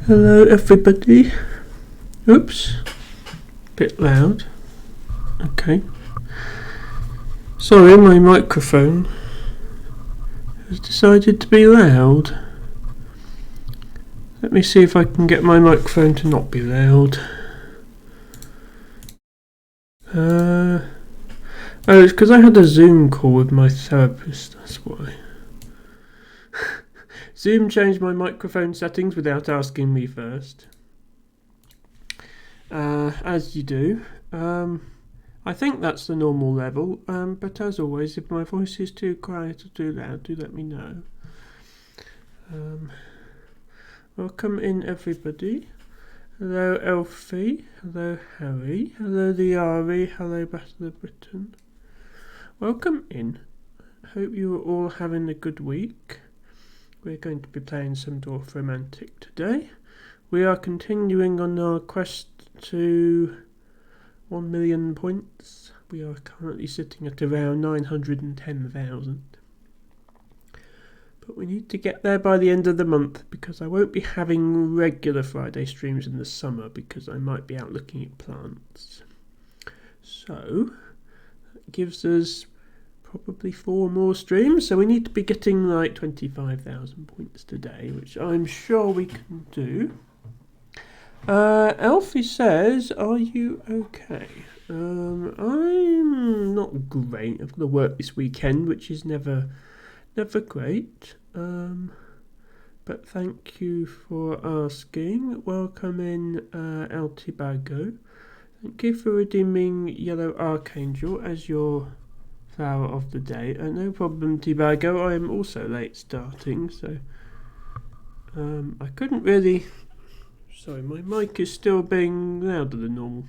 Hello everybody. Oops. Bit loud. Okay. Sorry, my microphone has decided to be loud. Let me see if I can get my microphone to not be loud. Oh, it's because I had a Zoom call with my therapist, that's why. Zoom changed my microphone settings without asking me first. As you do. I think that's the normal level, but as always, if my voice is too quiet or too loud, do let me know. Welcome in everybody. Hello Elfie, hello Harry, hello the Ari, hello Battle of Britain. Welcome in. Hope you are all having a good week. We're going to be playing some Dorf Romantic today. We are continuing on our quest to 1 million points. We are currently sitting at around 910,000. But we need to get there by the end of the month because I won't be having regular Friday streams in the summer because I might be out looking at plants. So, that gives us probably 4 more streams. So we need to be getting like 25,000 points today, which I'm sure we can do. Alfie says, are you okay? I'm not great. I've got to work this weekend, which is never great. But thank you for asking. Welcome in, El Tibago. Thank you for redeeming Yellow Archangel as your flower of the day. No problem, Tibago. I am also late starting, so I couldn't really... Sorry, my mic is still being louder than normal.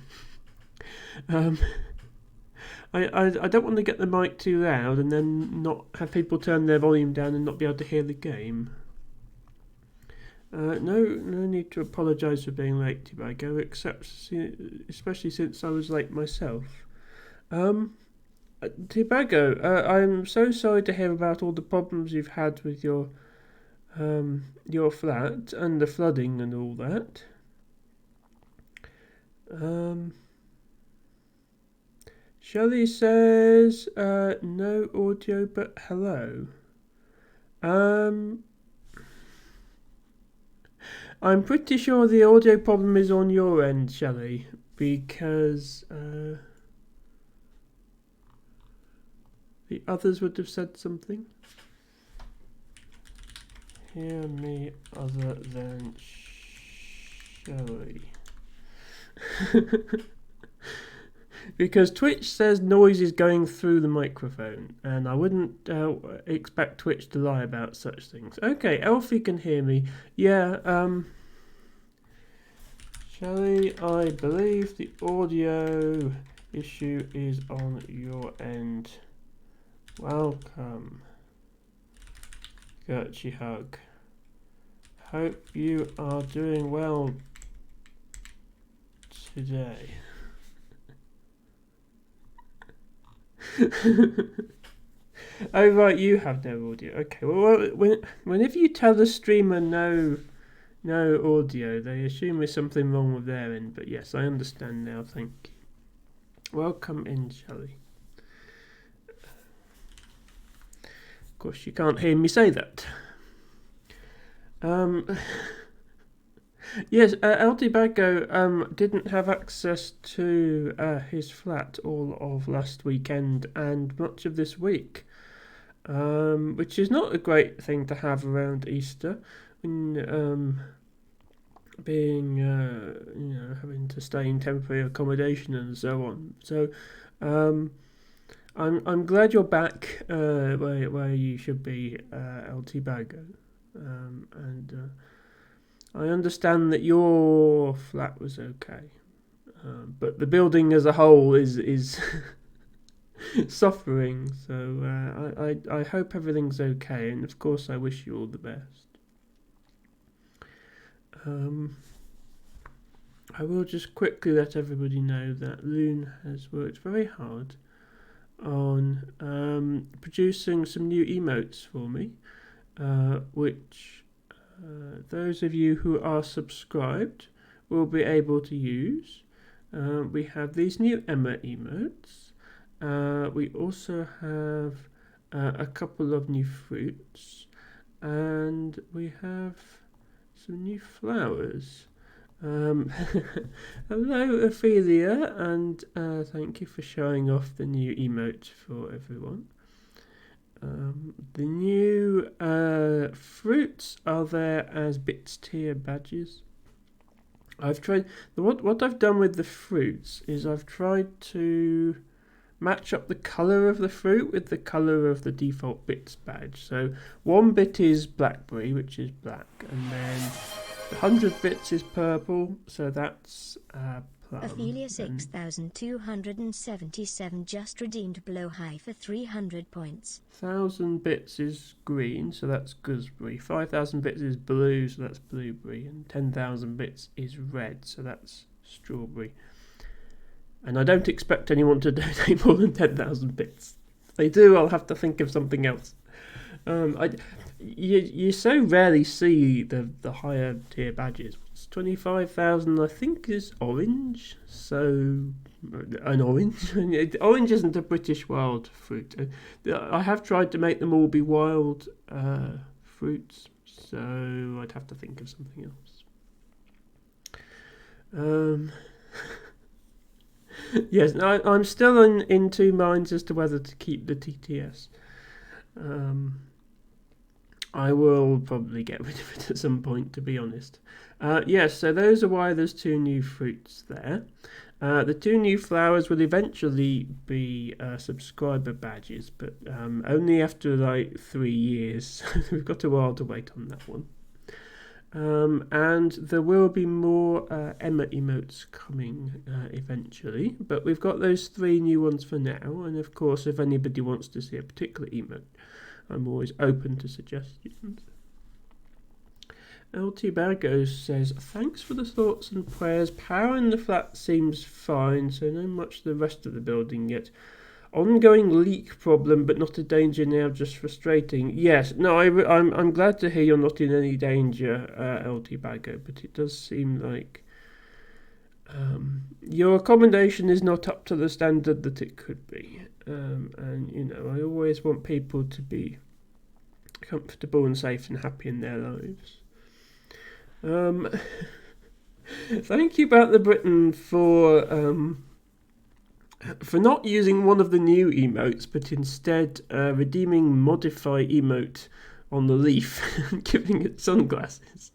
I don't want to get the mic too loud and then not have people turn their volume down and not be able to hear the game. No need to apologise for being late, Tibago, especially since I was late myself. Tibago, I'm so sorry to hear about all the problems you've had with your flat and the flooding and all that. Shelley says no audio but hello. I'm pretty sure the audio problem is on your end, Shelley, because the others would have said something. Hear me other than Shelley. Because Twitch says noise is going through the microphone, and I wouldn't expect Twitch to lie about such things. Okay, Elfie can hear me. Yeah, Shelley, I believe the audio issue is on your end. Welcome. Gertrude hug. Hope you are doing well today. Oh right, you have no audio. Okay, well whenever you tell the streamer no audio, they assume there's something wrong with their end. But yes, I understand now. Thank you. Welcome in, Shelley. Of course, you can't hear me say that. Yes, El Tibago didn't have access to his flat all of last weekend and much of this week, which is not a great thing to have around Easter, when being having to stay in temporary accommodation and so on. So I'm glad you're back where you should be, El Tibago, and I understand that your flat was okay, but the building as a whole is suffering. So I hope everything's okay, and of course I wish you all the best. I will just quickly let everybody know that Loon has worked very hard on producing some new emotes for me, which those of you who are subscribed will be able to use. We have these new Emma emotes. We also have a couple of new fruits, and we have some new flowers. Hello, Ophelia, and thank you for showing off the new emote for everyone. The new fruits are there as bits tier badges. I've tried what I've done with the fruits is I've tried to match up the colour of the fruit with the colour of the default bits badge. So one bit is blackberry, which is black, and then 100 bits is purple, so that's plum. Ophelia 6277 just redeemed blow high for 300 points. 1000 bits is green, so that's gooseberry. 5000 bits is blue, so that's blueberry, and 10,000 bits is red, so that's strawberry. And I don't expect anyone to donate more than 10,000 bits. If they do, I'll have to think of something else. You so rarely see the higher tier badges. 25,000 I think is orange, so an orange. Orange isn't a British wild fruit. I have tried to make them all be wild fruits, so I'd have to think of something else. Yes, I'm still in two minds as to whether to keep the TTS. I will probably get rid of it at some point, to be honest. Yes, so those are why there's two new fruits there. The two new flowers will eventually be subscriber badges, but only after like 3 years. We've got a while to wait on that one. And there will be more Emma emotes coming eventually, but we've got those 3 new ones for now, and of course if anybody wants to see a particular emote, I'm always open to suggestions. LT Bargos says, thanks for the thoughts and prayers. Power in the flat seems fine, so no much the rest of the building yet. Ongoing leak problem, but not a danger now, just frustrating. Yes, no, I'm glad to hear you're not in any danger, LT Bago, but it does seem like your accommodation is not up to the standard that it could be. And, you know, I always want people to be comfortable and safe and happy in their lives. Thank you, About the Britain, for not using one of the new emotes, but instead redeeming Modify emote on the leaf and giving it sunglasses.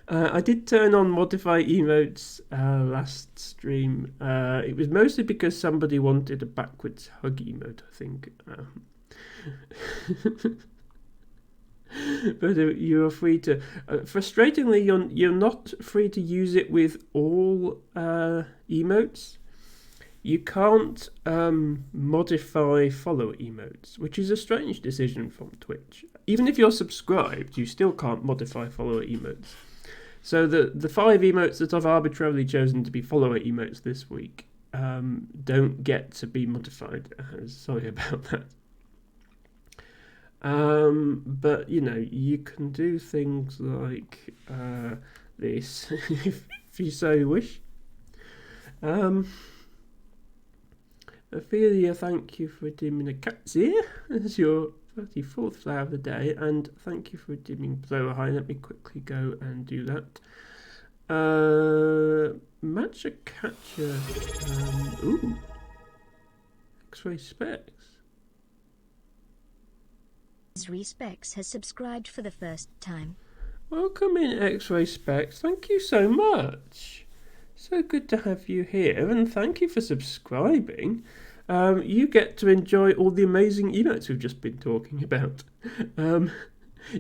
I did turn on Modify emotes last stream. It was mostly because somebody wanted a backwards hug emote, I think. But you are free to. Frustratingly, you're not free to use it with all emotes. You can't modify follower emotes, which is a strange decision from Twitch. Even if you're subscribed, you still can't modify follower emotes. So the 5 emotes that I've arbitrarily chosen to be follower emotes this week don't get to be modified. Sorry about that. But you know, you can do things like this if you so wish. Ophelia, thank you for redeeming a cat's ear as your 34th flower of the day, and thank you for redeeming Blower High. Let me quickly go and do that. Matcha Catcher. Ooh. X-Ray Specs. Specs has subscribed for the first time. Welcome in, X-Ray Specs. Thank you so much. So good to have you here, and thank you for subscribing. You get to enjoy all the amazing emotes we've just been talking about.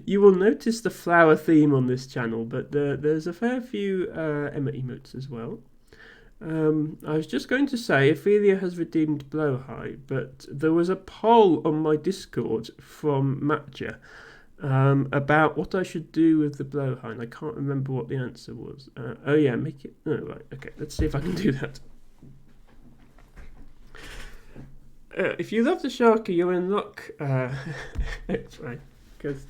You will notice the flower theme on this channel, but there's a fair few Emma emotes as well. I was just going to say, Ophelia has redeemed Blowhigh, but there was a poll on my Discord from Matcha about what I should do with the Blowhigh, and I can't remember what the answer was. Oh yeah, make it... Oh, right, okay, let's see if I can do that. If you love the Sharky, you're in luck. That's right, because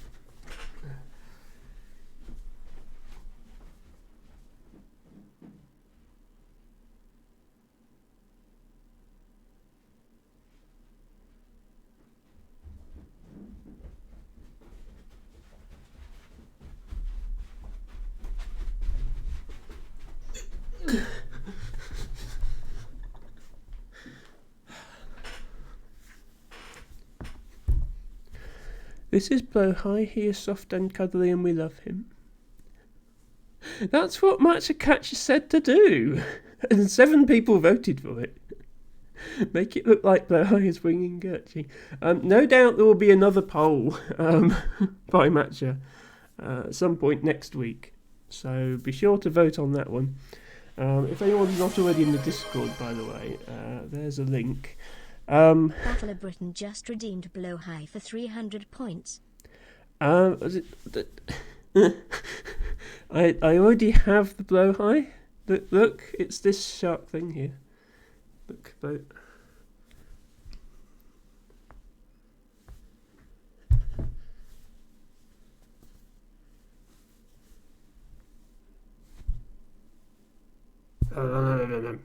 This is Blowhigh. He is soft and cuddly and we love him. That's what Matcha Catcher said to do. And 7 people voted for it. Make it look like Blowhigh is winging Gertrude. No doubt there will be another poll by Matcha at some point next week. So be sure to vote on that one. If anyone's not already in the Discord, by the way, there's a link. Battle of Britain just redeemed Blowhigh for 300 points. I already have the Blowhigh. Look, it's this shark thing here. Look, vote. No.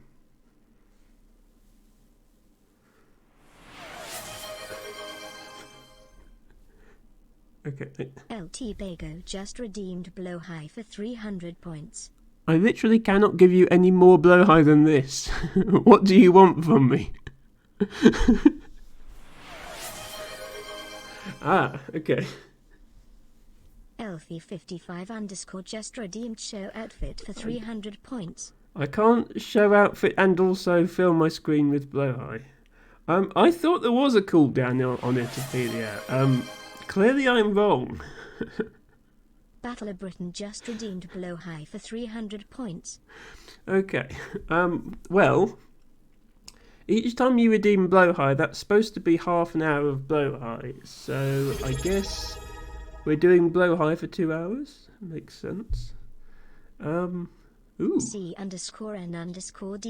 Okay. LT Bago just redeemed Blowhigh for 300 points. I literally cannot give you any more Blowhigh than this. What do you want from me? Okay. Elfie55_ just redeemed show outfit for 300 points. I can't show outfit and also fill my screen with Blowhigh. I thought there was a cooldown on it, Ophelia. Clearly I'm wrong. Battle of Britain just redeemed Blowhigh for 300 points. Okay. Well, each time you redeem Blowhigh, that's supposed to be half an hour of Blowhigh. So I guess we're doing Blowhigh for 2 hours. Makes sense. Ooh. C_N_D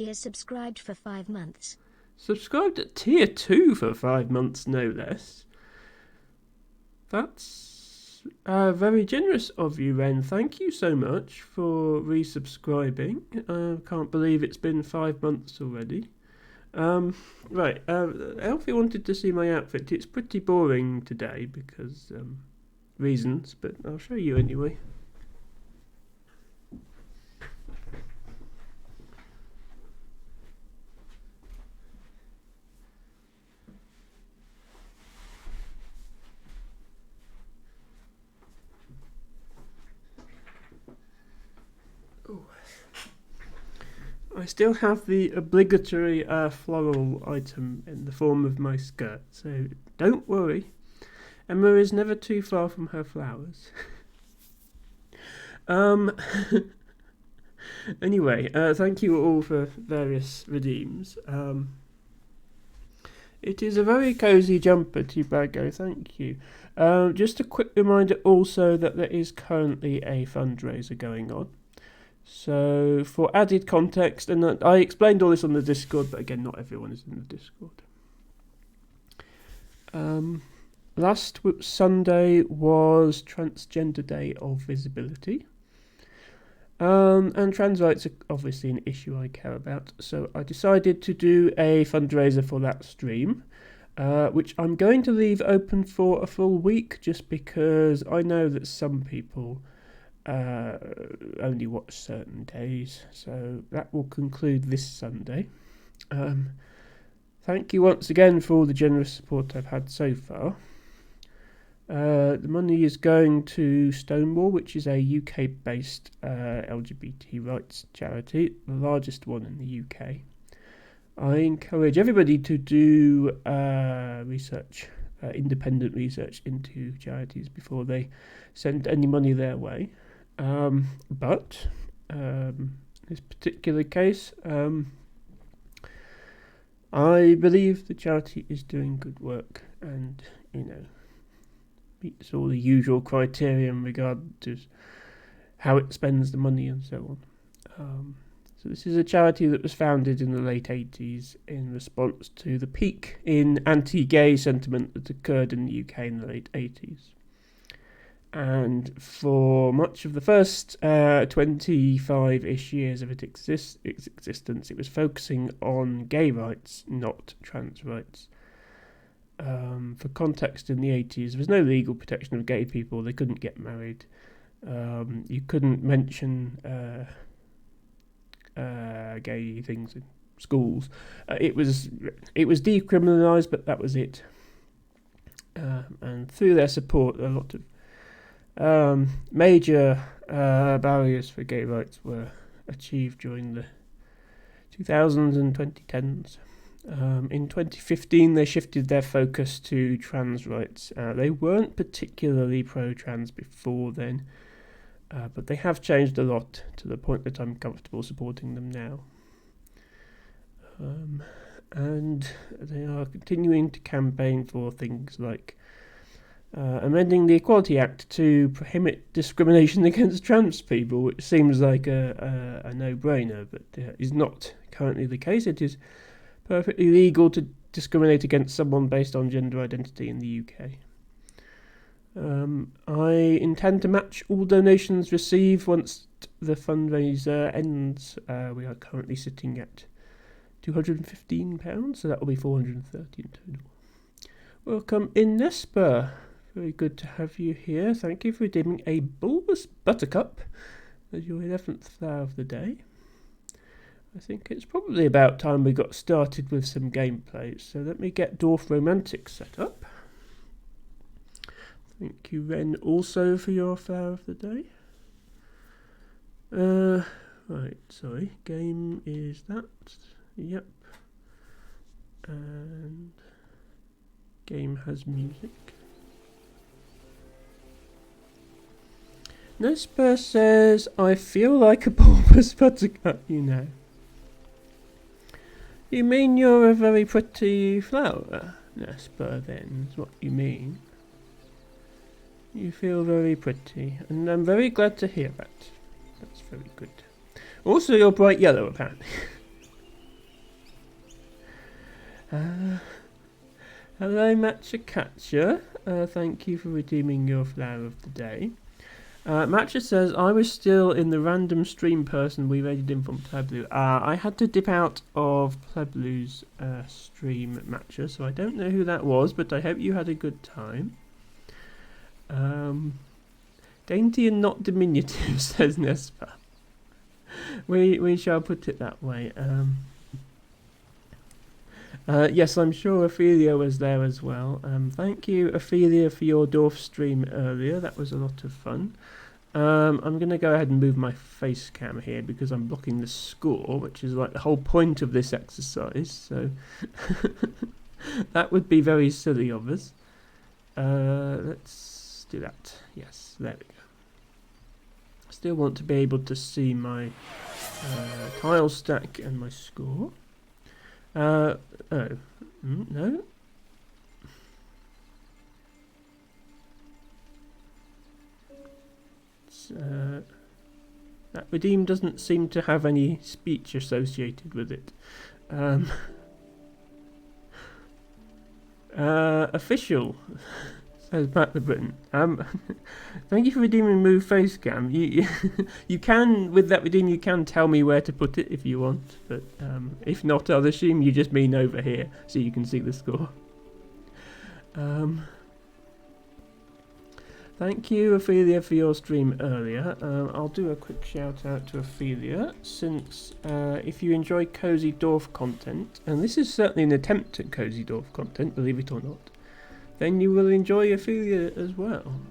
has subscribed for 5 months. Subscribed at tier 2 for 5 months, no less. That's very generous of you, Ren. Thank you so much for resubscribing. Can't believe it's been 5 months already. Right, Elfie wanted to see my outfit. It's pretty boring today because reasons, but I'll show you anyway. I still have the obligatory floral item in the form of my skirt, so don't worry. Emma is never too far from her flowers. Anyway, thank you all for various redeems. It is a very cosy jumper, Tibago, thank you. Just a quick reminder also that there is currently a fundraiser going on. So, for added context, and I explained all this on the Discord, but again, not everyone is in the Discord. Last Sunday was Transgender Day of Visibility. And trans rights are obviously an issue I care about, so I decided to do a fundraiser for that stream, which I'm going to leave open for a full week, just because I know that some people only watch certain days, so that will conclude this Sunday. Thank you once again for all the generous support I've had so far. The money is going to Stonewall, which is a UK-based LGBT rights charity, the largest one in the UK. I encourage everybody to do research, independent research into charities before they send any money their way. But this particular case, I believe the charity is doing good work and, meets all the usual criteria in regard to how it spends the money and so on. So this is a charity that was founded in the late 80s in response to the peak in anti-gay sentiment that occurred in the UK in the late 80s. And for much of the first 25-ish years of its existence, it was focusing on gay rights, not trans rights. For context, in the 80s, there was no legal protection of gay people. They couldn't get married. You couldn't mention gay things in schools. It was decriminalised, but that was it. and through their support, a lot of major barriers for gay rights were achieved during the 2000s and 2010s. In 2015, they shifted their focus to trans rights. They weren't particularly pro-trans before then, but they have changed a lot to the point that I'm comfortable supporting them now. And they are continuing to campaign for things like amending the Equality Act to prohibit discrimination against trans people, which seems like a no-brainer, but is not currently the case. It is perfectly legal to discriminate against someone based on gender identity in the UK. I intend to match all donations received once the fundraiser ends. We are currently sitting at £215, so that will be 430 in total. Welcome in, Nesper. Very good to have you here. Thank you for redeeming a bulbous buttercup as your 11th flower of the day. I think it's probably about time we got started with some gameplay, so let me get Dorf Romantic set up. Thank you, Ren, also for your flower of the day. Right, sorry, game is that. Yep. And game has music. Nesper says, I feel like a bulbous buttercup, you know. You mean you're a very pretty flower, Nesper, then, is what you mean. You feel very pretty, and I'm very glad to hear that. That's very good. Also, you're bright yellow, apparently. Hello, Matcha Catcher. Thank you for redeeming your flower of the day. Matcha says, I was still in the random stream person we raided in from Pleblu. I had to dip out of Pleblu's stream, Matcha, so I don't know who that was, but I hope you had a good time. Dainty and not diminutive, says Nespa. We shall put it that way. Yes, I'm sure Ophelia was there as well. Thank you, Ophelia, for your Dorf stream earlier. That was a lot of fun. I'm going to go ahead and move my face cam here because I'm blocking the score, which is like the whole point of this exercise. So that would be very silly of us. Let's do that. Yes, there we go. Still want to be able to see my tile stack and my score. No. That redeem doesn't seem to have any speech associated with it. Official, says Pat the Britain. Thank you for redeeming Move Facecam. You can, with that redeem, you can tell me where to put it if you want, but if not, I'll assume you just mean over here, so you can see the score. Thank you, Ophelia, for your stream earlier. I'll do a quick shout out to Ophelia, since if you enjoy Cozy Dorf content, and this is certainly an attempt at Cozy Dorf content, believe it or not, then you will enjoy Ophelia as well.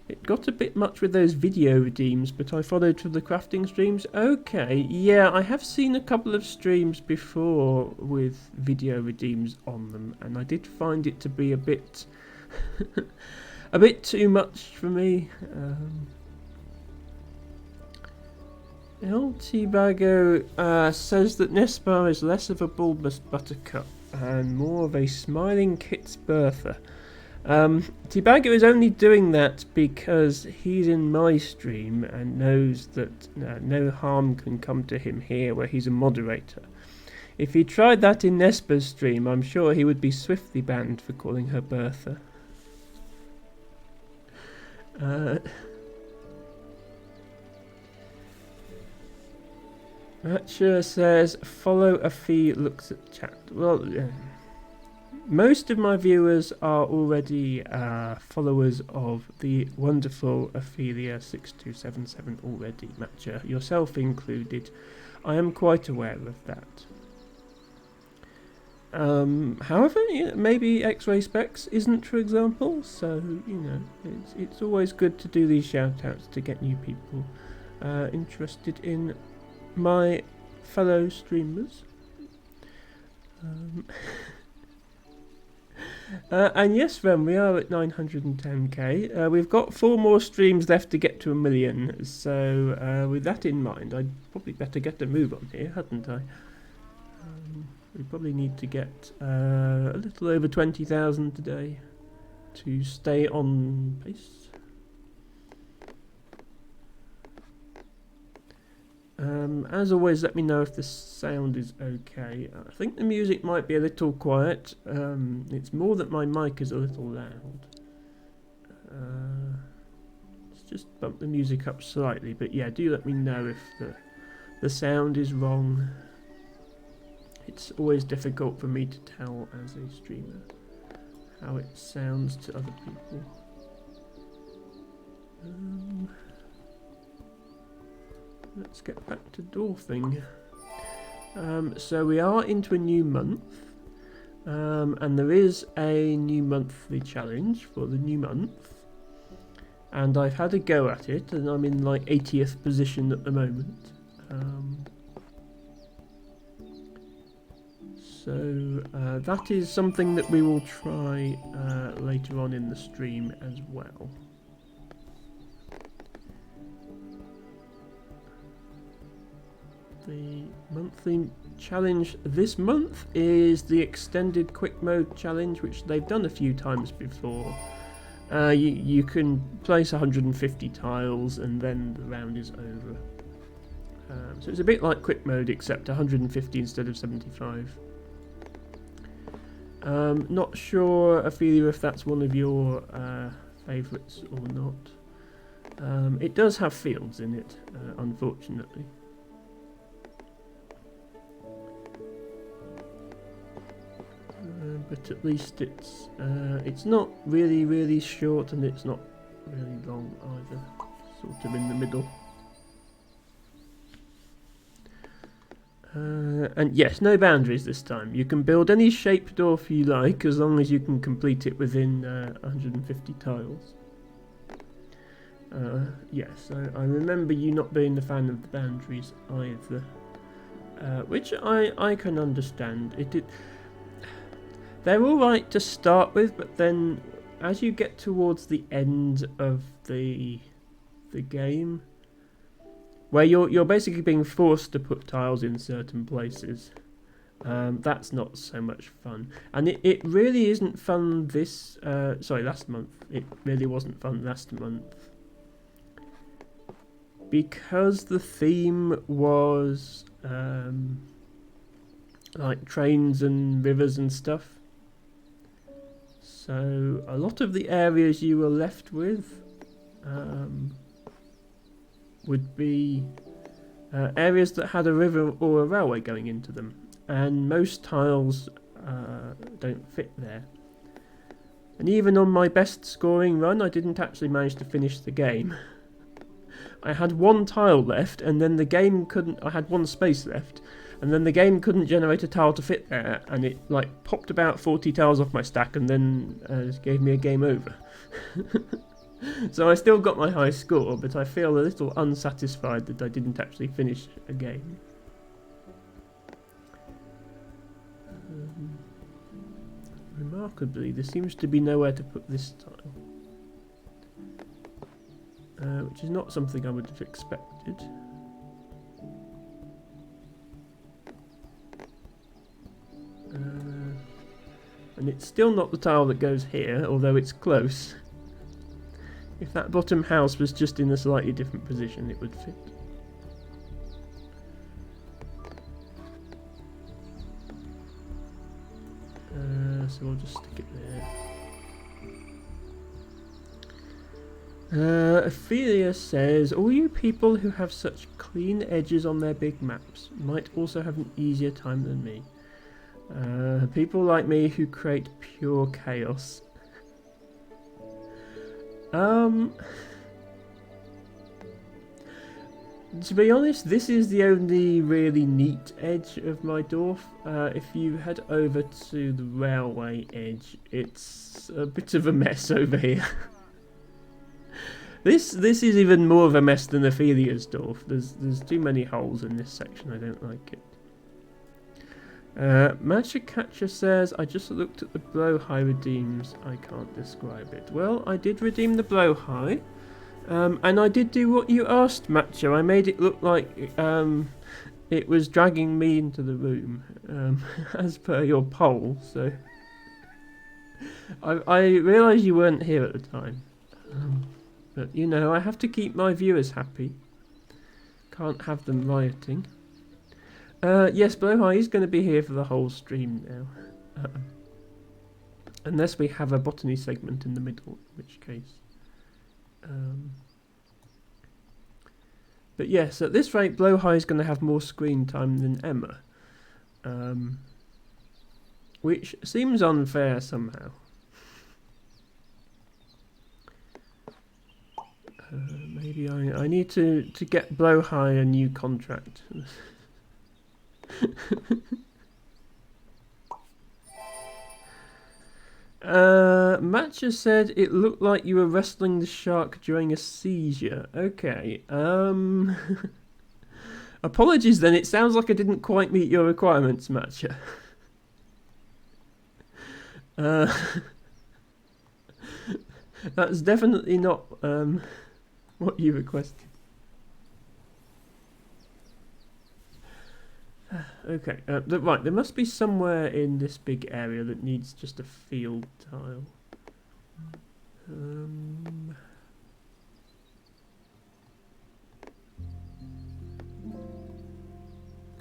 It got a bit much with those video redeems, but I followed through the crafting streams. Okay, yeah, I have seen a couple of streams before with video redeems on them, and I did find it to be a bit a bit too much for me. El Tibago says that Nespar is less of a bulbous buttercup and more of a smiling Kit's Bertha. Tibago is only doing that because he's in my stream and knows that no harm can come to him here where he's a moderator. If he tried that in Nespa's stream, I'm sure he would be swiftly banned for calling her Bertha. Matcha says, follow a fee, looks at chat. Well, most of my viewers are already followers of the wonderful Ophelia6277 already, Matcha, yourself included. I am quite aware of that. However, maybe X-Ray Specs isn't, for example. So it's always good to do these shout-outs to get new people interested in my fellow streamers. And yes, Ren, we are at 910k. We've got 4 more streams left to get to 1 million. So with that in mind, I'd probably better get a move on here, hadn't I? We probably need to get a little over 20,000 today to stay on pace. As always, let me know if the sound is okay. I think the music might be a little quiet. It's more that my mic is a little loud. Let's just bump the music up slightly. But yeah, do let me know if the sound is wrong. It's always difficult for me to tell as a streamer how it sounds to other people. Let's get back to dwarfing. So we are into a new month, and there is a new monthly challenge for the new month, and I've had a go at it, and I'm in like 80th position at the moment. So that is something that we will try later on in the stream as well. The monthly challenge this month is the extended quick mode challenge, which they've done a few times before. You can place 150 tiles and then the round is over. So it's a bit like quick mode except 150 instead of 75. Not sure, Ophelia, if that's one of your favourites or not. It does have fields in it, unfortunately. But at least it's not really short and it's not really long either. Sort of in the middle. And yes, no boundaries this time. You can build any shaped dwarf you like as long as you can complete it within 150 tiles. Yes, I remember you not being a fan of the boundaries either, which I can understand. They're alright to start with, but then as you get towards the end of the game, where you're basically being forced to put tiles in certain places, that's not so much fun. And it really isn't fun last month. It really wasn't fun last month. Because the theme was like trains and rivers and stuff. So a lot of the areas you were left with would be areas that had a river or a railway going into them, and most tiles don't fit there. And even on my best scoring run, I didn't actually manage to finish the game. I had 1 tile left, and then the game couldn't. I had 1 space left, and then the game couldn't generate a tile to fit there, and it like popped about 40 tiles off my stack, and then gave me a game over. So I still got my high score, but I feel a little unsatisfied that I didn't actually finish a game. Remarkably, there seems to be nowhere to put this tile. Which is not something I would have expected. And it's still not the tile that goes here, although it's close. If that bottom house was just in a slightly different position, it would fit. So I'll just stick it there. Ophelia says, all you people who have such clean edges on their big maps might also have an easier time than me. People like me who create pure chaos. To be honest, this is the only really neat edge of my dorf. If you head over to the railway edge, it's a bit of a mess over here. This is even more of a mess than Ophelia's dorf. There's too many holes in this section. I don't like it. Magic Catcher says, I just looked at the blowhigh redeems. I can't describe it. Well, I did redeem the blowhigh. And I did do what you asked, Macho. I made it look like it was dragging me into the room, as per your poll. So I realised you weren't here at the time, but you know I have to keep my viewers happy. Can't have them rioting. Yes, Blowhigh is going to be here for the whole stream now, unless we have a botany segment in the middle, in which case. But yes, at this rate, Blowhigh is going to have more screen time than Emma, which seems unfair somehow. Maybe I need to get Blowhigh a new contract. Matcha said it looked like you were wrestling the shark during a seizure. Okay. Apologies then, it sounds like I didn't quite meet your requirements, Matcha. That's definitely not what you requested. Okay, right, there must be somewhere in this big area that needs just a field tile.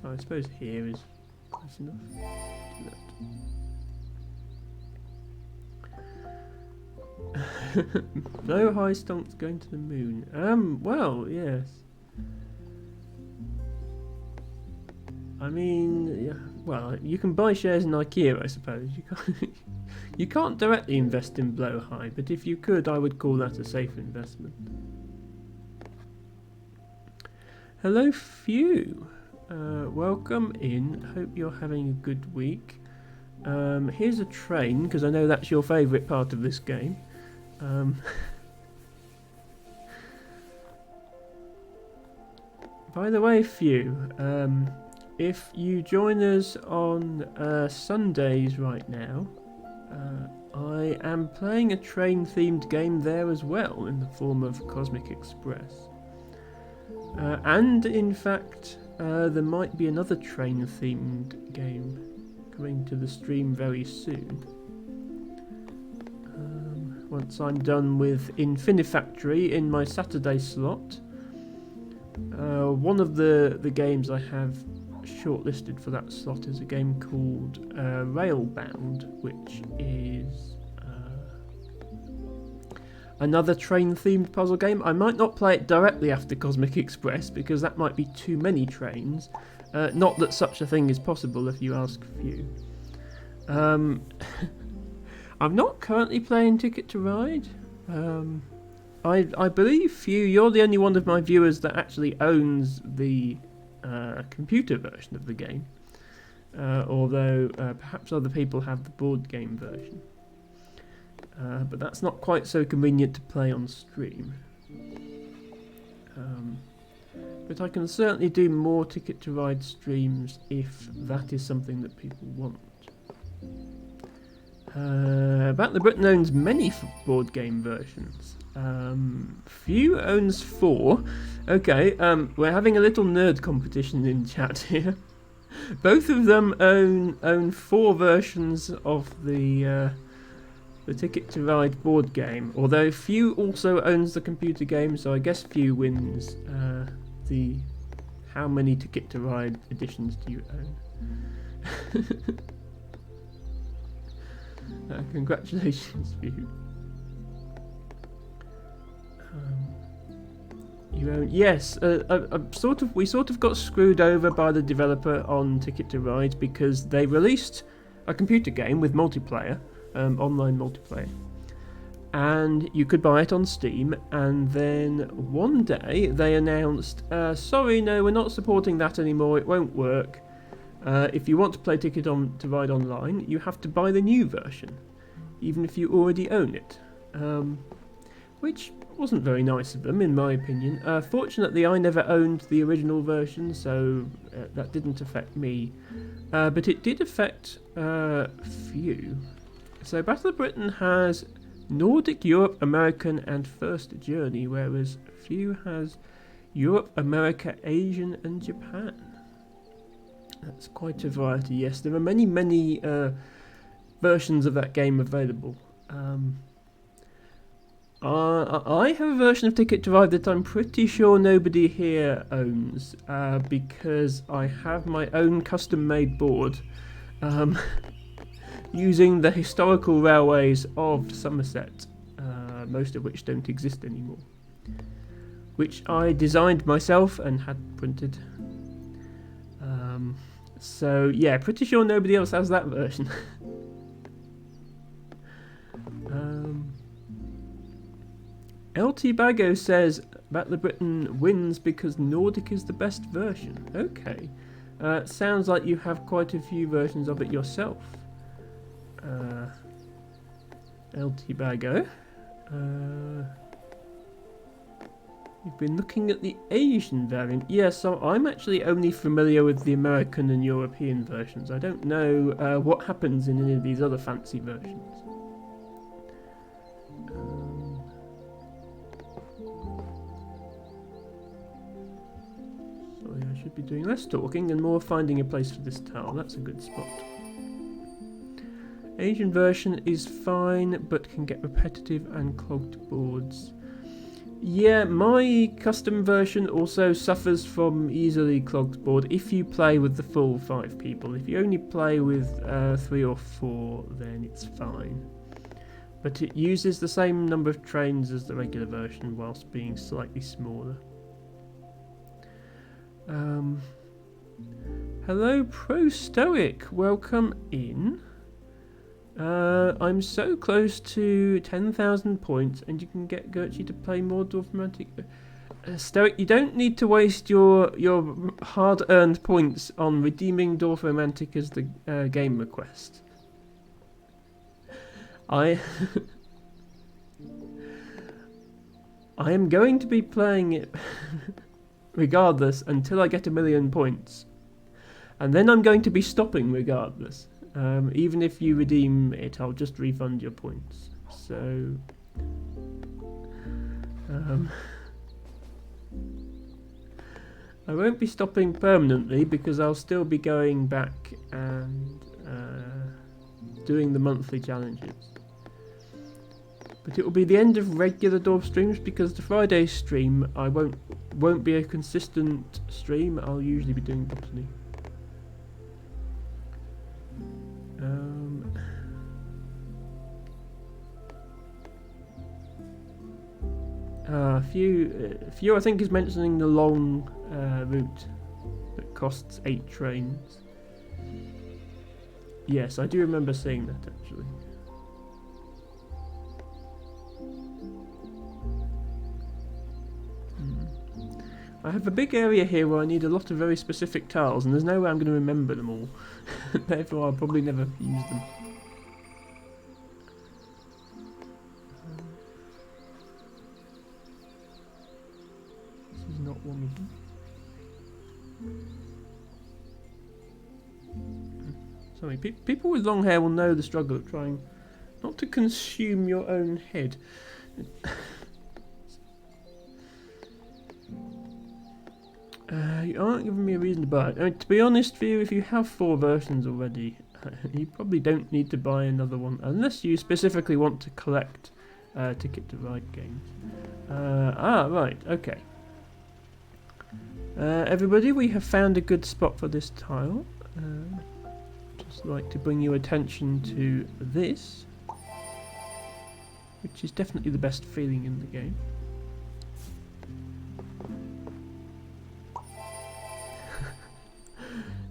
I suppose here is close enough. Do that. No high stonks going to the moon. Well, yes. I mean, yeah, well, you can buy shares in IKEA, I suppose. You can't directly invest in Blowhigh, but if you could, I would call that a safe investment. Hello, Few. Welcome in. Hope you're having a good week. Here's a train, because I know that's your favourite part of this game. By the way, Few, if you join us on Sundays right now, I am playing a train-themed game there as well, in the form of Cosmic Express. And, in fact, there might be another train-themed game coming to the stream very soon. Once I'm done with Infinifactory in my Saturday slot, one of the games I have shortlisted for that slot is a game called Railbound, which is another train-themed puzzle game. I might not play it directly after Cosmic Express because that might be too many trains. Not that such a thing is possible if you ask Few. I'm not currently playing Ticket to Ride. I believe, Few, you're the only one of my viewers that actually owns the computer version of the game. Although perhaps other people have the board game version. But that's not quite so convenient to play on stream. But I can certainly do more Ticket to Ride streams if that is something that people want. Battle of Britain owns many board game versions. Few owns 4. Okay, we're having a little nerd competition in chat here. Both of them own 4 versions of the Ticket to Ride board game. Although Few also owns the computer game, so I guess Few wins the how many Ticket to Ride editions do you own? Congratulations, Few. You own, yes. We sort of got screwed over by the developer on Ticket to Ride because they released a computer game with multiplayer, online multiplayer, and you could buy it on Steam. And then one day they announced, sorry, no, we're not supporting that anymore, it won't work. If you want to play Ticket to Ride online, you have to buy the new version, even if you already own it. Which wasn't very nice of them, in my opinion. Fortunately, I never owned the original version, so that didn't affect me. But it did affect few. So Battle of Britain has Nordic, Europe, American, and First Journey, whereas few has Europe, America, Asian, and Japan. That's quite a variety, yes. There are many, many versions of that game available. I have a version of Ticket to Ride that I'm pretty sure nobody here owns, because I have my own custom-made board using the historical railways of Somerset, most of which don't exist anymore, which I designed myself and had printed. So yeah, pretty sure nobody else has that version. LT Bago says Battle of Britain wins because Nordic is the best version. Okay. Sounds like you have quite a few versions of it yourself. LT Bago. You've been looking at the Asian variant. Yeah, so I'm actually only familiar with the American and European versions. I don't know what happens in any of these other fancy versions. Sorry, I should be doing less talking and more finding a place for this towel. That's a good spot. Asian version is fine, but can get repetitive and clogged boards. Yeah, my custom version also suffers from easily clogged board if you play with the full 5 people. If you only play with 3 or 4, then it's fine. But it uses the same number of trains as the regular version whilst being slightly smaller. Hello, Pro Stoic. Welcome in. I'm so close to 10,000 points, and you can get Gertrude to play more Dwarf Romantic. Stoic, you don't need to waste your hard-earned points on redeeming Dwarf Romantic as the game request. I am going to be playing it regardless until I get 1,000,000 points, and then I'm going to be stopping regardless. Even if you redeem it, I'll just refund your points. So, I won't be stopping permanently because I'll still be going back and doing the monthly challenges. But it will be the end of regular Dorf streams because the Friday stream I won't be a consistent stream. I'll usually be doing monthly. Few I think is mentioning the long route that costs 8 trains. Yes, I do remember seeing that actually. I have a big area here where I need a lot of very specific tiles, and there's no way I'm going to remember them all. Therefore, I'll probably never use them. This is not one of them. Sorry, people with long hair will know the struggle of trying not to consume your own head. You aren't giving me a reason to buy it. I mean, to be honest with you, if you have 4 versions already, you probably don't need to buy another one, unless you specifically want to collect Ticket to Ride games. Right, okay. Everybody, we have found a good spot for this tile. Just like to bring your attention to this, which is definitely the best feeling in the game.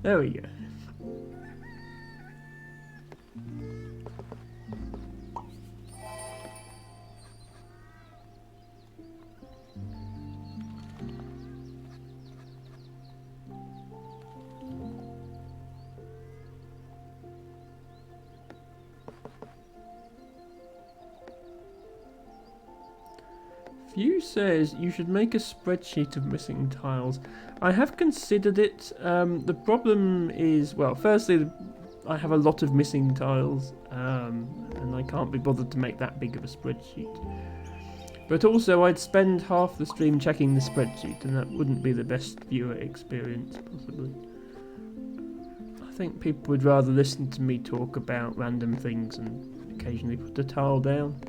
There we go. Few says you should make a spreadsheet of missing tiles. I have considered it. The problem is, well, firstly, I have a lot of missing tiles, and I can't be bothered to make that big of a spreadsheet. But also, I'd spend half the stream checking the spreadsheet, and that wouldn't be the best viewer experience, possibly. I think people would rather listen to me talk about random things and occasionally put a tile down.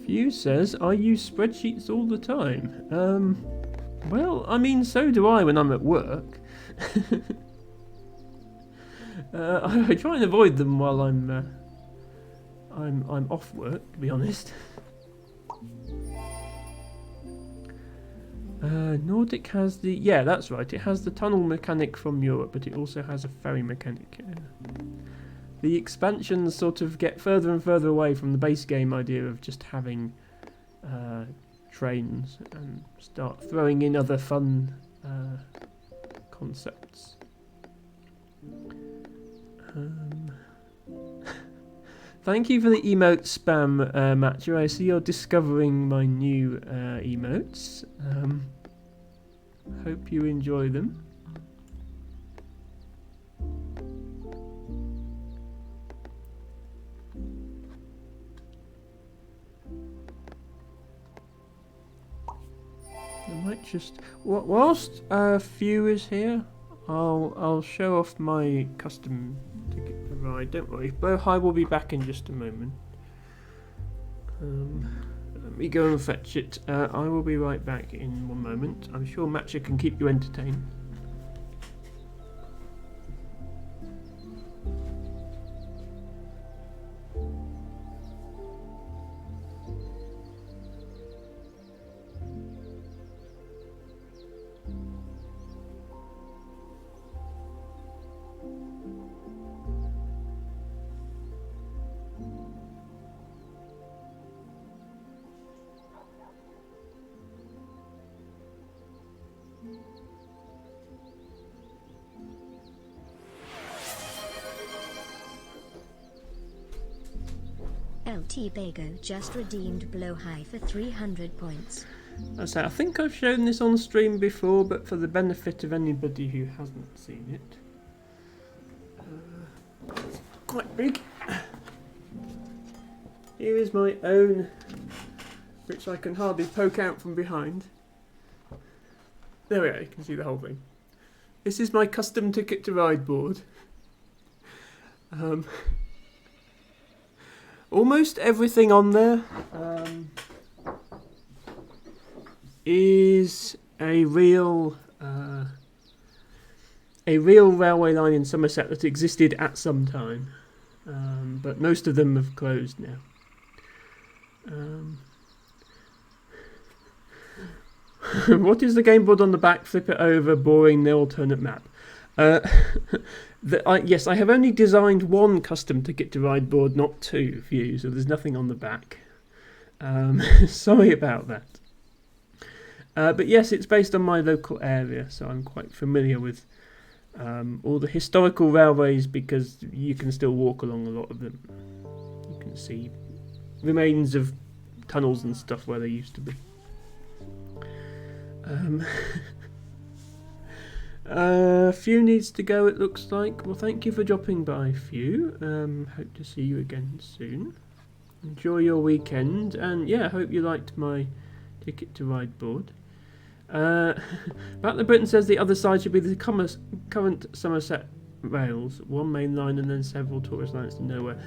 Few says, I use spreadsheets all the time. Well, I mean, so do I when I'm at work. I try and avoid them while I'm off work, to be honest. Nordic has the... Yeah, that's right. It has the tunnel mechanic from Europe, but it also has a ferry mechanic. The expansions sort of get further and further away from the base game idea of just having trains and start throwing in other fun concepts. Thank you for the emote spam, Matthew. I see you're discovering my new emotes. Hope you enjoy them. I might just, whilst Few is here, I'll show off my custom ticket for ride. Don't worry, Blowhigh will be back in just a moment. Let me go and fetch it. I will be right back in one moment. I'm sure Matcha can keep you entertained. LT Bago just redeemed Blowhigh for 300 points. I think I've shown this on stream before, but for the benefit of anybody who hasn't seen it. It's quite big. Here is my own, which I can hardly poke out from behind. There we are, you can see the whole thing. This is my custom ticket to ride board. Almost everything on there is a real railway line in Somerset that existed at some time, but most of them have closed now. What is the game board on the back? Flip it over. Boring. No alternate map. Yes, I have only designed one custom ticket to ride board, not two for you, so there's nothing on the back. Sorry about that. But yes, it's based on my local area, so I'm quite familiar with all the historical railways because you can still walk along a lot of them. You can see remains of tunnels and stuff where they used to be. Few needs to go, it looks like. Well, thank you for dropping by, Few. Hope to see you again soon. Enjoy your weekend, and yeah, hope you liked my ticket to ride board. Battler Britain says the other side should be the current Somerset rails, one main line and then several tourist lines to nowhere.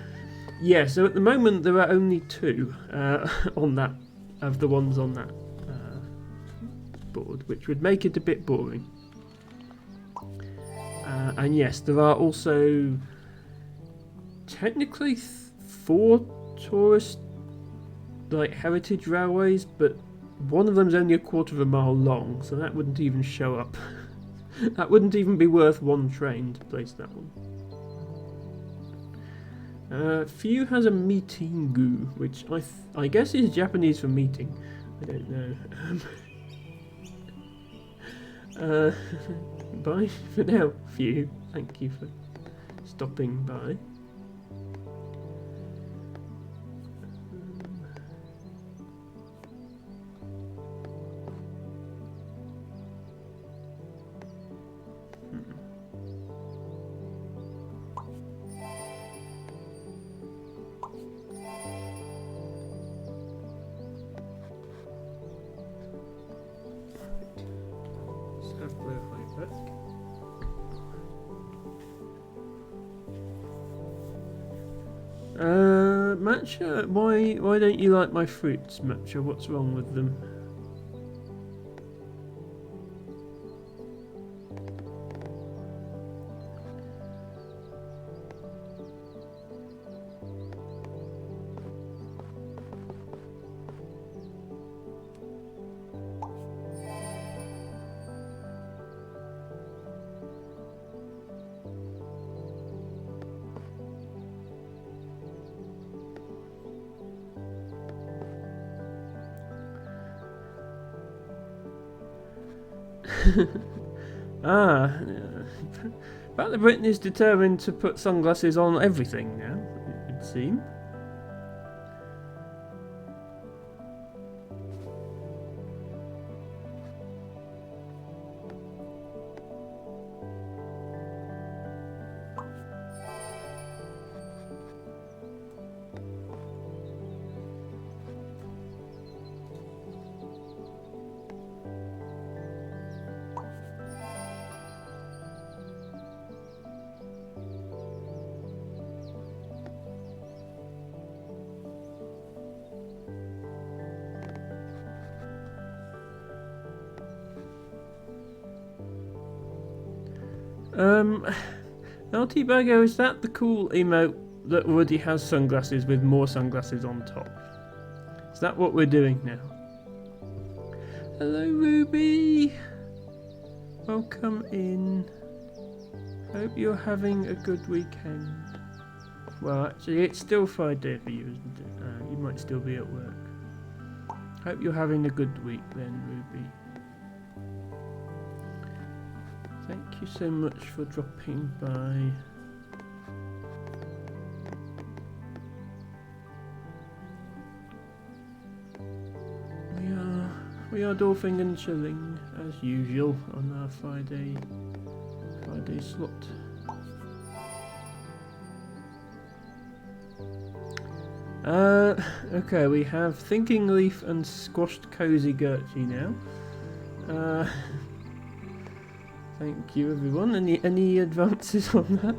Yeah, so at the moment there are only two on that, of the ones on that board, which would make it a bit boring. And yes, there are also technically 4 tourist heritage railways, but one of them's only 1/4 of a mile long, so that wouldn't even show up. That wouldn't even be worth one train to place that one. Few has a meetingu, which I guess is Japanese for meeting. I don't know. Bye for now, Few. Thank you for stopping by. Matcha, why don't you like my fruits, Matcha? What's wrong with them? Ah, but the Britain is determined to put sunglasses on everything now, it would seem. LT Bago, is that the cool emote that already has sunglasses with more sunglasses on top? Is that what we're doing now? Hello, Ruby! Welcome in. Hope you're having a good weekend. Well, actually, it's still Friday for you, isn't it? You might still be at work. Hope you're having a good week then, Ruby. Thank you so much for dropping by. We are dorfing and chilling as usual on our Friday slot. Okay, we have Thinking Leaf and Squashed Cozy Gertie now. Thank you, everyone. Any advances on that?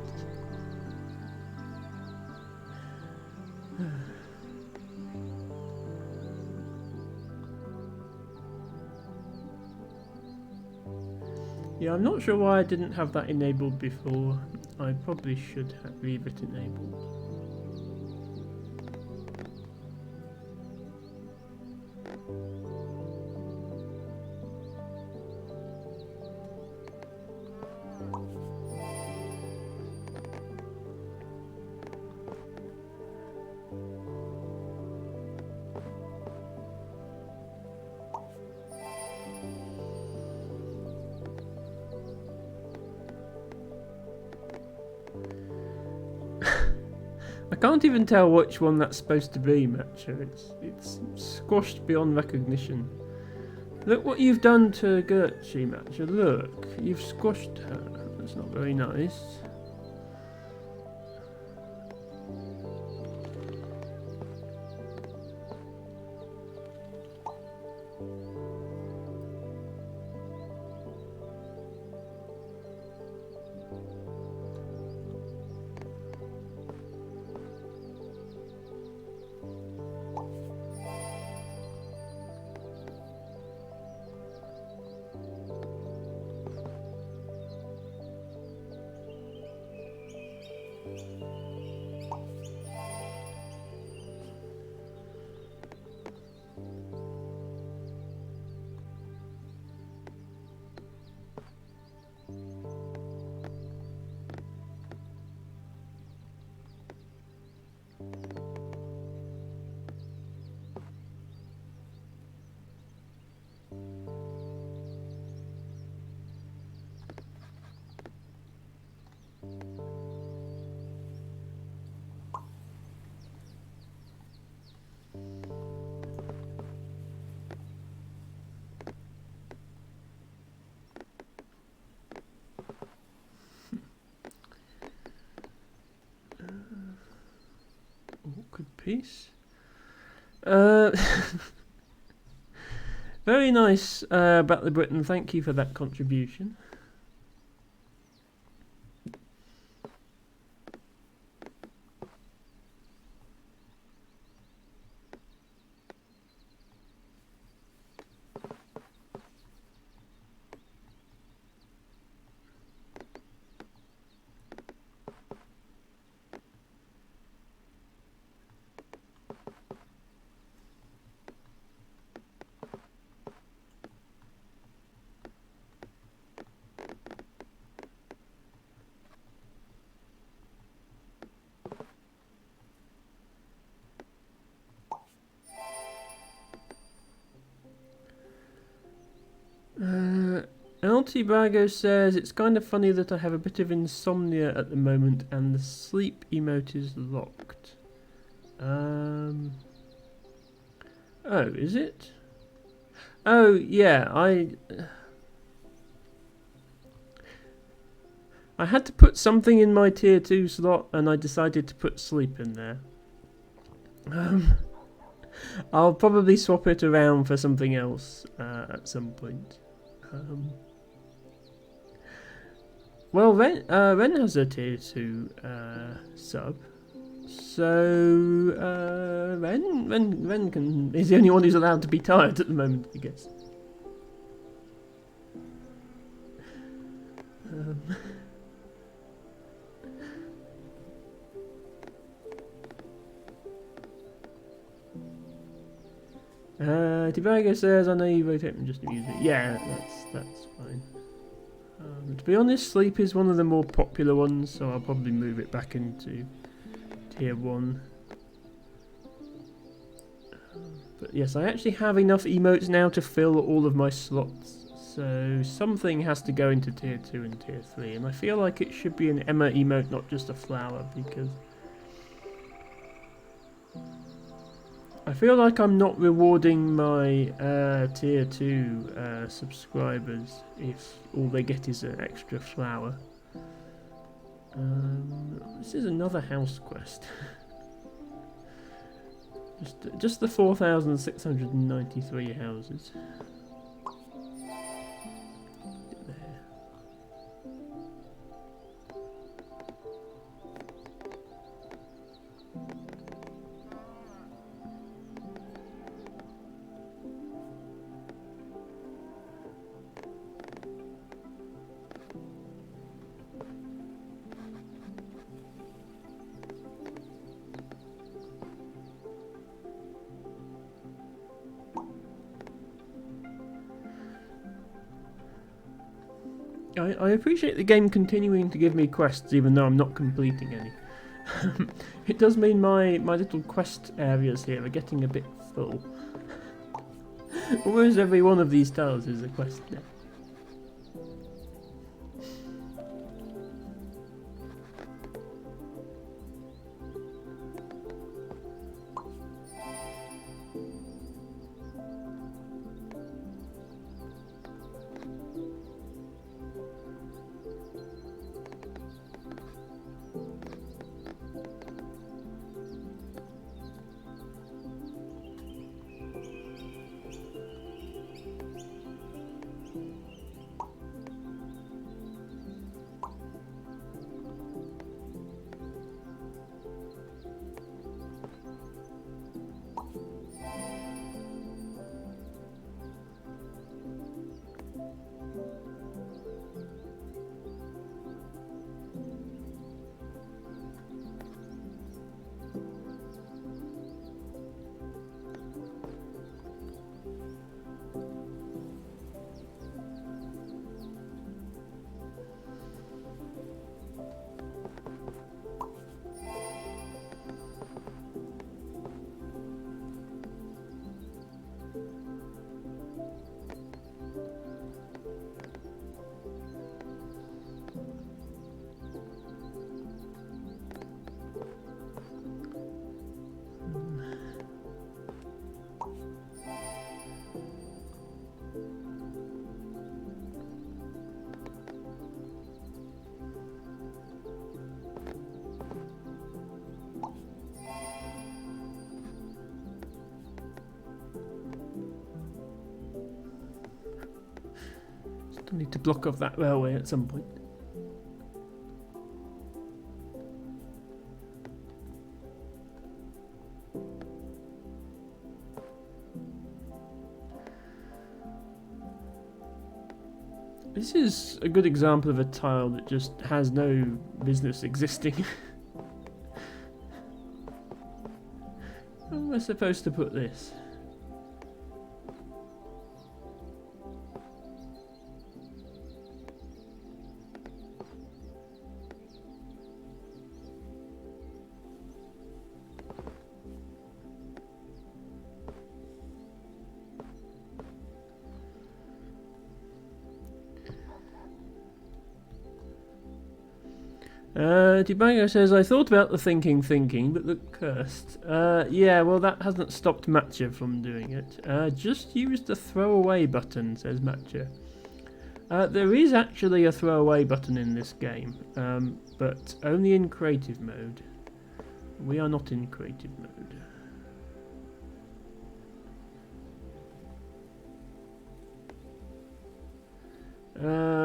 Yeah, I'm not sure why I didn't have that enabled before. I probably should leave it enabled. I can't even tell which one that's supposed to be, Matcha. It's squashed beyond recognition. Look what you've done to Gertie, Matcha. Look, you've squashed her. That's not very nice. Awkward piece. Very nice, Battler Britain. Thank you for that contribution. LT Bago says it's kind of funny that I have a bit of insomnia at the moment and the sleep emote is locked. Oh, is it? Oh, yeah, I had to put something in my tier 2 slot and I decided to put sleep in there. I'll probably swap it around for something else at some point. Well, Ren has a tier 2 sub. So, Ren is the only one who's allowed to be tired at the moment, I guess. Tibago says, I know you rotate and just use it. Yeah, that's fine. To be honest, sleep is one of the more popular ones, so I'll probably move it back into tier 1. But yes, I actually have enough emotes now to fill all of my slots. So something has to go into tier 2 and tier 3. And I feel like it should be an Emma emote, not just a flower, because I feel like I'm not rewarding my tier 2 subscribers if all they get is an extra flower. This is another house quest. just the 4,693 houses. There. I appreciate the game continuing to give me quests even though I'm not completing any. It does mean my little quest areas here are getting a bit full. Almost every one of these tiles is a quest now. Still need to block off that railway at some point. This is a good example of a tile that just has no business existing. Where am I supposed to put this? Debango says, I thought about the thinking, but look cursed. Yeah, well that hasn't stopped Matcha from doing it. Just use the throwaway button, says Matcha. There is actually a throwaway button in this game, but only in creative mode. We are not in creative mode.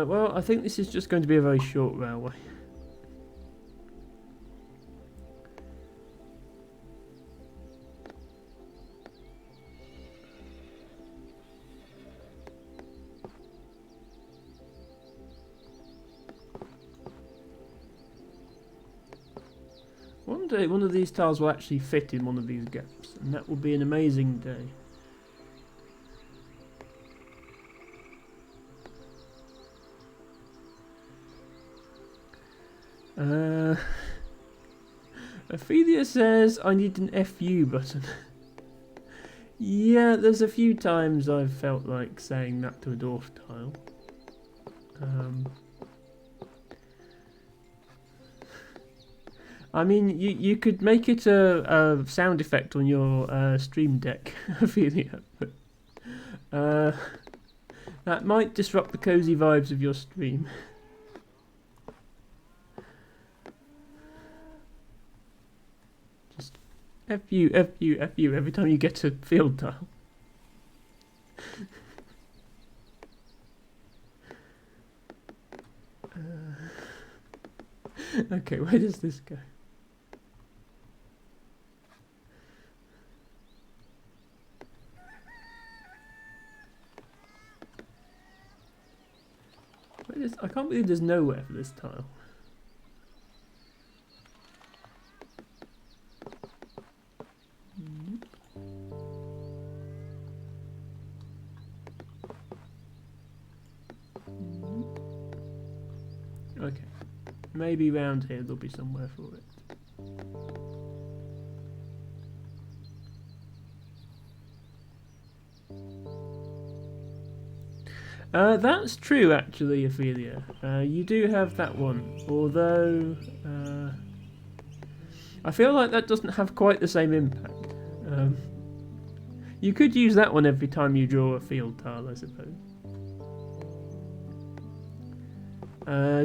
Well, I think this is just going to be a very short railway. One day, one of these tiles will actually fit in one of these gaps, and that will be an amazing day. Ophelia says, I need an FU button. Yeah, there's a few times I've felt like saying that to a dwarf tile. I mean, you could make it a sound effect on your stream deck, Ophelia. But, that might disrupt the cozy vibes of your stream. Just FU every time you get a field tile. Okay, where does this go? I can't believe there's nowhere for this tile. Okay, maybe round here there'll be somewhere for it. That's true, actually, Ophelia. You do have that one, although I feel like that doesn't have quite the same impact. You could use that one every time you draw a field tile, I suppose.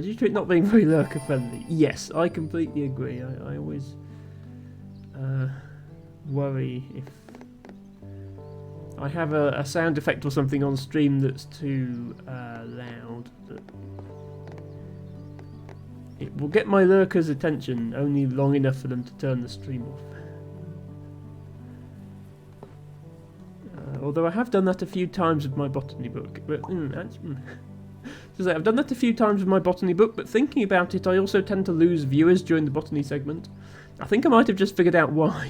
Due to it not being very lurker friendly, yes, I completely agree. I always worry if I have a sound effect or something on stream that's too loud, that it will get my lurkers' attention only long enough for them to turn the stream off. Although I have done that a few times with my botany book. But, I've done that a few times with my botany book, but thinking about it, I also tend to lose viewers during the botany segment. I think I might have just figured out why.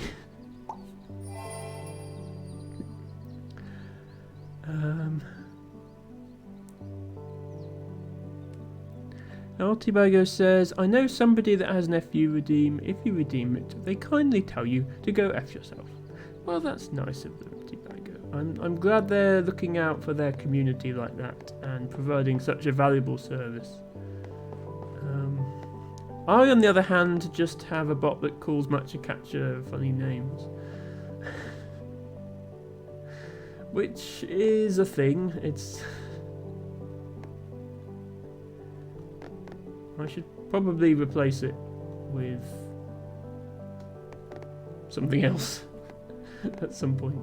Altibago says, I know somebody that has an FU redeem. If you redeem it, they kindly tell you to go F yourself. Well, that's nice of them, Altibago. I'm glad they're looking out for their community like that and providing such a valuable service. I, on the other hand, just have a bot that calls Matcha Catcher funny names. Which is a thing. I should probably replace it with something else at some point.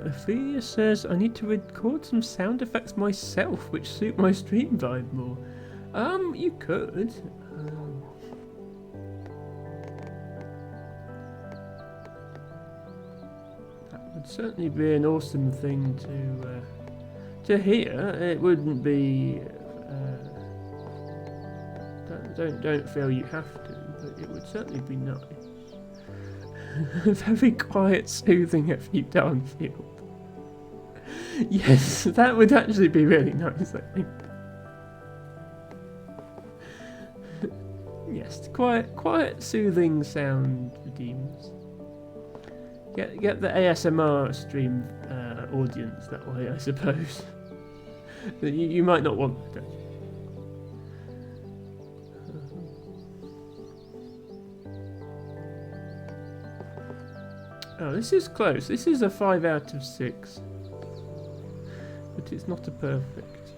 Ophelia says, I need to record some sound effects myself which suit my stream vibe more. You could. That would certainly be an awesome thing to hear. It wouldn't be... don't feel you have to, but it would certainly be nice. Very quiet, soothing FU Downfield. Yes, that would actually be really nice, I think. Yes, quiet, soothing sound redeems. Get the ASMR stream audience that way, I suppose. you might not want that. Oh, this is close. This is a 5 out of 6. But it's not a perfect.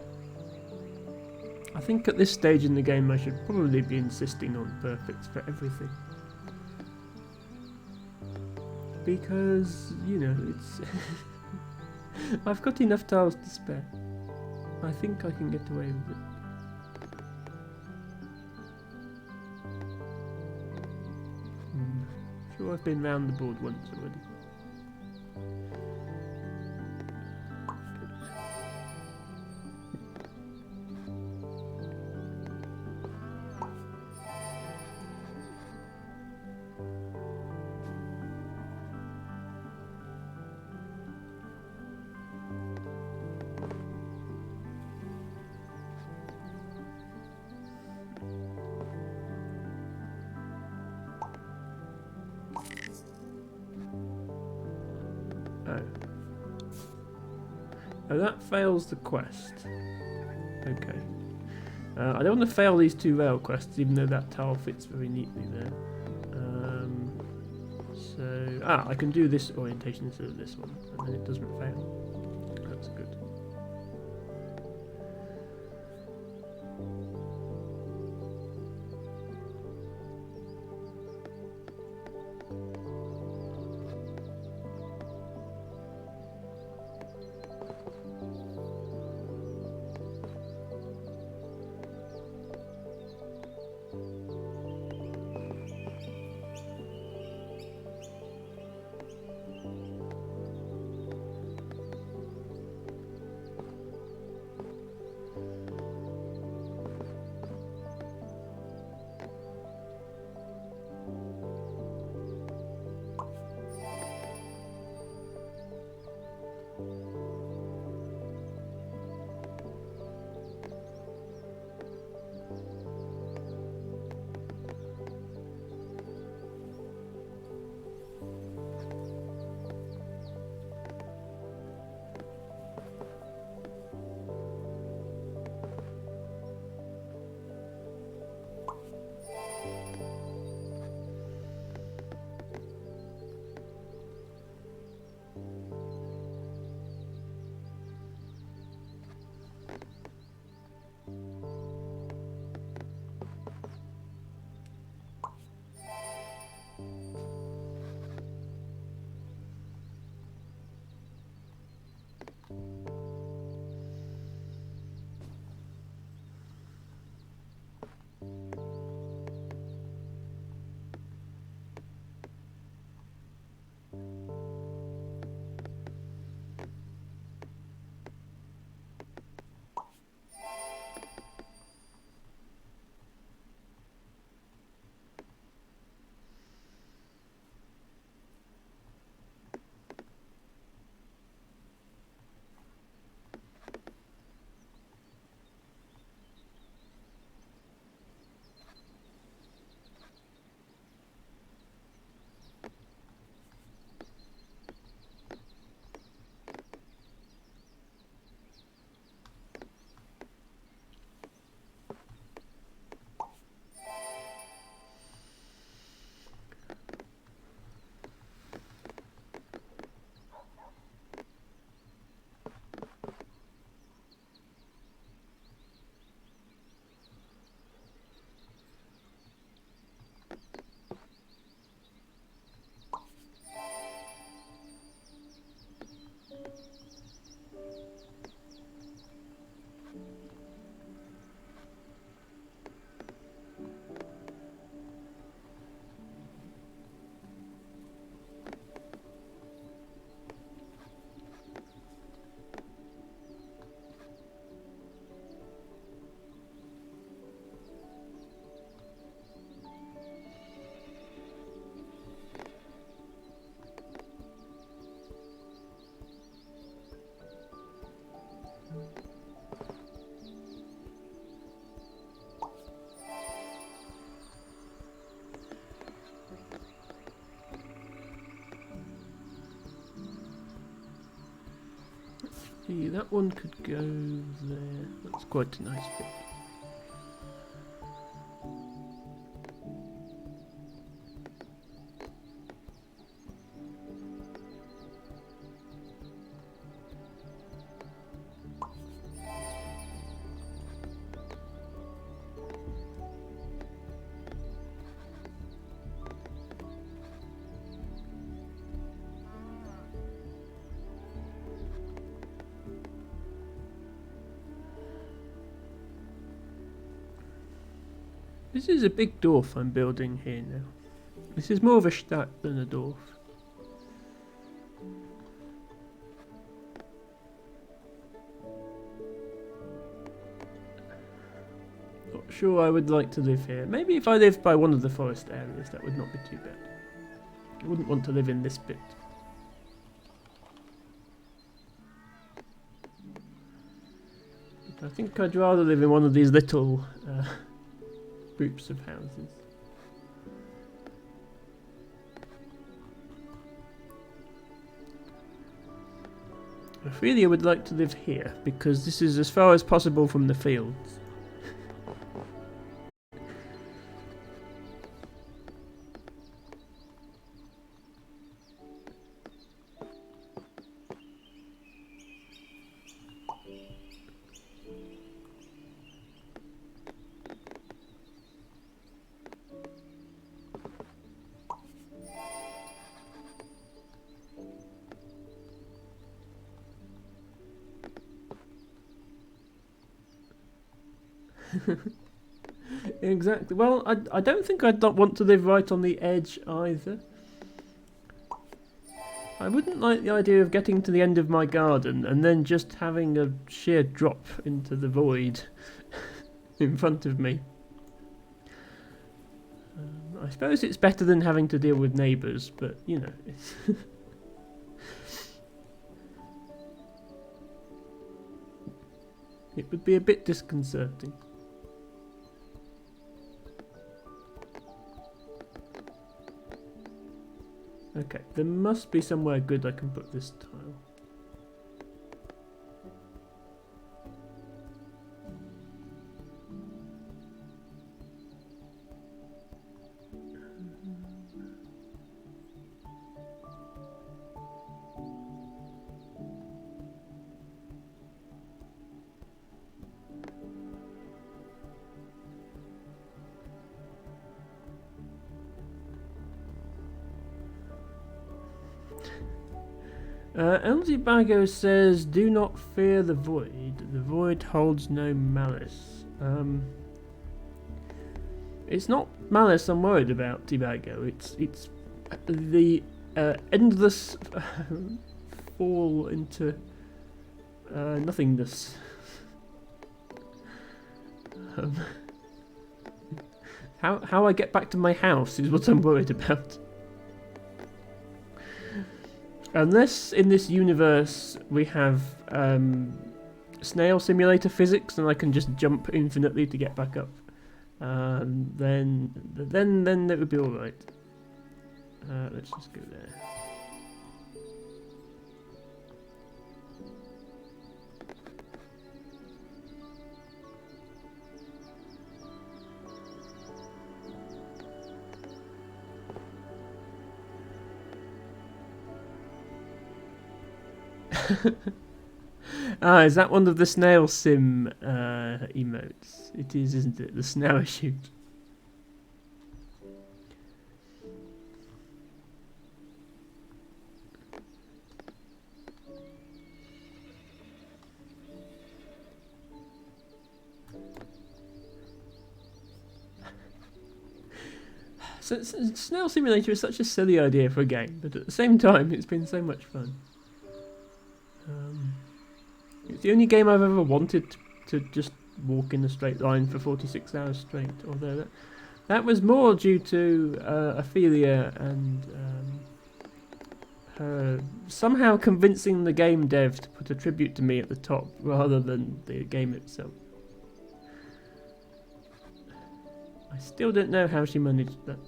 I think at this stage in the game I should probably be insisting on perfects for everything. Because, you know, it's... I've got enough tiles to spare. I think I can get away with it. Sure, I've been round the board once already. Oh, that fails the quest. Okay. I don't want to fail these 2 rail quests, even though that tile fits very neatly there. I can do this orientation instead of this one, and then it doesn't fail. That's good. see, that one could go there. That's quite a nice fit. This is a big dorf I'm building here now. This is more of a stadt than a dorf. Not sure I would like to live here. Maybe if I lived by one of the forest areas, that would not be too bad. I wouldn't want to live in this bit. But I think I'd rather live in one of these little groups of houses. Ophelia would like to live here because this is as far as possible from the fields. Exactly. Well, I don't think I'd not want to live right on the edge either. I wouldn't like the idea of getting to the end of my garden and then just having a sheer drop into the void in front of me. I suppose it's better than having to deal with neighbours, but you know. It's it would be a bit disconcerting. Okay, there must be somewhere good I can put this tile. LG Bago says, "Do not fear the void. The void holds no malice." It's not malice I'm worried about, Tibago. It's the endless fall into nothingness. How I get back to my house is what I'm worried about. Unless in this universe we have snail simulator physics and I can just jump infinitely to get back up, then it would be all right. Let's just go there. Is that one of the snail sim emotes? It is, isn't it? The snail shoot. So, Snail Simulator is such a silly idea for a game, but at the same time, it's been so much fun. It's the only game I've ever wanted to just walk in a straight line for 46 hours straight, although that was more due to Ophelia and her somehow convincing the game dev to put a tribute to me at the top rather than the game itself. I still don't know how she managed that.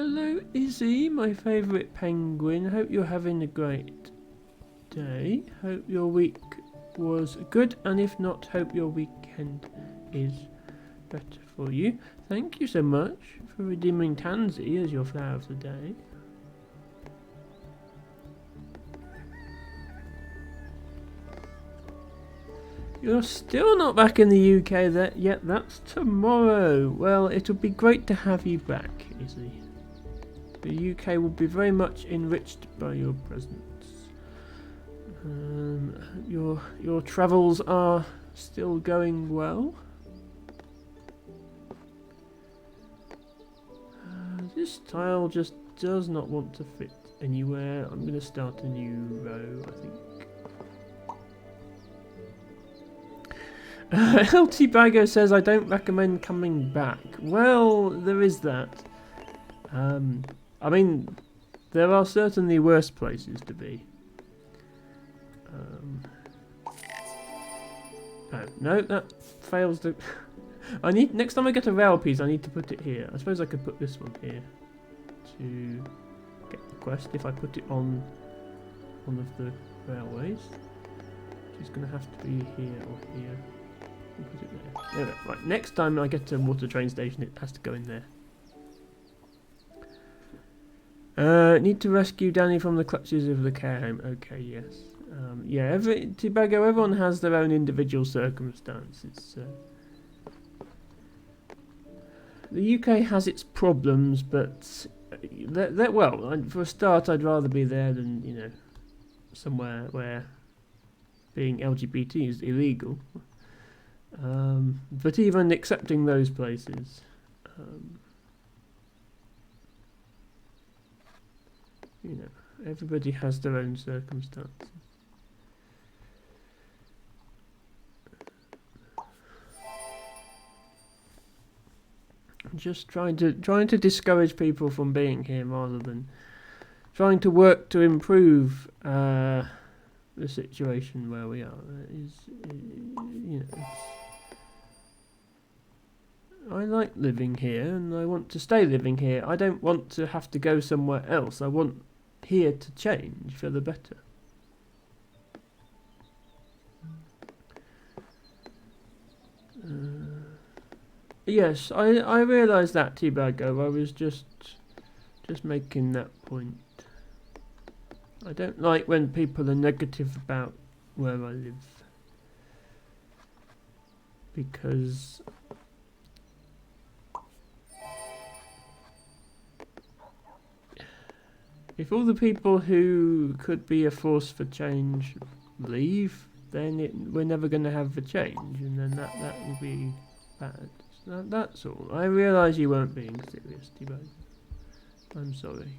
Hello, Izzy, my favourite penguin. Hope you're having a great day. Hope your week was good, and if not, hope your weekend is better for you. Thank you so much for redeeming Tansy as your flower of the day. You're still not back in the UK yet. That's tomorrow. Well, it'll be great to have you back, Izzy. The UK will be very much enriched by your presence. Your travels are still going well. This tile just does not want to fit anywhere. I'm going to start a new row, I think. LT Bago says, I don't recommend coming back. Well, there is that. I mean, there are certainly worse places to be. Oh, no, that fails to... I need, next time I get a rail piece, I need to put it here. I suppose I could put this one here to get the quest if I put it on one of the railways. Which is going to have to be here or here. We'll put it there. There we go. Right, next time I get to a water train station, it has to go in there. Need to rescue Danny from the clutches of the care home. Okay, yes. Yeah, Tobago, everyone has their own individual circumstances. The UK has its problems, but well, for a start, I'd rather be there than, you know, somewhere where being LGBT is illegal. But even accepting those places, you know, everybody has their own circumstances. I'm just trying to discourage people from being here rather than trying to work to improve the situation where we are. You know, I like living here and I want to stay living here. I don't want to have to go somewhere else. I want here to change for the better. Yes, I realise that, T-Bago. I was just making that point. I don't like when people are negative about where I live, because if all the people who could be a force for change leave, then we're never going to have the change, and then that will be bad. So that's all. I realise you weren't being serious, T-Bago. I'm sorry.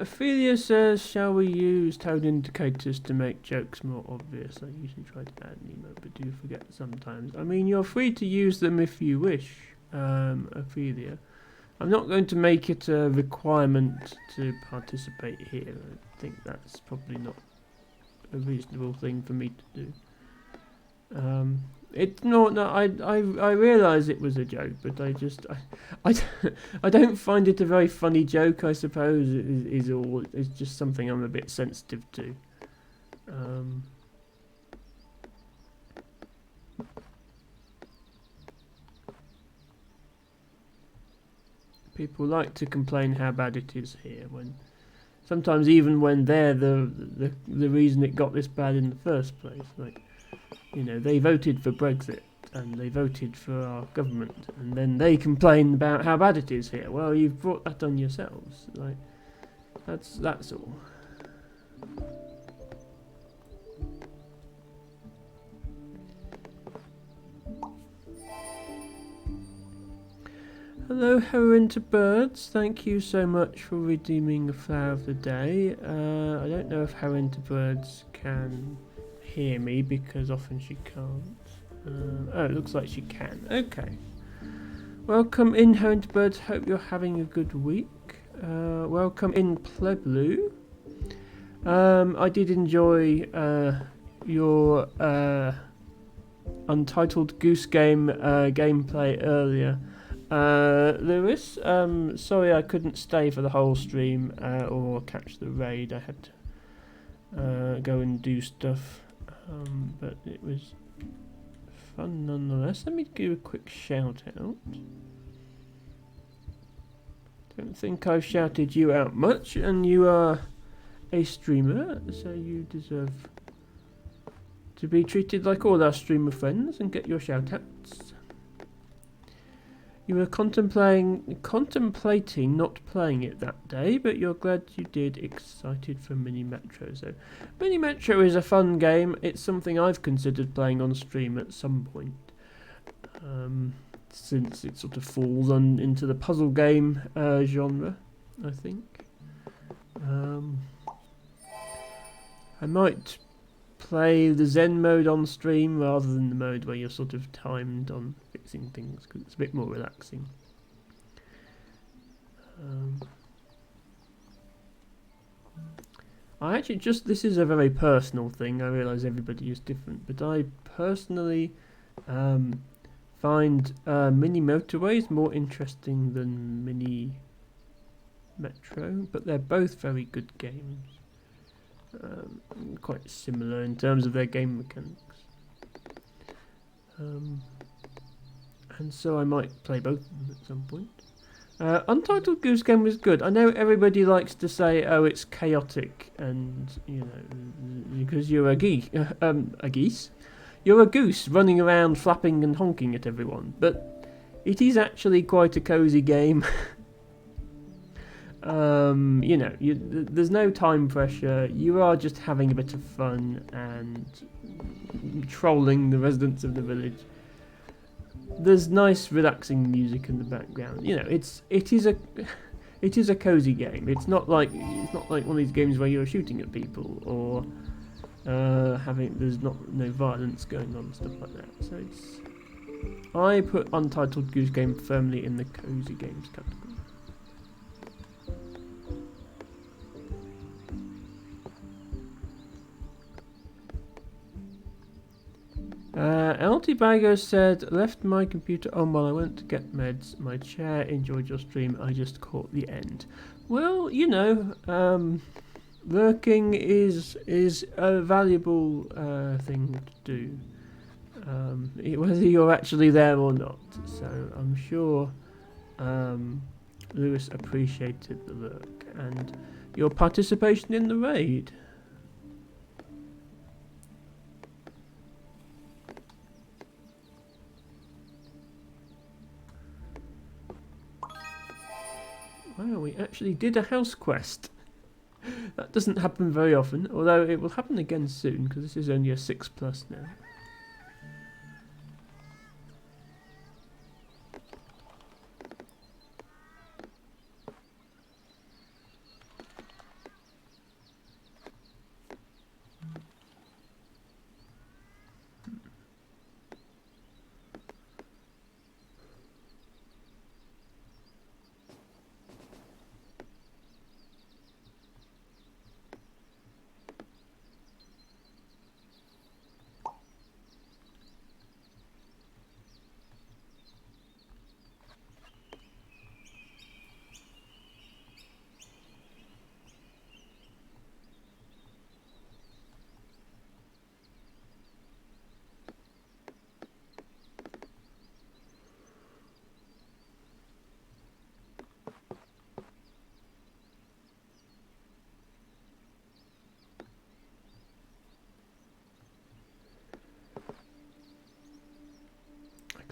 Ophelia says, shall we use tone indicators to make jokes more obvious? I usually try to add an emote, but do forget sometimes. I mean, you're free to use them if you wish, Ophelia. I'm not going to make it a requirement to participate here. I think that's probably not a reasonable thing for me to do. It's not. No, I realise it was a joke, but I, I don't find it a very funny joke. I suppose is all. It's just something I'm a bit sensitive to. People like to complain how bad it is here, when sometimes even when they're the reason it got this bad in the first place. Like, you know, they voted for Brexit and they voted for our government, and then they complain about how bad it is here. Well, you've brought that on yourselves. Like, that's all. Hello, Heron to Birds. Thank you so much for redeeming a flower of the day. I don't know if Heron to Birds can hear me, because often she can't. Oh, it looks like she can. Okay. Welcome in, Heron to Birds. Hope you're having a good week. Welcome in, Pleblu. I did enjoy your Untitled Goose Game gameplay earlier. Lewis, sorry I couldn't stay for the whole stream or catch the raid. I had to go and do stuff, but it was fun nonetheless. Let me give a quick shout out. Don't think I've shouted you out much, and you are a streamer, so you deserve to be treated like all our streamer friends and get your shout outs. You were contemplating not playing it that day, but you're glad you did. Excited for Mini Metro. So, Mini Metro is a fun game. It's something I've considered playing on stream at some point, since it sort of falls into the puzzle game genre, I think. I might play the Zen mode on stream rather than the mode where you're sort of timed on fixing things, because it's a bit more relaxing. I actually this is a very personal thing. I realise everybody is different, but I personally find Mini Motorways more interesting than Mini Metro, but they're both very good games. Quite similar in terms of their game mechanics. And so I might play both of them at some point. Untitled Goose Game was good. I know everybody likes to say, oh, it's chaotic, and, you know, because you're a geese. You're a goose running around flapping and honking at everyone, but it is actually quite a cosy game. You know, there's no time pressure. You are just having a bit of fun and trolling the residents of the village. There's nice, relaxing music in the background. You know, it is a cozy game. It's not like one of these games where you're shooting at people or there's no violence going on and stuff like that. So I put Untitled Goose Game firmly in the cozy games category. LT Bago said, left my computer on while I went to get meds. My chair enjoyed your stream. I just caught the end. Well, you know, lurking is a valuable thing to do, whether you're actually there or not. So I'm sure Lewis appreciated the lurk and your participation in the raid. Wow, we actually did a house quest. That doesn't happen very often, although it will happen again soon, because this is only a 6+ now.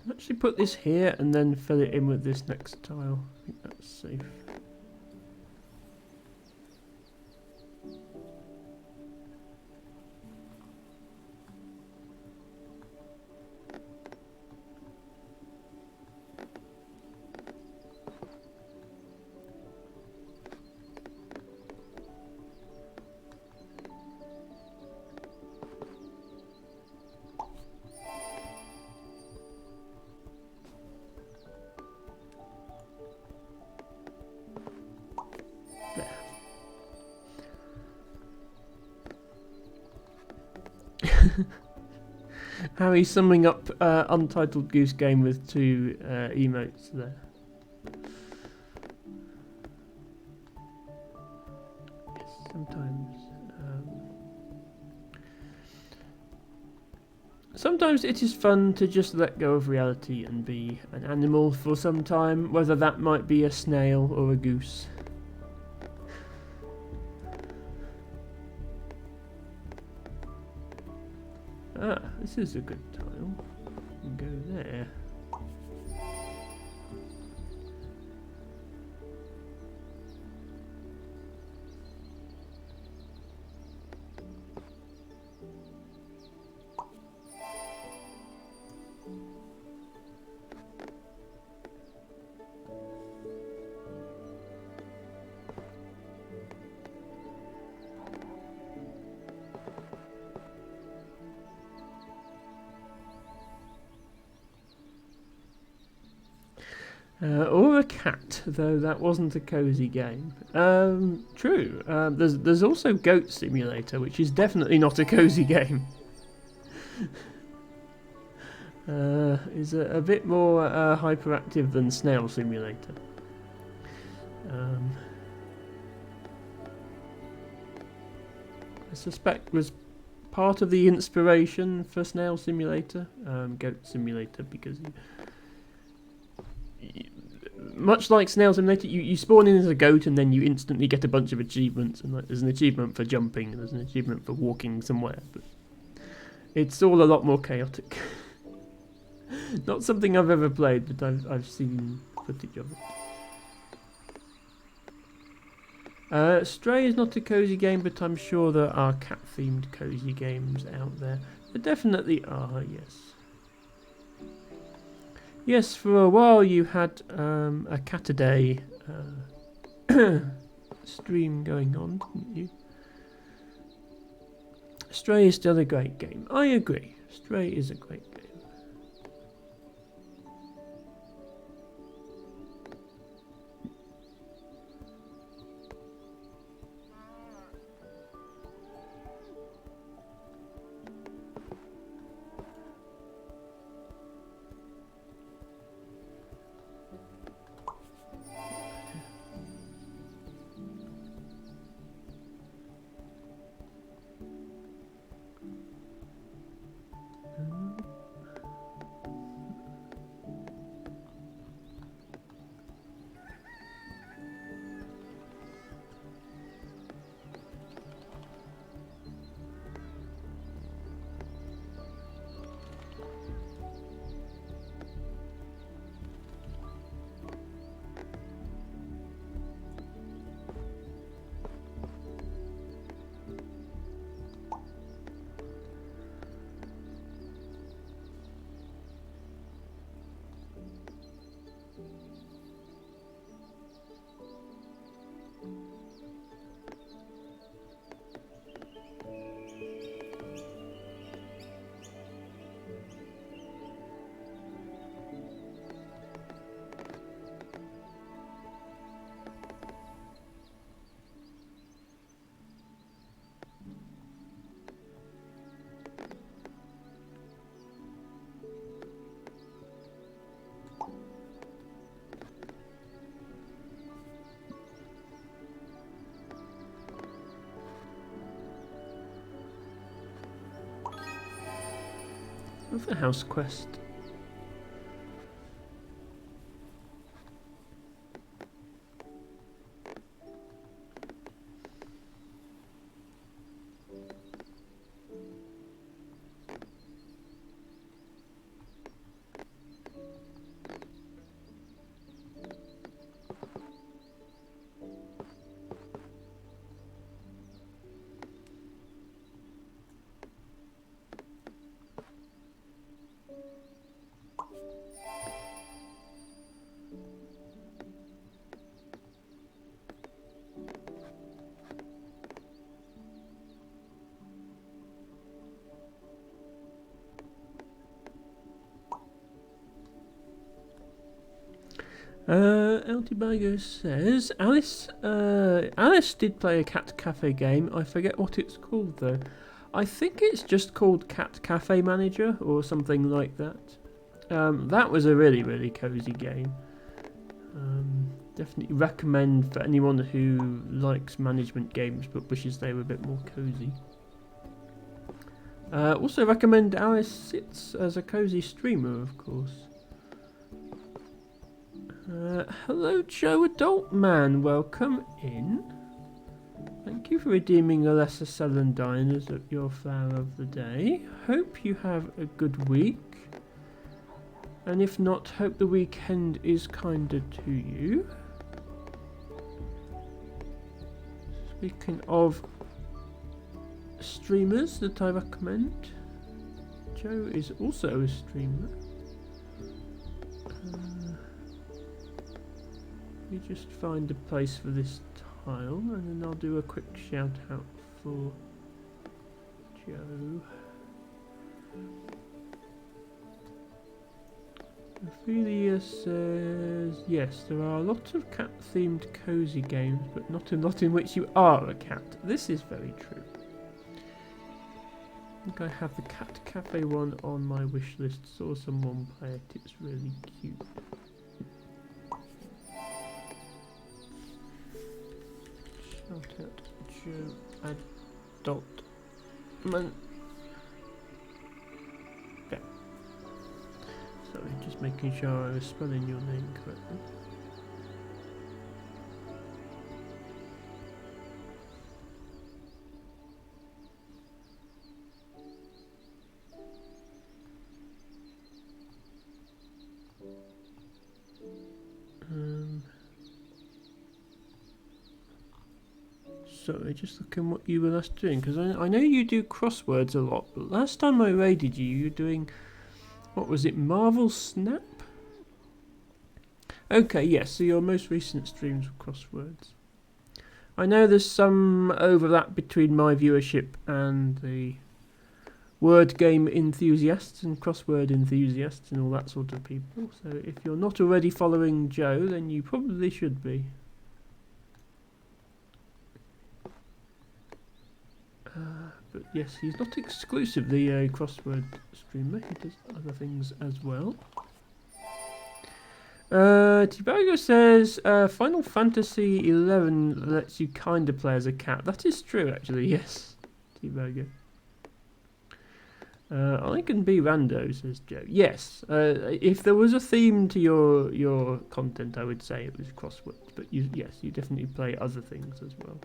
Actually put this here and then fill it in with this next tile. I think that's safe. Harry's summing up Untitled Goose Game with 2 emotes there. Yes, sometimes it is fun to just let go of reality and be an animal for some time, whether that might be a snail or a goose. Ah, this is a good tile. We can go there. Or a cat, though that wasn't a cozy game. True. There's also Goat Simulator, which is definitely not a cozy game. Is a bit more hyperactive than Snail Simulator. I suspect was part of the inspiration for Snail Simulator, Goat Simulator, because much like Snail Simulator, you spawn in as a goat and then you instantly get a bunch of achievements. And there's an achievement for jumping, and there's an achievement for walking somewhere. But it's all a lot more chaotic. Not something I've ever played, but I've seen footage of it. Stray is not a cozy game, but I'm sure there are cat-themed cozy games out there. There definitely are, yes. Yes, for a while you had a cat-a-day stream going on, didn't you? Stray is still a great game. I agree. Stray is a great game. Of the house quest. Altibago says Alice did play a cat cafe game. I forget what it's called though. I think it's just called Cat Cafe Manager or something like that. That was a really cozy game. Definitely recommend for anyone who likes management games but wishes they were a bit more cozy. Also recommend Alice Sits as a cozy streamer, of course. Hello Joe Adult Man, welcome in. Thank you for redeeming a lesser celandine as your flower of the day. Hope you have a good week. And if not, hope the weekend is kinder to you. Speaking of streamers that I recommend, Joe is also a streamer. Let me just find a place for this tile and then I'll do a quick shout out for Joe. Ophelia says, yes, there are a lot of cat themed cozy games, but not a lot in which you are a cat. This is very true. I think I have the Cat Cafe one on my wish list. Saw someone play it, it's really cute. Shout out Joe Adult Man. Yeah. Sorry, just making sure I was spelling your name correctly. Sorry, just looking what you were last doing, because I know you do crosswords a lot, but last time I raided you, you were doing, what was it, Marvel Snap? Okay, yes, so your most recent streams were crosswords. I know there's some overlap between my viewership and the word game enthusiasts and crossword enthusiasts and all that sort of people, so if you're not already following Joe, then you probably should be. But yes, he's not exclusively a crossword streamer, he does other things as well. Tibago says, Final Fantasy 11 lets you kinda play as a cat. That is true, actually, yes, Tibago. I can be rando, says Joe. Yes, if there was a theme to your content, I would say it was crosswords. But yes, you definitely play other things as well.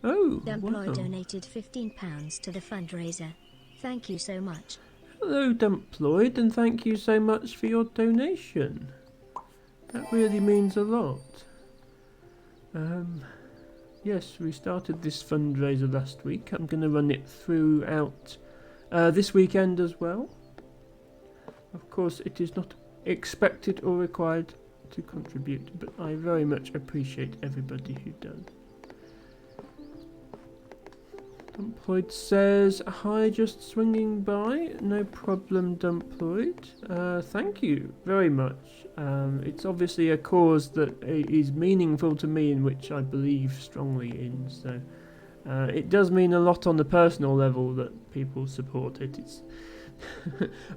Oh, Dumploy wow. donated £15 to the fundraiser. Thank you so much. Hello, Dumploid, and thank you so much for your donation. That really means a lot. Yes, we started this fundraiser last week. I'm going to run it throughout this weekend as well. Of course, it is not expected or required to contribute, but I very much appreciate everybody who does. Dumploid says, hi, just swinging by. No problem, Dumploid. Thank you very much. It's obviously a cause that is meaningful to me, in which I believe strongly in. So it does mean a lot on the personal level that people support it. It's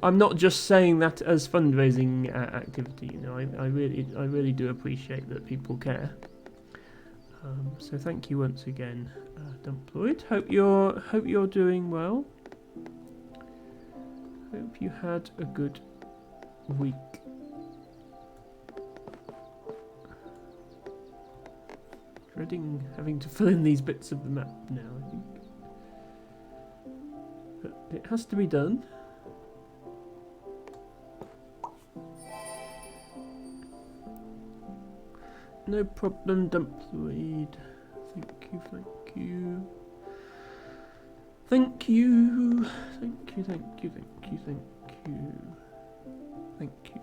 I'm not just saying that as fundraising activity. You know, I really do appreciate that people care. So thank you once again, Dumploid. Hope you're doing well. Hope you had a good week. Dreading having to fill in these bits of the map now, I think. But it has to be done. No problem, Dumploid. Thank you, thank you. Thank you. Thank you, thank you, thank you, thank you. Thank you.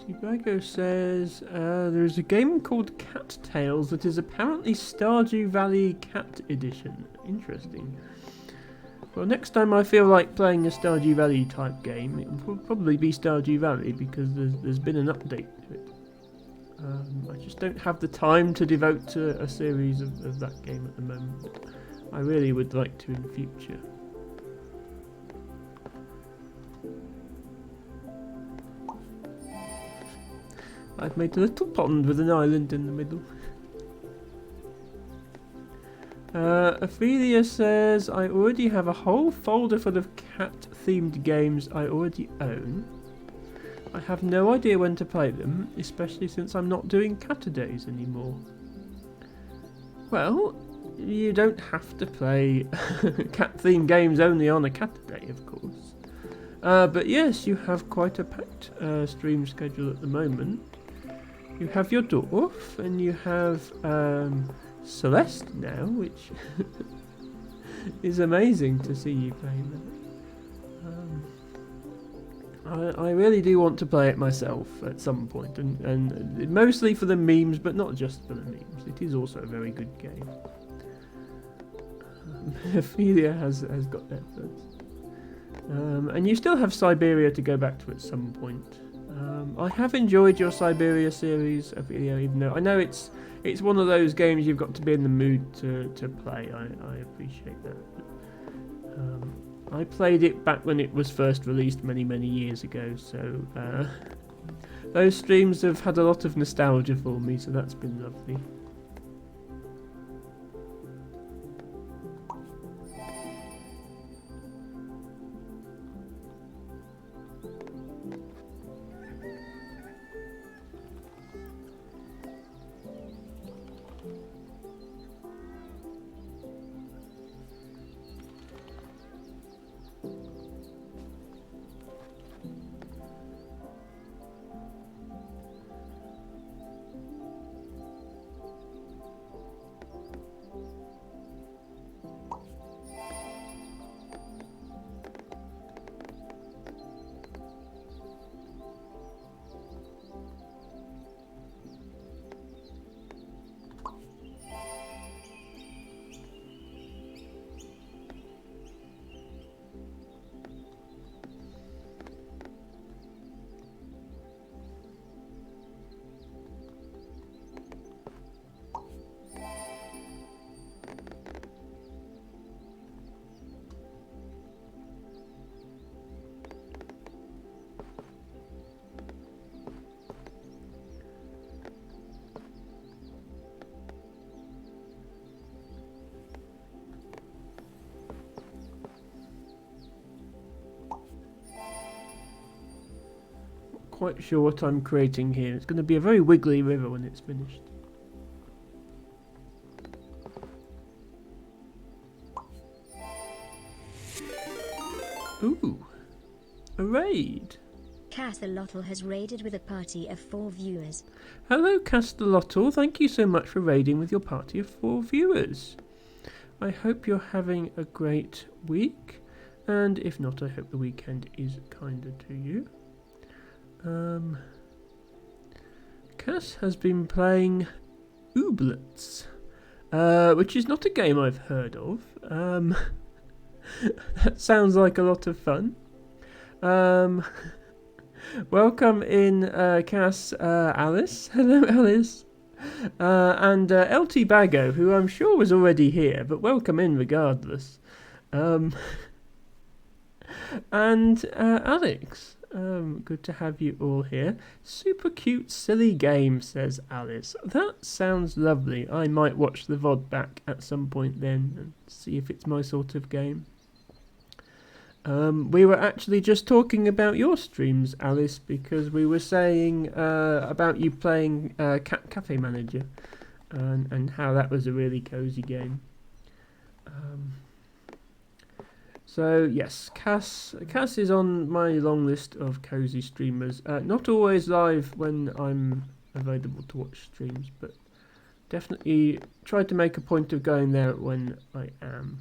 Tibago says there's a game called Cat Tales that is apparently Stardew Valley Cat Edition. Interesting. Well, next time I feel like playing a Stardew Valley type game, it will probably be Stardew Valley because there's been an update to it. I just don't have the time to devote to a series of that game at the moment, but I really would like to in the future. I've made a little pond with an island in the middle. Ophelia says, I already have a whole folder full of cat-themed games I already own. I have no idea when to play them, especially since I'm not doing Cat-A-Days anymore. Well, you don't have to play cat-themed games only on a Cat-A-Day, of course. But yes, you have quite a packed stream schedule at the moment. You have your Dorf, and you have Celeste now, which is amazing to see you playing that. I really do want to play it myself at some point, and mostly for the memes, but not just for the memes. It is also a very good game. Ophelia has got that first. And you still have Siberia to go back to at some point. I have enjoyed your Siberia series, Ophelia, even though I know it's one of those games you've got to be in the mood to play. I appreciate that. I played it back when it was first released many years ago, so those streams have had a lot of nostalgia for me, so that's been lovely. Quite sure what I'm creating here. It's going to be a very wiggly river when it's finished. Ooh, a raid. Cathalotl has raided with a party of 4 viewers. Hello, Castellotl. Thank you so much for raiding with your party of 4 viewers. I hope you're having a great week, and if not, I hope the weekend is kinder to you. Cass has been playing Ooblets, which is not a game I've heard of. That sounds like a lot of fun. Welcome in, Cass, Alice. Hello, Alice. And LT Bago, who I'm sure was already here, but welcome in regardless. And Alex. Good to have you all here. Super cute, silly game, says Alice. That sounds lovely. I might watch the VOD back at some point then and see if it's my sort of game. We were actually just talking about your streams, Alice, because we were saying about you playing Cat Cafe Manager and how that was a really cozy game. So yes, Cass is on my long list of cozy streamers. Not always live when I'm available to watch streams, but definitely try to make a point of going there when I am.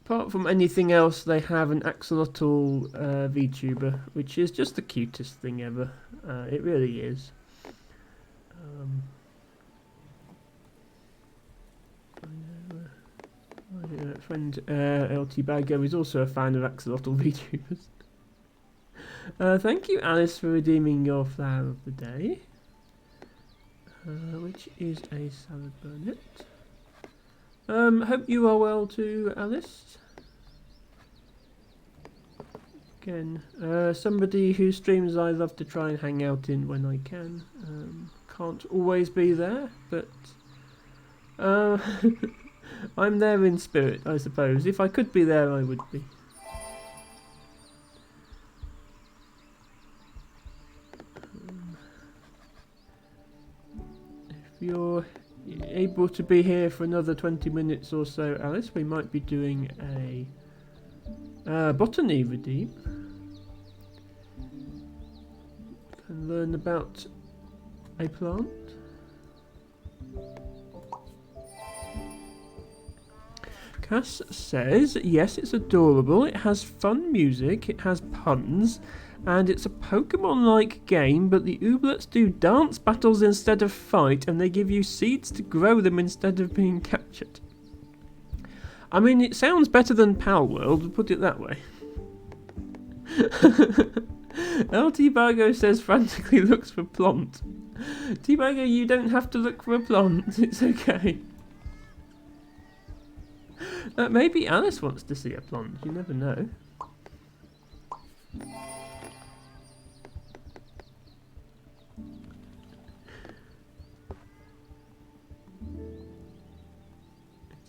apart from anything else, they have an axolotl VTuber, which is just the cutest thing ever. It really is. My friend LT Baggo is also a fan of axolotl VTubers. Thank you, Alice, for redeeming your flower of the day, which is a salad burnet. Hope you are well too, Alice. Again, somebody whose streams I love to try and hang out in when I can. Can't always be there, but I'm there in spirit, I suppose. If I could be there, I would be. If you're able to be here for another 20 minutes or so, Alice, we might be doing a botany redeem. Can learn about a plant. Cass says, yes, it's adorable, it has fun music, it has puns, and it's a Pokemon-like game, but the Ooblets do dance battles instead of fight, and they give you seeds to grow them instead of being captured. I mean, it sounds better than Pal World, put it that way. LT Bargo says frantically looks for plant. T-Baggo, you don't have to look for a plant, it's okay. Maybe Alice wants to see a plant, you never know.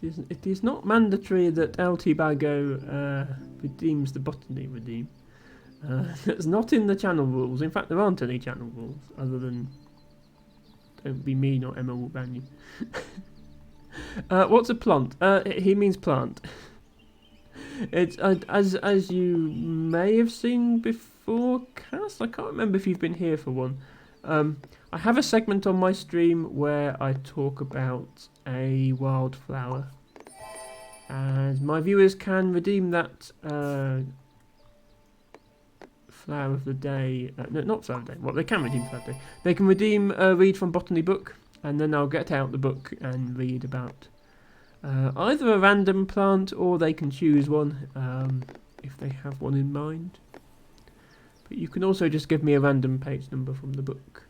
It is not mandatory that LT Baggo redeems the botany redeem. That's not in the channel rules. In fact, there aren't any channel rules other than don't be mean or Emma will ban you. What's a plant? He means plant. It's as you may have seen before, Cass. I can't remember if you've been here for one. I have a segment on my stream where I talk about a wildflower, and my viewers can redeem that flower of the day. No, not flower of the day. Well, they can redeem flower of the day. They can redeem read from botany book, and then I'll get out the book and read about either a random plant, or they can choose one if they have one in mind. But you can also just give me a random page number from the book.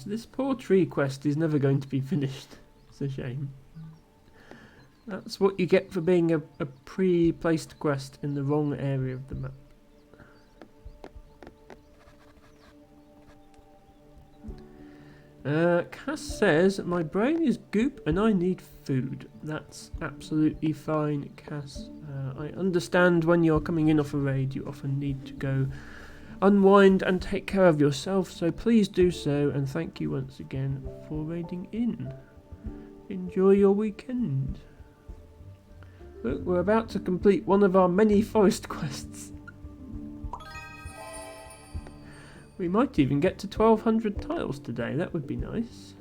This poor tree quest is never going to be finished. It's a shame. That's what you get for being a pre-placed quest in the wrong area of the map. Cass says, my brain is goop and I need food. That's absolutely fine, Cass. I understand when you're coming in off a raid, you often need to go unwind and take care of yourself, so please do so, and thank you once again for raiding in. Enjoy your weekend. Look, we're about to complete one of our many forest quests. We might even get to 1200 tiles today, that would be nice.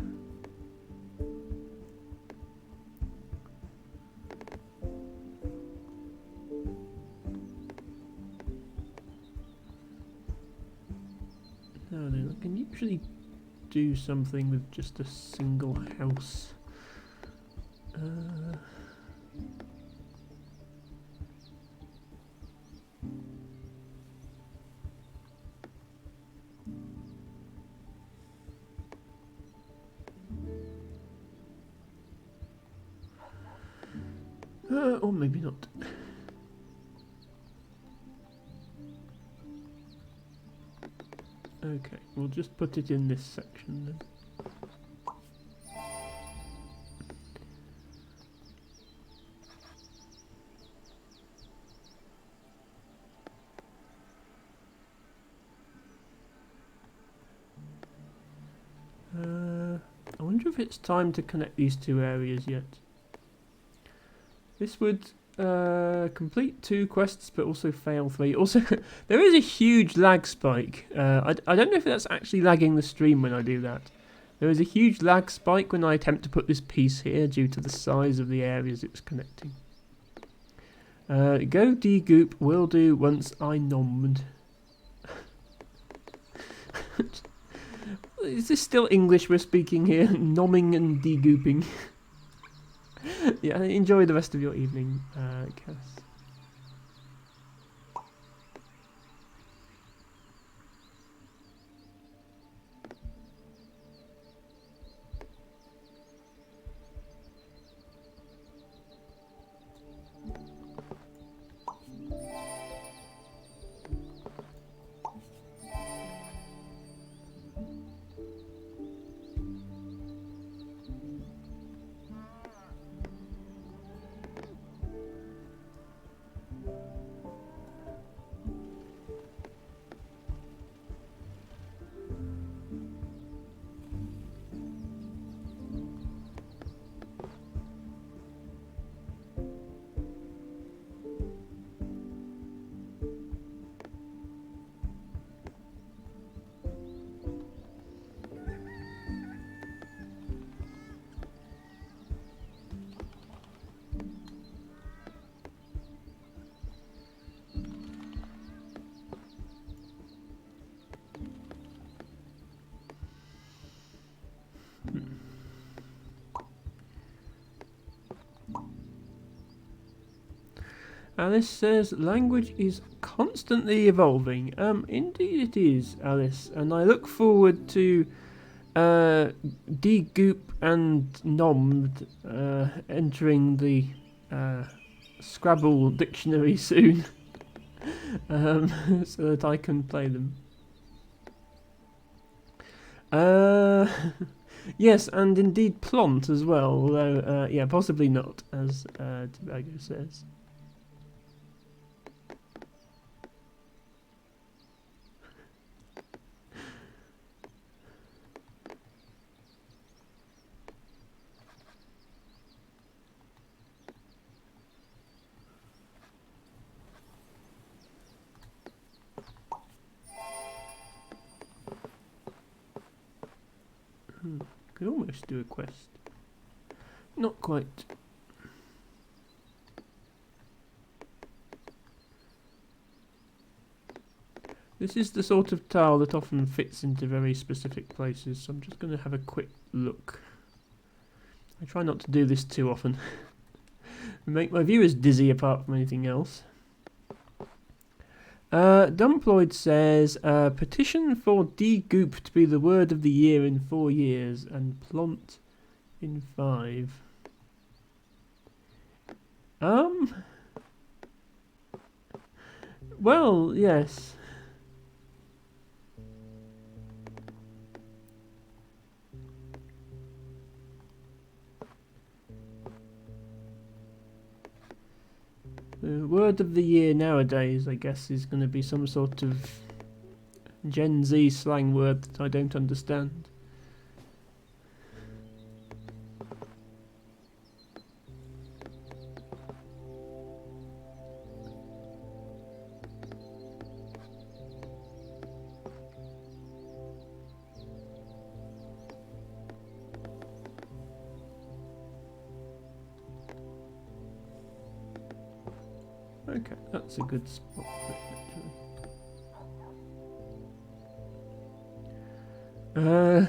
No, I can usually do something with just a single house. Or maybe not. Okay, we'll just put it in this section then. I wonder if it's time to connect these two areas yet. This would complete 2 quests, but also fail 3. Also, there is a huge lag spike. I don't know if that's actually lagging the stream when I do that. There is a huge lag spike when I attempt to put this piece here due to the size of the areas it's connecting. Go degoop will do once I nommed. Is this still English we're speaking here? Nomming and degooping. Yeah, enjoy the rest of your evening, Cass. Alice says language is constantly evolving. Indeed it is, Alice, and I look forward to degoop and nommed entering the Scrabble dictionary soon, so that I can play them. Yes, and indeed plant as well, although yeah, possibly not, as Tobago says. Could almost do a quest. Not quite. This is the sort of tile that often fits into very specific places, so I'm just going to have a quick look. I try not to do this too often. Make my viewers dizzy apart from anything else. Dumploid says, petition for degoop to be the word of the year in 4 years and plant in 5. Well, yes. The word of the year nowadays, I guess, is going to be some sort of Gen Z slang word that I don't understand. Okay, that's a good spot for it, actually.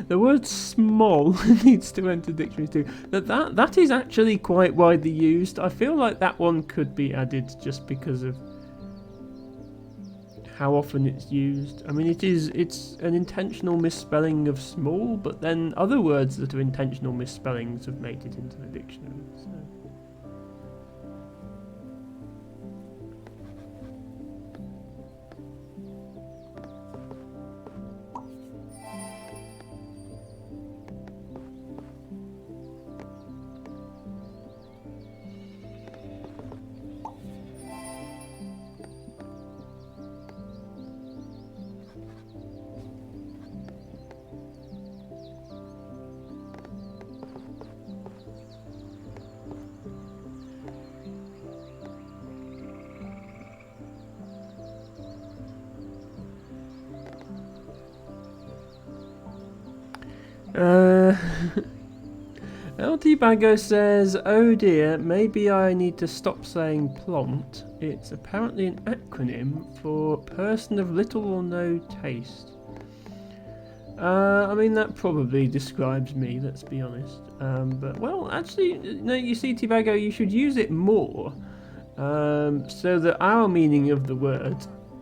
The word small needs to enter dictionaries too. That is actually quite widely used. I feel like that one could be added just because of how often it's used. I mean, it's an intentional misspelling of small, but then other words that are intentional misspellings have made it into the dictionary. So. Uh, LT Bago says, oh dear, maybe I need to stop saying plont. It's apparently an acronym for person of little or no taste. I mean, that probably describes me, let's be honest. But, well, actually, no, you see, Tibago, you should use it more, so that our meaning of the word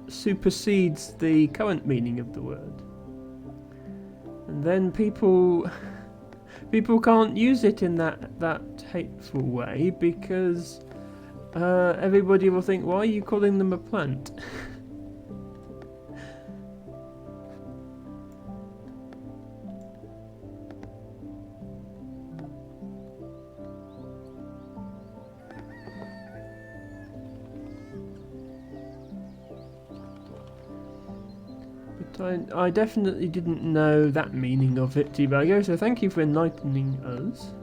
supersedes the current meaning of the word. And then people can't use it in that hateful way, because everybody will think, why are you calling them a plant? But I definitely didn't know that meaning of it, Tibago, so thank you for enlightening us.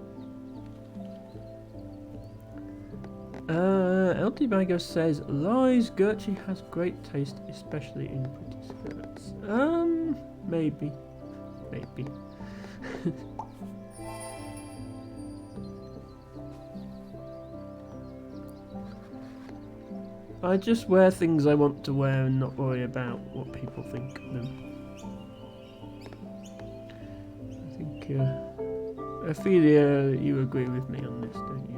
LT Bago says, lies, Gertrude has great taste, especially in pretty skirts. Maybe. I just wear things I want to wear and not worry about what people think of them. I think, Ophelia, you agree with me on this, don't you?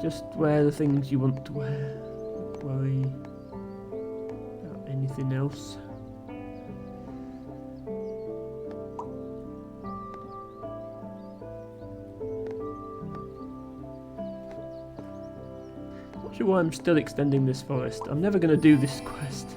Just wear the things you want to wear. Don't worry about anything else. Not sure why I'm still extending this forest. I'm never going to do this quest.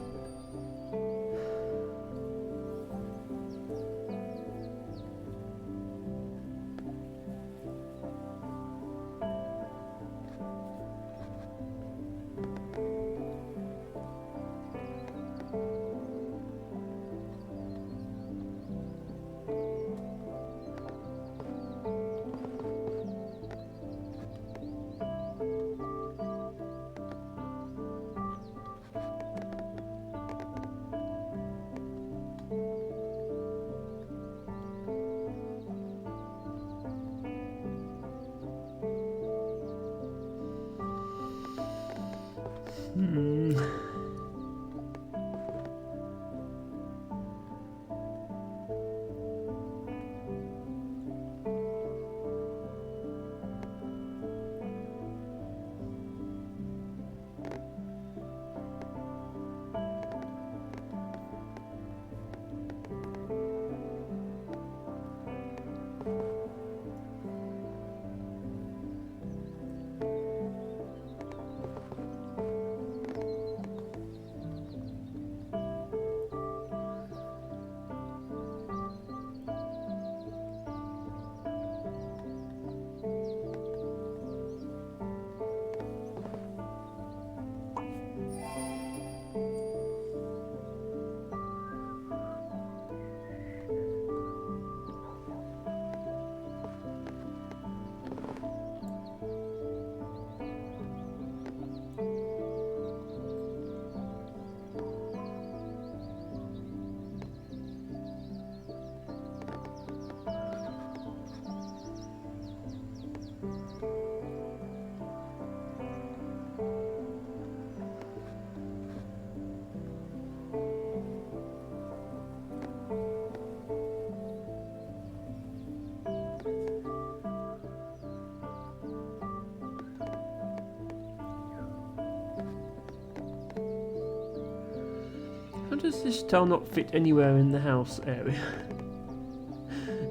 How does this tile not fit anywhere in the house area?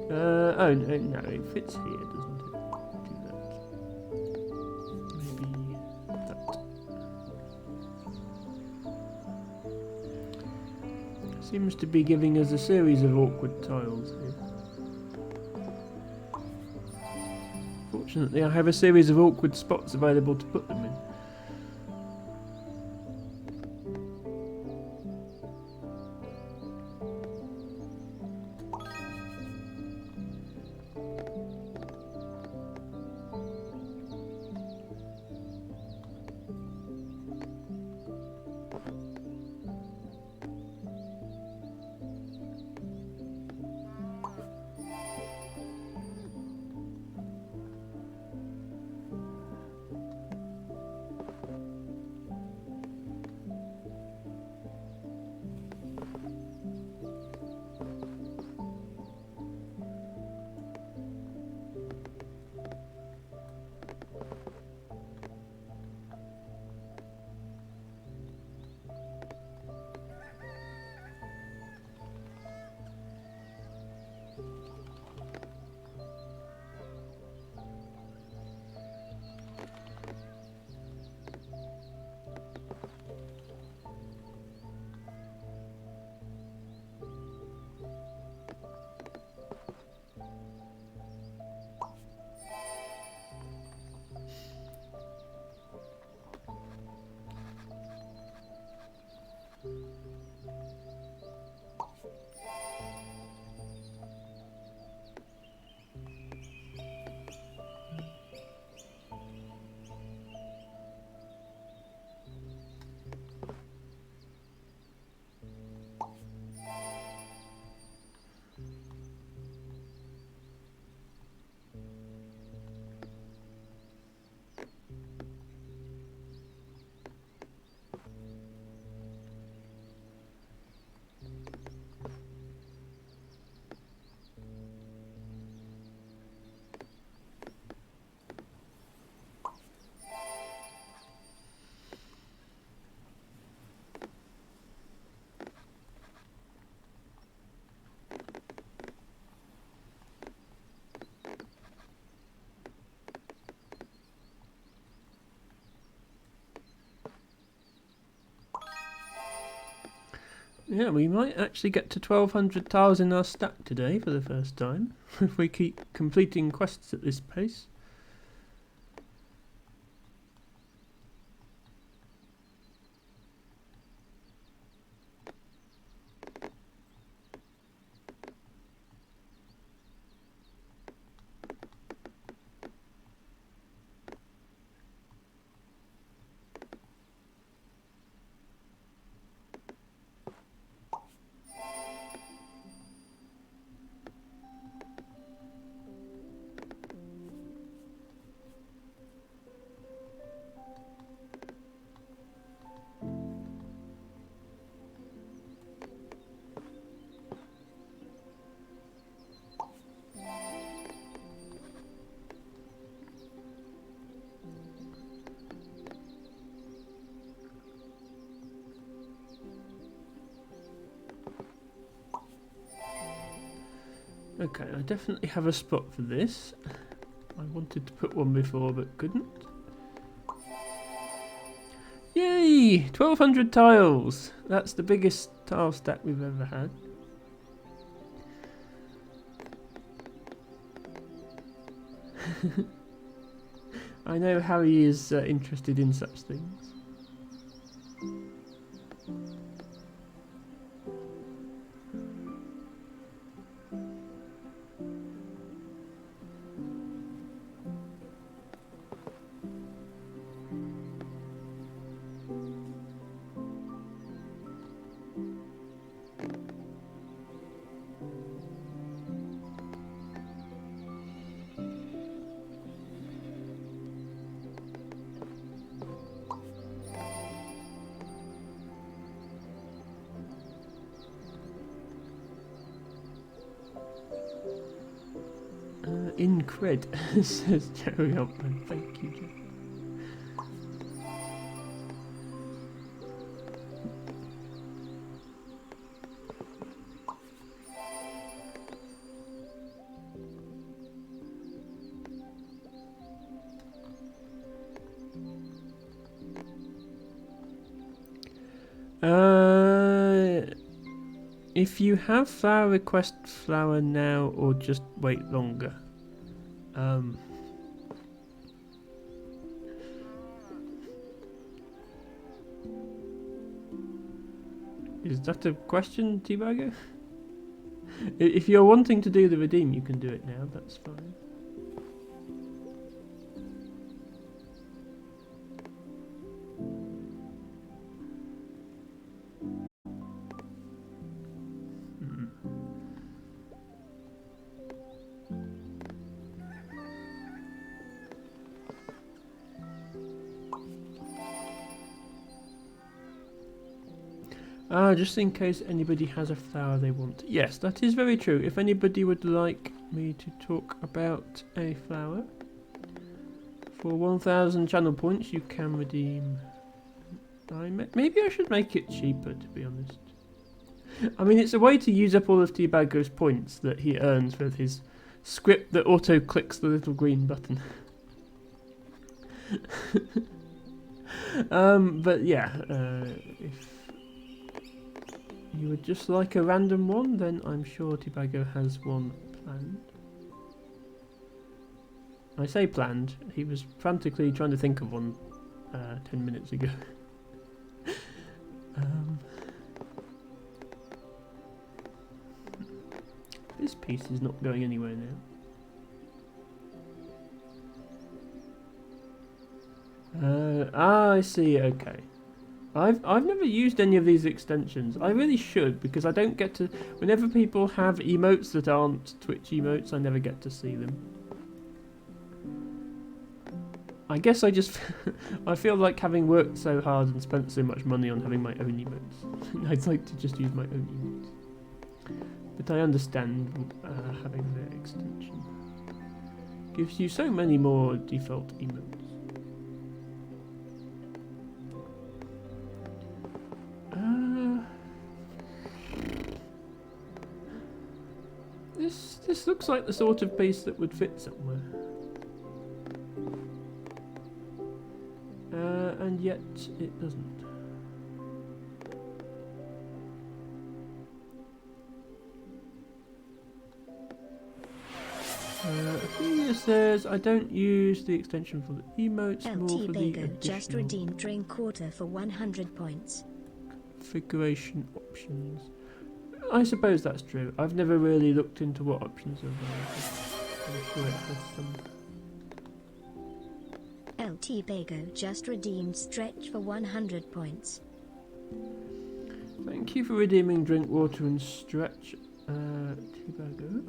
Oh no, it fits here, doesn't it? Do that. Maybe that. Seems to be giving us a series of awkward tiles here. Fortunately, I have a series of awkward spots available to put them in. Yeah, we might actually get to 1200 tiles in our stack today for the first time, if we keep completing quests at this pace. Okay, I definitely have a spot for this. I wanted to put one before but couldn't. Yay! 1200 tiles! That's the biggest tile stack we've ever had. I know Harry is interested in such things. In cred, says Jerry Altman. Thank you, Jerry. If you have flower, request flower now or just wait longer. Is that a question, T-Bagger? If you're wanting to do the redeem, you can do it now, that's fine. Just in case anybody has a flower they want. Yes, that is very true. If anybody would like me to talk about a flower, for 1000 channel points you can redeem. Maybe I should make it cheaper, to be honest. I mean, it's a way to use up all of T-Baggo's points that he earns with his script that auto-clicks the little green button. But yeah, if you would just like a random one, then I'm sure T-Baggo has one planned. I say planned, he was frantically trying to think of one 10 minutes ago. This piece is not going anywhere now. I see, okay. I've never used any of these extensions. I really should, because I don't get to... Whenever people have emotes that aren't Twitch emotes, I never get to see them. I guess I just... I feel like having worked so hard and spent so much money on having my own emotes. I'd like to just use my own emotes. But I understand having the extension. Gives you so many more default emotes. This looks like the sort of piece that would fit somewhere. And yet it doesn't. Ophelia says, I don't use the extension for the emotes, more LT for the Bago just additional redeemed drink water for 100 points. configuration options. I suppose that's true. I've never really looked into what options are available. I'm sure it has some. LT Bago just redeemed stretch for 100 points. Thank you for redeeming drink water and stretch, T-Bago.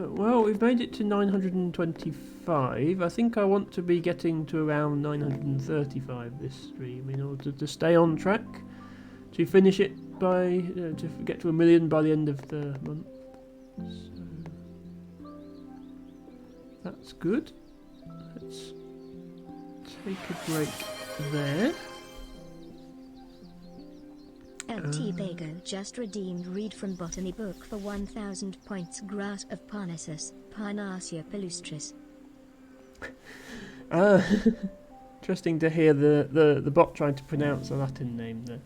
Well, we've made it to 925. I think I want to be getting to around 935 this stream in order to stay on track, to finish it by, to get to 1 million by the end of the month. So, that's good. Let's take a break there. LT Bago just redeemed read from botany book for 1000 points. Grass of Parnassus, Parnassia palustris. Interesting to hear the bot trying to pronounce a Latin name there.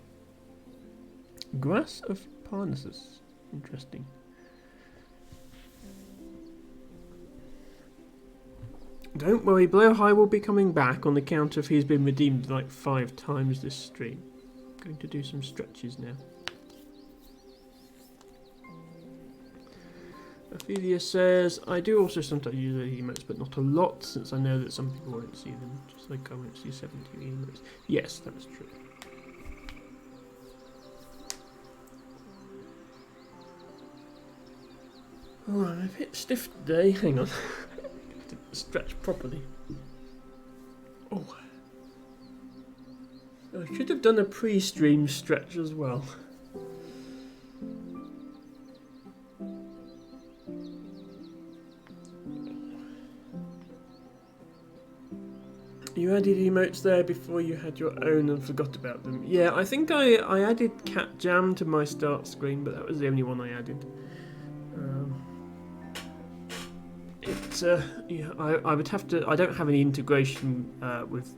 Grass of Parnassus. Interesting. Don't worry, Blowhigh will be coming back on account of he's been redeemed like 5 times this stream. I'm going to do some stretches now. Ophelia says, I do also sometimes use the emotes, but not a lot, since I know that some people won't see them, just like I won't see 70 emotes. Yes, that's true. Oh, I'm a bit stiff today. Hang on. To stretch properly. Oh. I should have done a pre-stream stretch as well. You added emotes there before you had your own and forgot about them. Yeah, I think I added Cat Jam to my start screen, but that was the only one I added. Yeah, I would have to. I don't have any integration with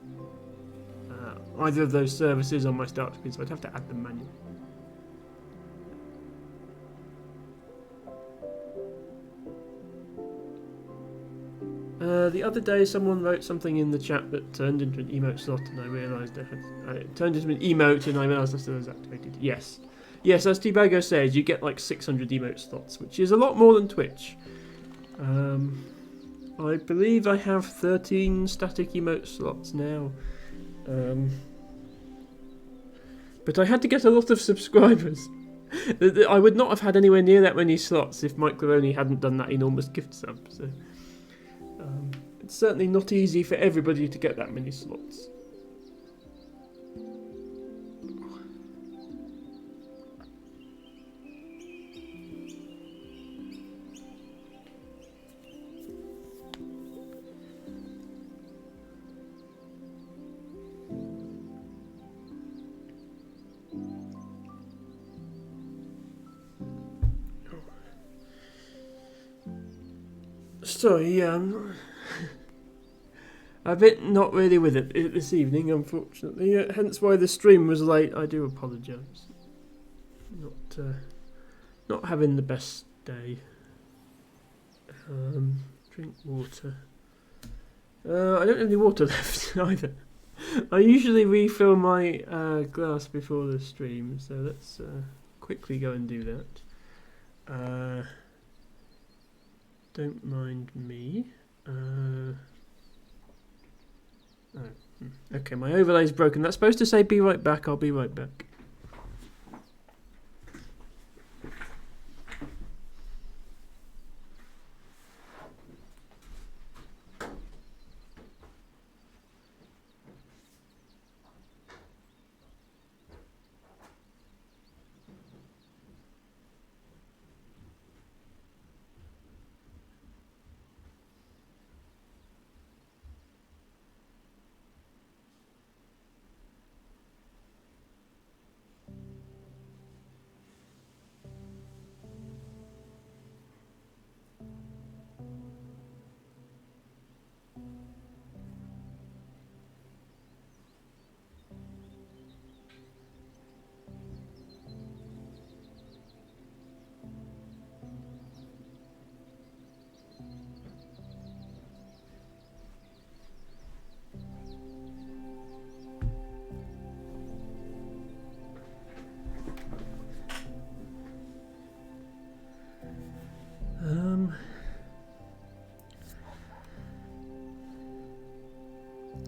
either of those services on my start screen, so I'd have to add them manually. The other day, someone wrote something in the chat that turned into an emote slot, and I realised it turned into an emote, and I realised I still was activated. Yes, as T-Bago says, you get like 600 emote slots, which is a lot more than Twitch. I believe I have 13 static emote slots now. But I had to get a lot of subscribers. I would not have had anywhere near that many slots if Mike Claroni hadn't done that enormous gift sub. So it's certainly not easy for everybody to get that many slots. Sorry, yeah, I'm a bit not really with it this evening, unfortunately. Hence why the stream was late. I do apologise. Not having the best day. Drink water. I don't have any water left either. I usually refill my glass before the stream, so let's quickly go and do that. Don't mind me. Okay, my overlay's broken. That's supposed to say be right back. I'll be right back.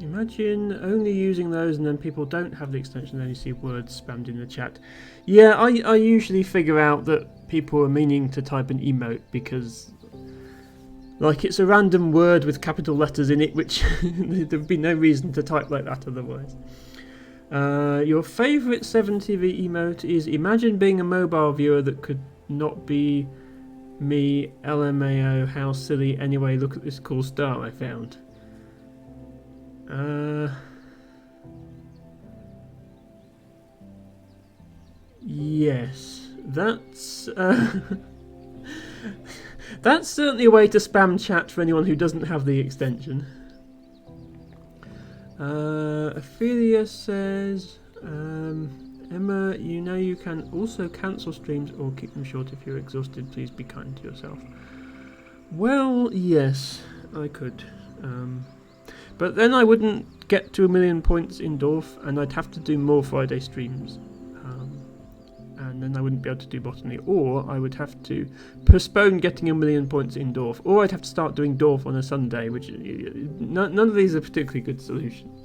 Imagine only using those and then people don't have the extension, then you see words spammed in the chat. Yeah, I usually figure out that people are meaning to type an emote because, like, it's a random word with capital letters in it, which there'd be no reason to type like that otherwise. Your favourite 7TV emote is imagine being a mobile viewer that could not be me, LMAO, how silly, anyway, look at this cool star I found. Yes, that's that's certainly a way to spam chat for anyone who doesn't have the extension. Ophelia says, Emma, you know you can also cancel streams or keep them short if you're exhausted. Please be kind to yourself. Well, yes, I could. But then I wouldn't get to 1 million points in Dorf, and I'd have to do more Friday streams. And then I wouldn't be able to do botany, or I would have to postpone getting 1 million points in Dorf, or I'd have to start doing Dorf on a Sunday, which none of these are particularly good solutions.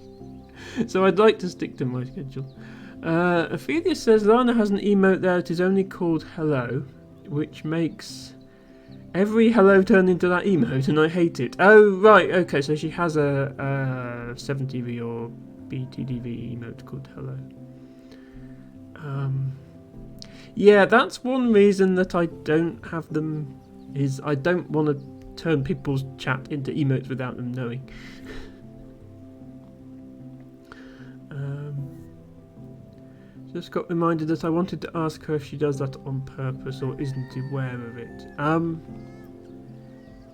So I'd like to stick to my schedule. Ophelia says Lana has an emote there that is only called hello, which makes every hello turn into that emote, and I hate it. Oh, right, okay, so she has a 7TV or BTDV emote called hello. Yeah, that's one reason that I don't have them, is I don't want to turn people's chat into emotes without them knowing. Just got reminded that I wanted to ask her if she does that on purpose or isn't aware of it.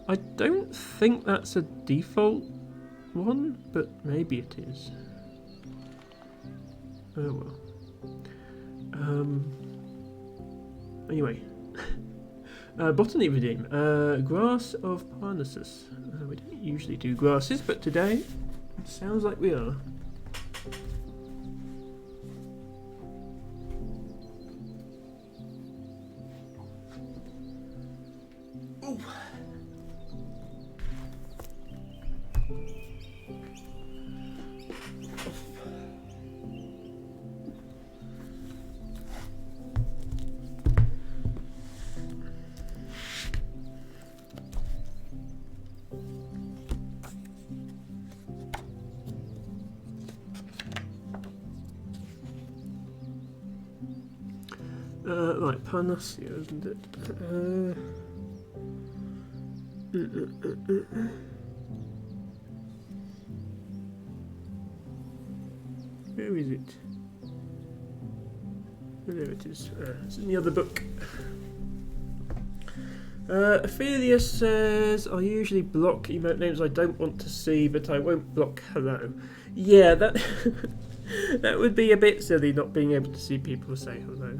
I don't think that's a default one, but maybe it is. Oh well. Anyway. Botany redeem. Grass of Parnassus. We don't usually do grasses, but today it sounds like we are. Right, Parnassia, isn't it? Where is it? There it is. It's in the other book. Ophelia says, I usually block emote names I don't want to see, but I won't block hello. Yeah, that that would be a bit silly, not being able to see people say hello.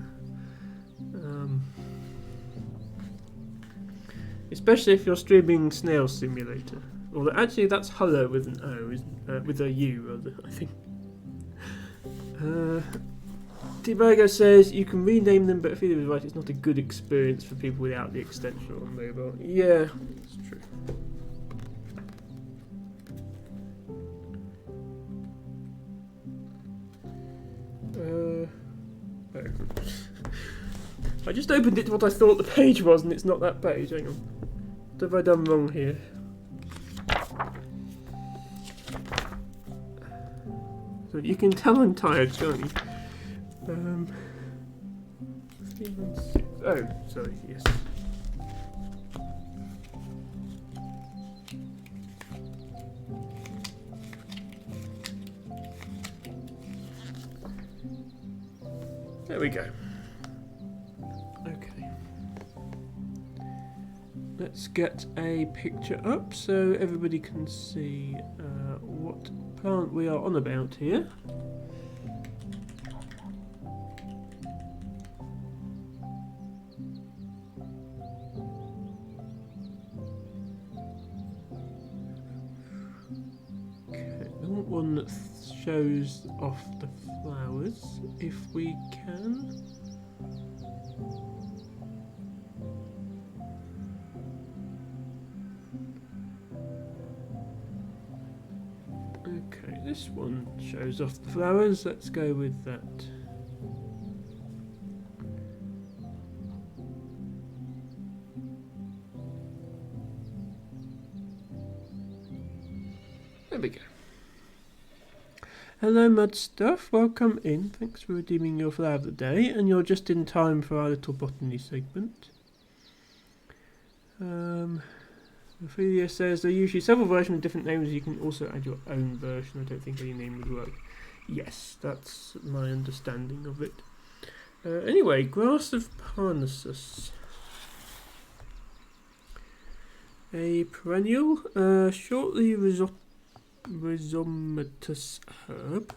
Especially if you're streaming Snail Simulator. Although actually that's hello with an O, isn't with a U rather, I think. Tibago says you can rename them, but if he was right, it's not a good experience for people without the extension on mobile. Yeah, it's true. I just opened it to what I thought the page was, and it's not that page. Hang on. What have I done wrong here? So you can tell I'm tired, can't you? 316. Oh, sorry, yes. There we go. Okay. Let's get a picture up so everybody can see what plant we are on about here. Okay, I want one that shows off the flowers if we can. Okay, this one shows off the flowers. Let's go with that. There we go. Hello Mud Stuff, welcome in. Thanks for redeeming your flower of the day, and you're just in time for our little botany segment. Ophelia says there are usually several versions with different names. You can also add your own version. I don't think any name would work. Yes, that's my understanding of it. Anyway, grass of Parnassus. A perennial, shortly rhizomatous herb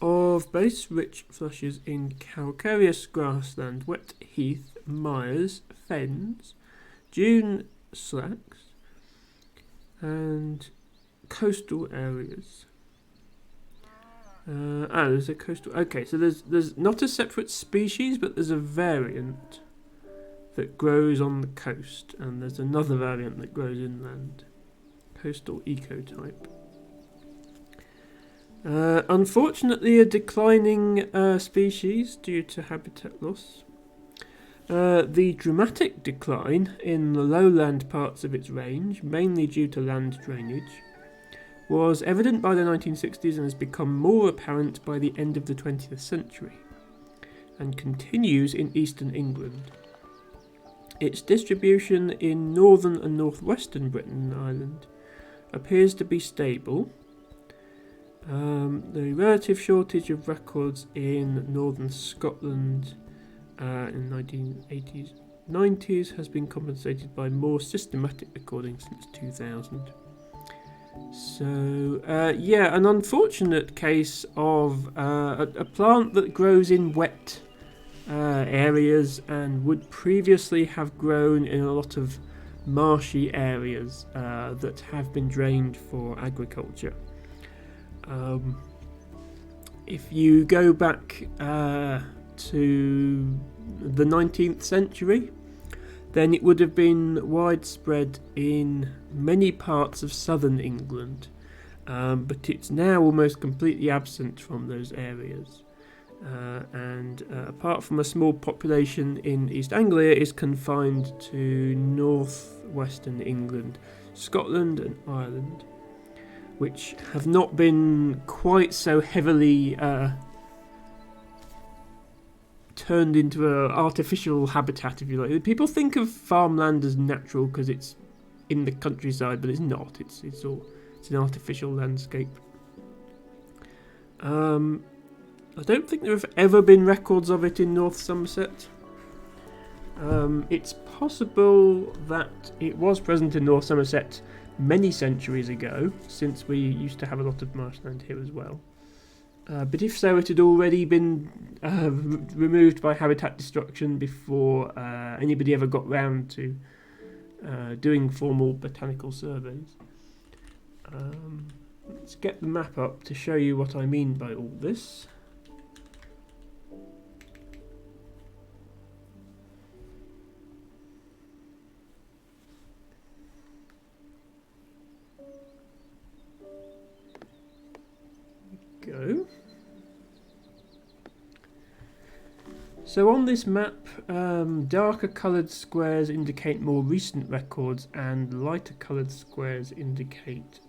of base-rich flushes in calcareous grassland, wet heath, mires, fens, dune slacks, and coastal areas. There's a coastal. Okay, so there's not a separate species, but there's a variant that grows on the coast, and there's another variant that grows inland. Coastal ecotype. Unfortunately, a declining species due to habitat loss. The dramatic decline in the lowland parts of its range, mainly due to land drainage, was evident by the 1960s and has become more apparent by the end of the 20th century, and continues in eastern England. Its distribution in northern and northwestern Britain and Ireland appears to be stable. The relative shortage of records in northern Scotland in the 1980s, 90s has been compensated by more systematic recording since 2000. So, an unfortunate case of a plant that grows in wet areas and would previously have grown in a lot of marshy areas that have been drained for agriculture. If you go back to the 19th century, then it would have been widespread in many parts of southern England, but it's now almost completely absent from those areas. And apart from a small population in East Anglia, is confined to northwestern England, Scotland and Ireland, which have not been quite so heavily turned into an artificial habitat, if you like. People think of farmland as natural because it's in the countryside, but it's not. It's an artificial landscape. I don't think there have ever been records of it in North Somerset. It's possible that it was present in North Somerset many centuries ago, since we used to have a lot of marshland here as well. But if so, it had already been removed by habitat destruction before anybody ever got round to doing formal botanical surveys. Let's get the map up to show you what I mean by all this. Go. So on this map, darker coloured squares indicate more recent records and lighter coloured squares indicate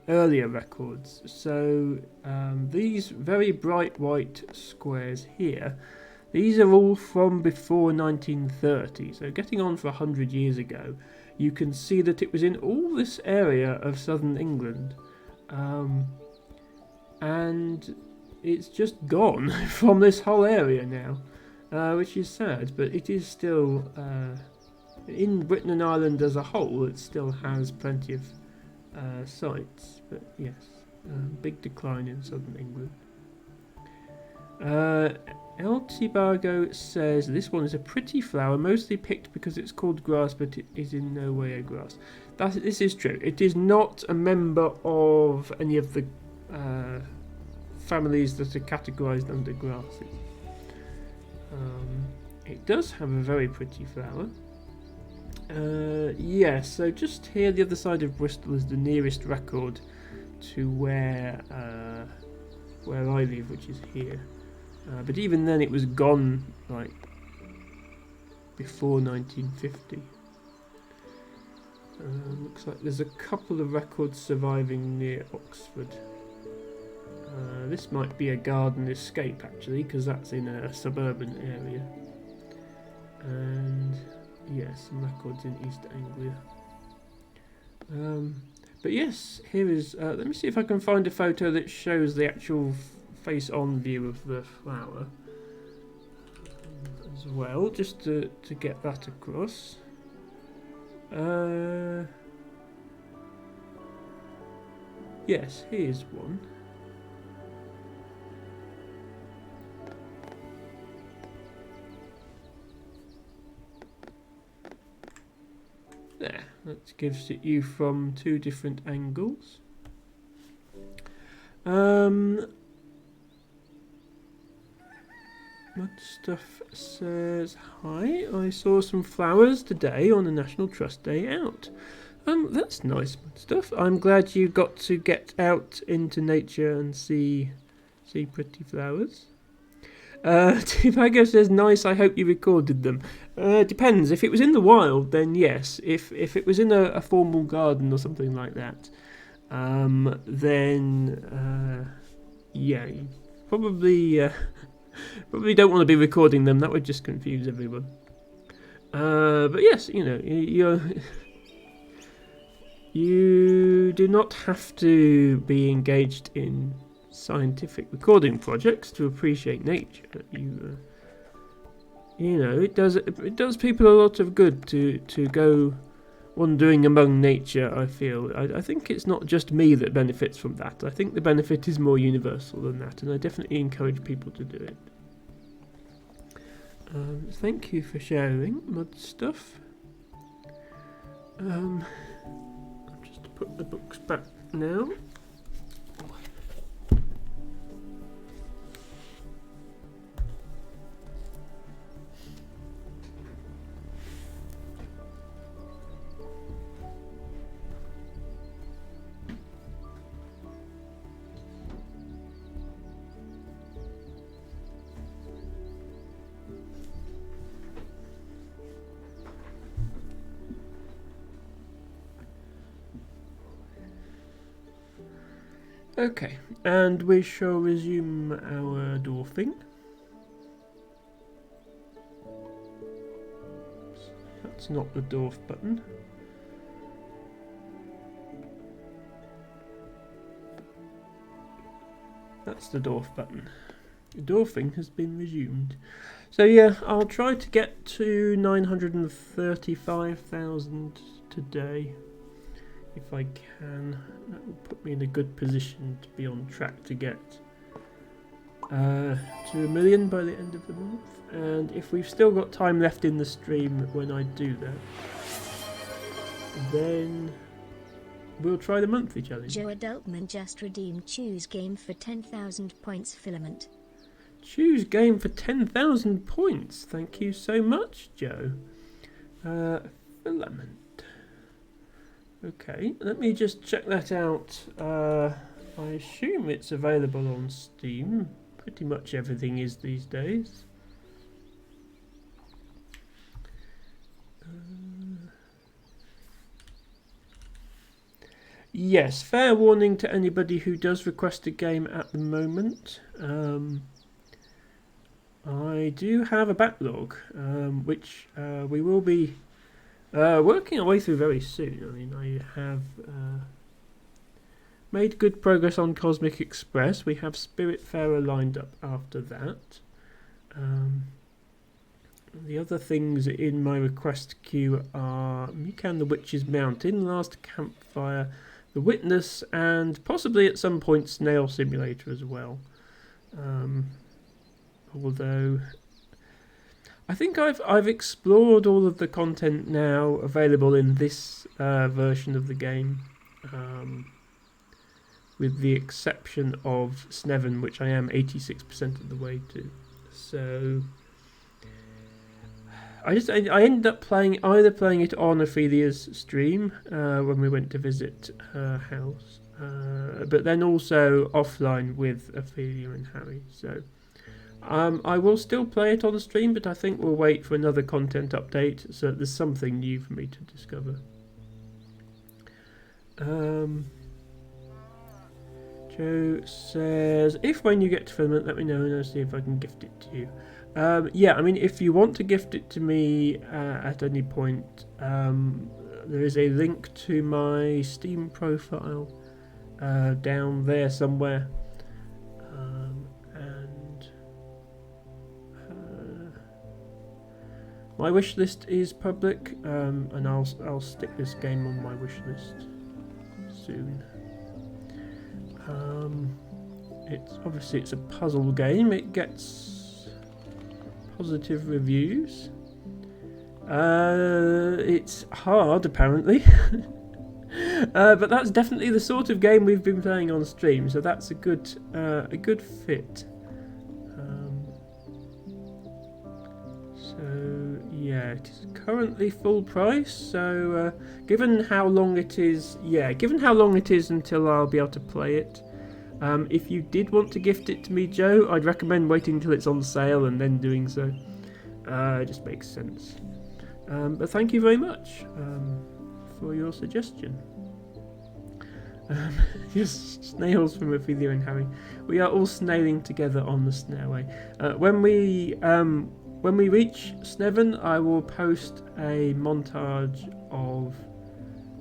earlier records. So these very bright white squares here, these are all from before 1930, so getting on for 100 years ago. You can see that it was in all this area of southern England. And it's just gone from this whole area now, which is sad, but it is still, in Britain and Ireland as a whole, it still has plenty of sites, but yes, big decline in southern England. El Tibago says this one is a pretty flower, mostly picked because it's called grass, but it is in no way a grass. This is true. It is not a member of any of the families that are categorised under grasses. It does have a very pretty flower. So just here, the other side of Bristol, is the nearest record to where I live, which is here. But even then, it was gone like before 1950. Looks like there's a couple of records surviving near Oxford. This might be a garden escape actually, because that's in a suburban area. And yes, some records in East Anglia. But yes, here is. Let me see if I can find a photo that shows the actual face-on view of the flower as well, just to get that across. Yes, here's one. There, that gives it you from two different angles. Mud Stuff says, hi, I saw some flowers today on the National Trust Day Out. That's nice, Mud Stuff. I'm glad you got to get out into nature and see pretty flowers. Tibago says, nice, I hope you recorded them. Depends. If it was in the wild, then yes. If it was in a formal garden or something like that, then yeah, you probably don't want to be recording them. That would just confuse everyone. But yes, you do not have to be engaged in scientific recording projects to appreciate nature. It does people a lot of good to go wandering among nature. I feel I think it's not just me that benefits from that. I think the benefit is more universal than that, and I definitely encourage people to do it. Thank you for sharing, Mud Stuff. I'll just put the books back now. Okay, and we shall resume our dwarfing. That's not the dwarf button. That's the dwarf button. Dwarfing has been resumed. So yeah, I'll try to get to 935,000 today. If I can, that will put me in a good position to be on track to get to 1 million by the end of the month. And if we've still got time left in the stream when I do that, then we'll try the monthly challenge. Joe Adultman just redeemed Choose Game for 10,000 points filament. Choose Game for 10,000 points. Thank you so much, Joe. Filament. Okay, let me just check that out. I assume it's available on Steam. Pretty much everything is these days. Yes, fair warning to anybody who does request a game at the moment. I do have a backlog, which we will be working our way through very soon. I mean, I have made good progress on Cosmic Express. We have Spiritfarer lined up after that. The other things in my request queue are Mikan the Witch's Mountain, Last Campfire, The Witness, and possibly at some point Snail Simulator as well. Although I think I've explored all of the content now available in this version of the game, with the exception of Sneven, which I am 86% of the way to. So I ended up either playing it on Ophelia's stream when we went to visit her house, but then also offline with Ophelia and Harry. So I will still play it on the stream, but I think we'll wait for another content update so that there's something new for me to discover. Joe says, if when you get to filament, let me know and I'll see if I can gift it to you. Yeah, I mean, if you want to gift it to me at any point, there is a link to my Steam profile down there somewhere. My wish list is public, and I'll stick this game on my wish list soon. It's a puzzle game. It gets positive reviews. It's hard apparently, but that's definitely the sort of game we've been playing on stream. So that's a good fit. Yeah, it is currently full price. So given how long it is until I'll be able to play it. If you did want to gift it to me, Joe, I'd recommend waiting until it's on sale and then doing so. It just makes sense. But thank you very much for your suggestion. Yes, snails from Ophelia and Harry. We are all snailing together on the snailway. When we reach Sneven, I will post a montage of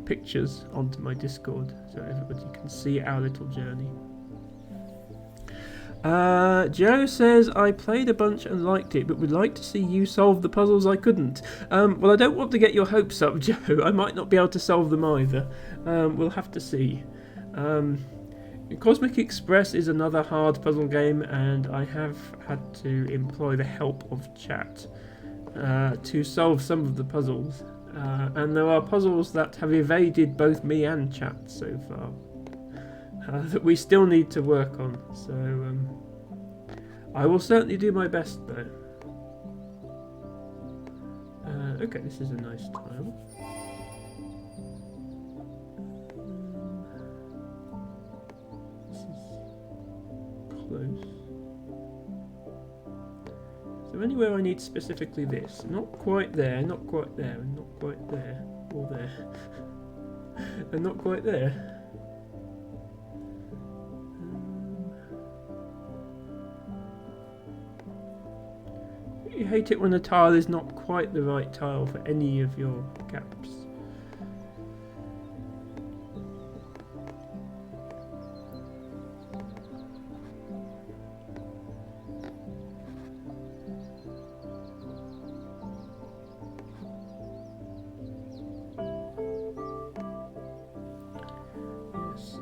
pictures onto my Discord so everybody can see our little journey. Joe says, I played a bunch and liked it, but would like to see you solve the puzzles I couldn't. Well, I don't want to get your hopes up, Joe. I might not be able to solve them either. We'll have to see. Cosmic Express is another hard puzzle game, and I have had to employ the help of chat to solve some of the puzzles. And there are puzzles that have evaded both me and chat so far. That we still need to work on, so I will certainly do my best though. Okay, this is a nice tile. This is close. Is there anywhere I need specifically this? Not quite there, not quite there, and not quite there, or there, and not quite there. You hate it when a tile is not quite the right tile for any of your gaps. Yes,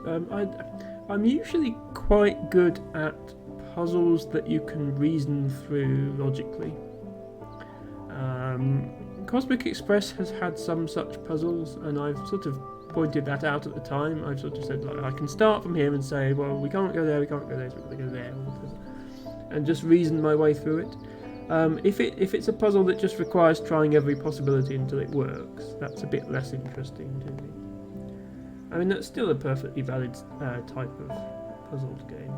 I'm usually quite good at puzzles that you can reason through logically. Cosmic Express has had some such puzzles, and I've sort of pointed that out at the time. I've sort of said, like, I can start from here and say, well, we can't go there, so we're going to go there, and just reason my way through it. If it's a puzzle that just requires trying every possibility until it works, that's a bit less interesting to me. I mean, that's still a perfectly valid type of puzzled game.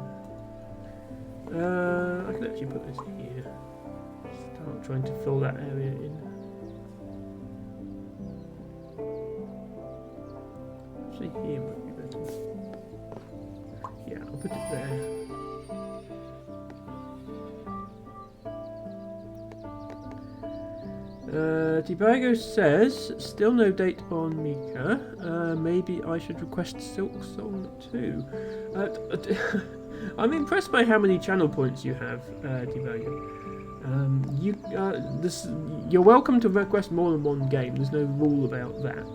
I can actually put this here. Start trying to fill that area in. Actually, here might be better. Yeah, I'll put it there. Tibago says, still no date on Mika. Maybe I should request Silk Song too. I'm impressed by how many channel points you have, Tibago. You're welcome to request more than one game. There's no rule about that.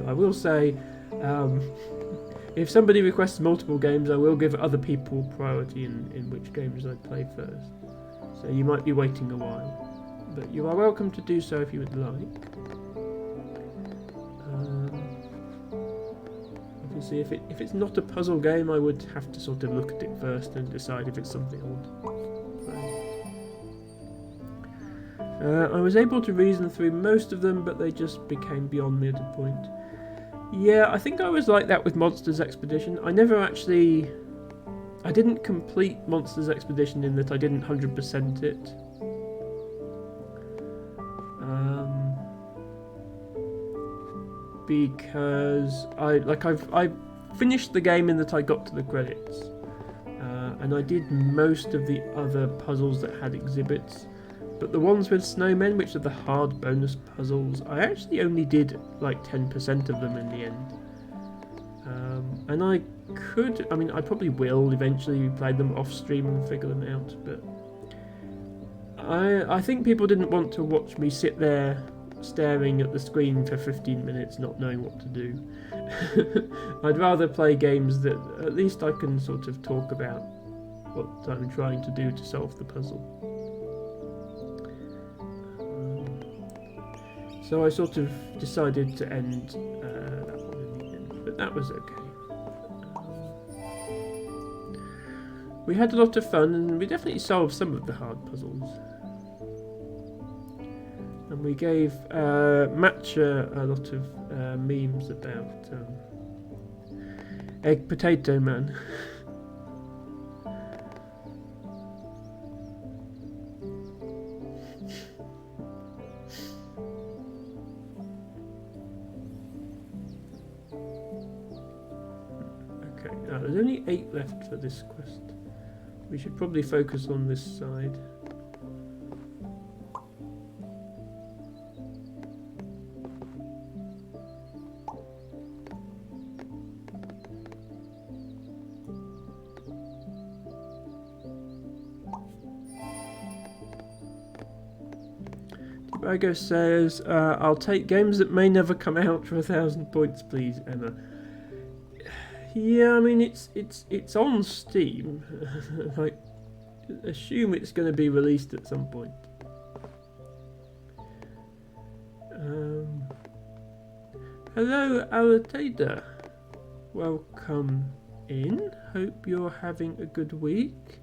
I will say, if somebody requests multiple games, I will give other people priority in which games I play first. So you might be waiting a while. But you are welcome to do so if you would like. Obviously, if it's not a puzzle game, I would have to sort of look at it first and decide if it's something I want to play. I was able to reason through most of them, but they just became beyond me at a point. Yeah, I think I was like that with Monsters Expedition. I didn't complete Monsters Expedition in that I didn't 100% it. Because I finished the game in that I got to the credits. And I did most of the other puzzles that had exhibits. But the ones with snowmen, which are the hard bonus puzzles, I actually only did like 10% of them in the end. And I probably will eventually play them off stream and figure them out, but I think people didn't want to watch me sit there staring at the screen for 15 minutes not knowing what to do. I'd rather play games that at least I can sort of talk about what I'm trying to do to solve the puzzle. So I sort of decided to end that one in the end, but that was okay. We had a lot of fun, and we definitely solved some of the hard puzzles. And we gave Matcha a lot of memes about Egg Potato Man. Okay, now there's only 8 left for this quest. We should probably focus on this side. Tibago says, I'll take games that may never come out for 1,000 points, please, Emma. Yeah, I mean, it's on Steam. Like, assume it's going to be released at some point. Hello, Alatada. Welcome in. Hope you're having a good week.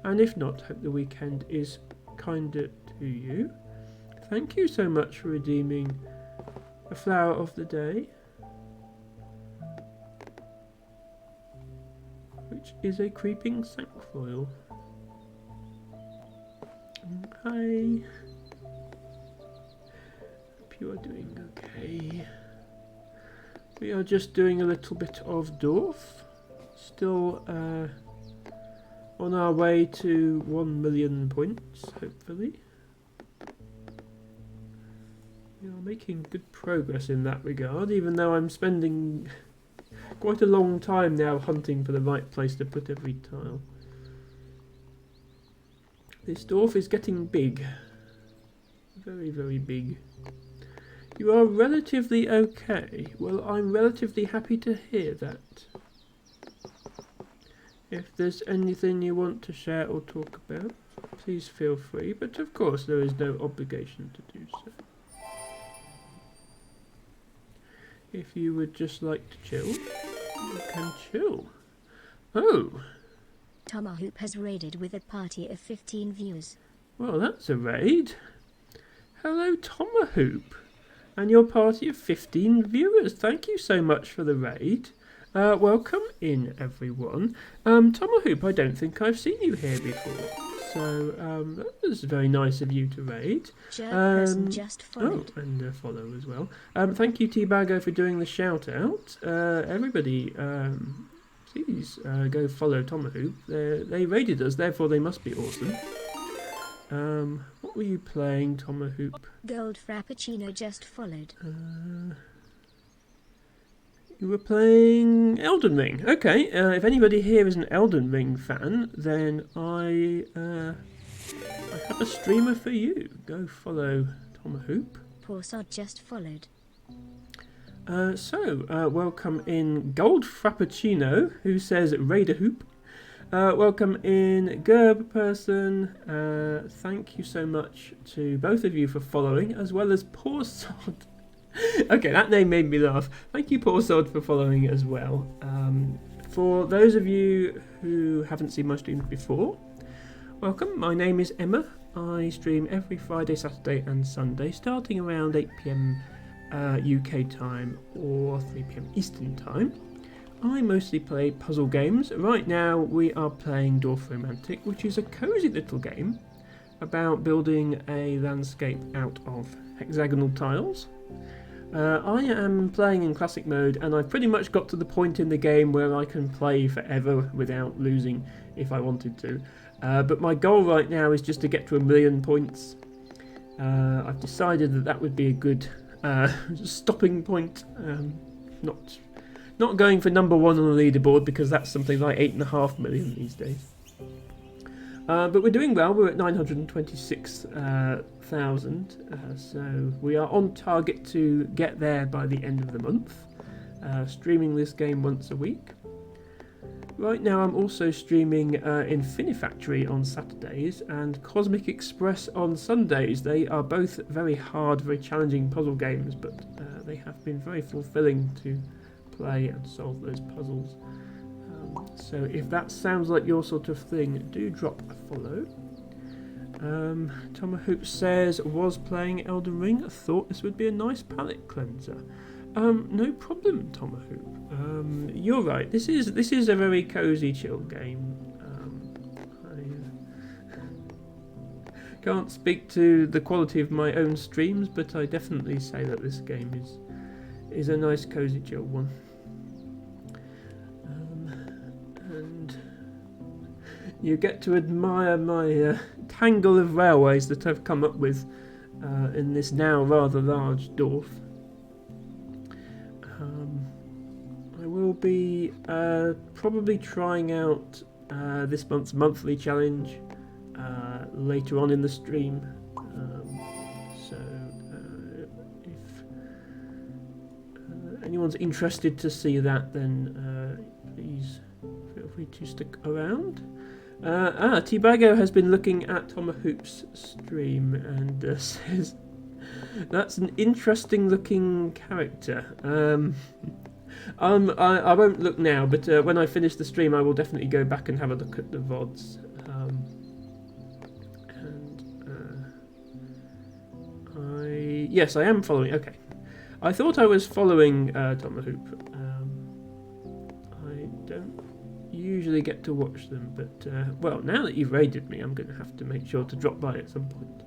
And if not, hope the weekend is kinder to you. Thank you so much for redeeming a flower of the day, which is a creeping cinquefoil. Hi. Hope you are doing okay. We are just doing a little bit of dorf. Still on our way to 1 million points, hopefully. We are making good progress in that regard, even though I'm spending quite a long time now hunting for the right place to put every tile. This dwarf is getting big. Very, very big. You are relatively okay. Well, I'm relatively happy to hear that. If there's anything you want to share or talk about, please feel free, but of course there is no obligation to do so. If you would just like to chill, you can chill. Oh! Tomahawk has raided with a party of 15 viewers. Well, that's a raid. Hello, Tomahawk. And your party of 15 viewers. Thank you so much for the raid. Welcome in, everyone. Tomahawk, I don't think I've seen you here before. So, that was very nice of you to raid. Person just followed. Oh, and follow as well. Thank you, Tibago, for doing the shout out. Everybody, please go follow Tomahawk. They raided us, therefore they must be awesome. What were you playing, Tomahawk? Gold Frappuccino just followed. You were playing Elden Ring. Okay, if anybody here is an Elden Ring fan, then I have a streamer for you. Go follow Tomahawk. Porsod just followed. Welcome in Gold Frappuccino, who says Raider Hoop. Welcome in Gerb Person. Thank you so much to both of you for following, as well as Porsod. Okay, that name made me laugh. Thank you, Porsod, for following as well. For those of you who haven't seen my streams before, welcome. My name is Emma. I stream every Friday, Saturday and Sunday, starting around 8 PM UK time or 3 p.m. Eastern time. I mostly play puzzle games. Right now we are playing Dorf Romantic, which is a cosy little game about building a landscape out of hexagonal tiles. I am playing in classic mode, and I've pretty much got to the point in the game where I can play forever without losing if I wanted to. But my goal right now is just to get to 1,000,000 points. I've decided that would be a good stopping point. Not going for number 1 on the leaderboard, because that's something like 8.5 million these days. But we're doing well. We're at 926,000, so we are on target to get there by the end of the month. Streaming this game once a week. Right now I'm also streaming Infinifactory on Saturdays and Cosmic Express on Sundays. They are both very hard, very challenging puzzle games, but they have been very fulfilling to play and solve those puzzles. So if that sounds like your sort of thing, do drop a follow. Tomahoops says, was playing Elden Ring. I thought this would be a nice palate cleanser. No problem, Tomahoop. You're right. This is a very cozy, chill game. I can't speak to the quality of my own streams, but I definitely say that this game is a nice, cozy, chill one. And you get to admire my tangle of railways that I've come up with in this now rather large dorf. I will be probably trying out this month's monthly challenge later on in the stream. So if anyone's interested to see that, then please feel free to stick around. T-Bago has been looking at Tomahoop's stream and says that's an interesting looking character. I won't look now, but when I finish the stream I will definitely go back and have a look at the VODs. Yes, I am following. Okay, I thought I was following Tomahoop. I don't usually get to watch them, but well, now that you've raided me, I'm going to have to make sure to drop by at some point.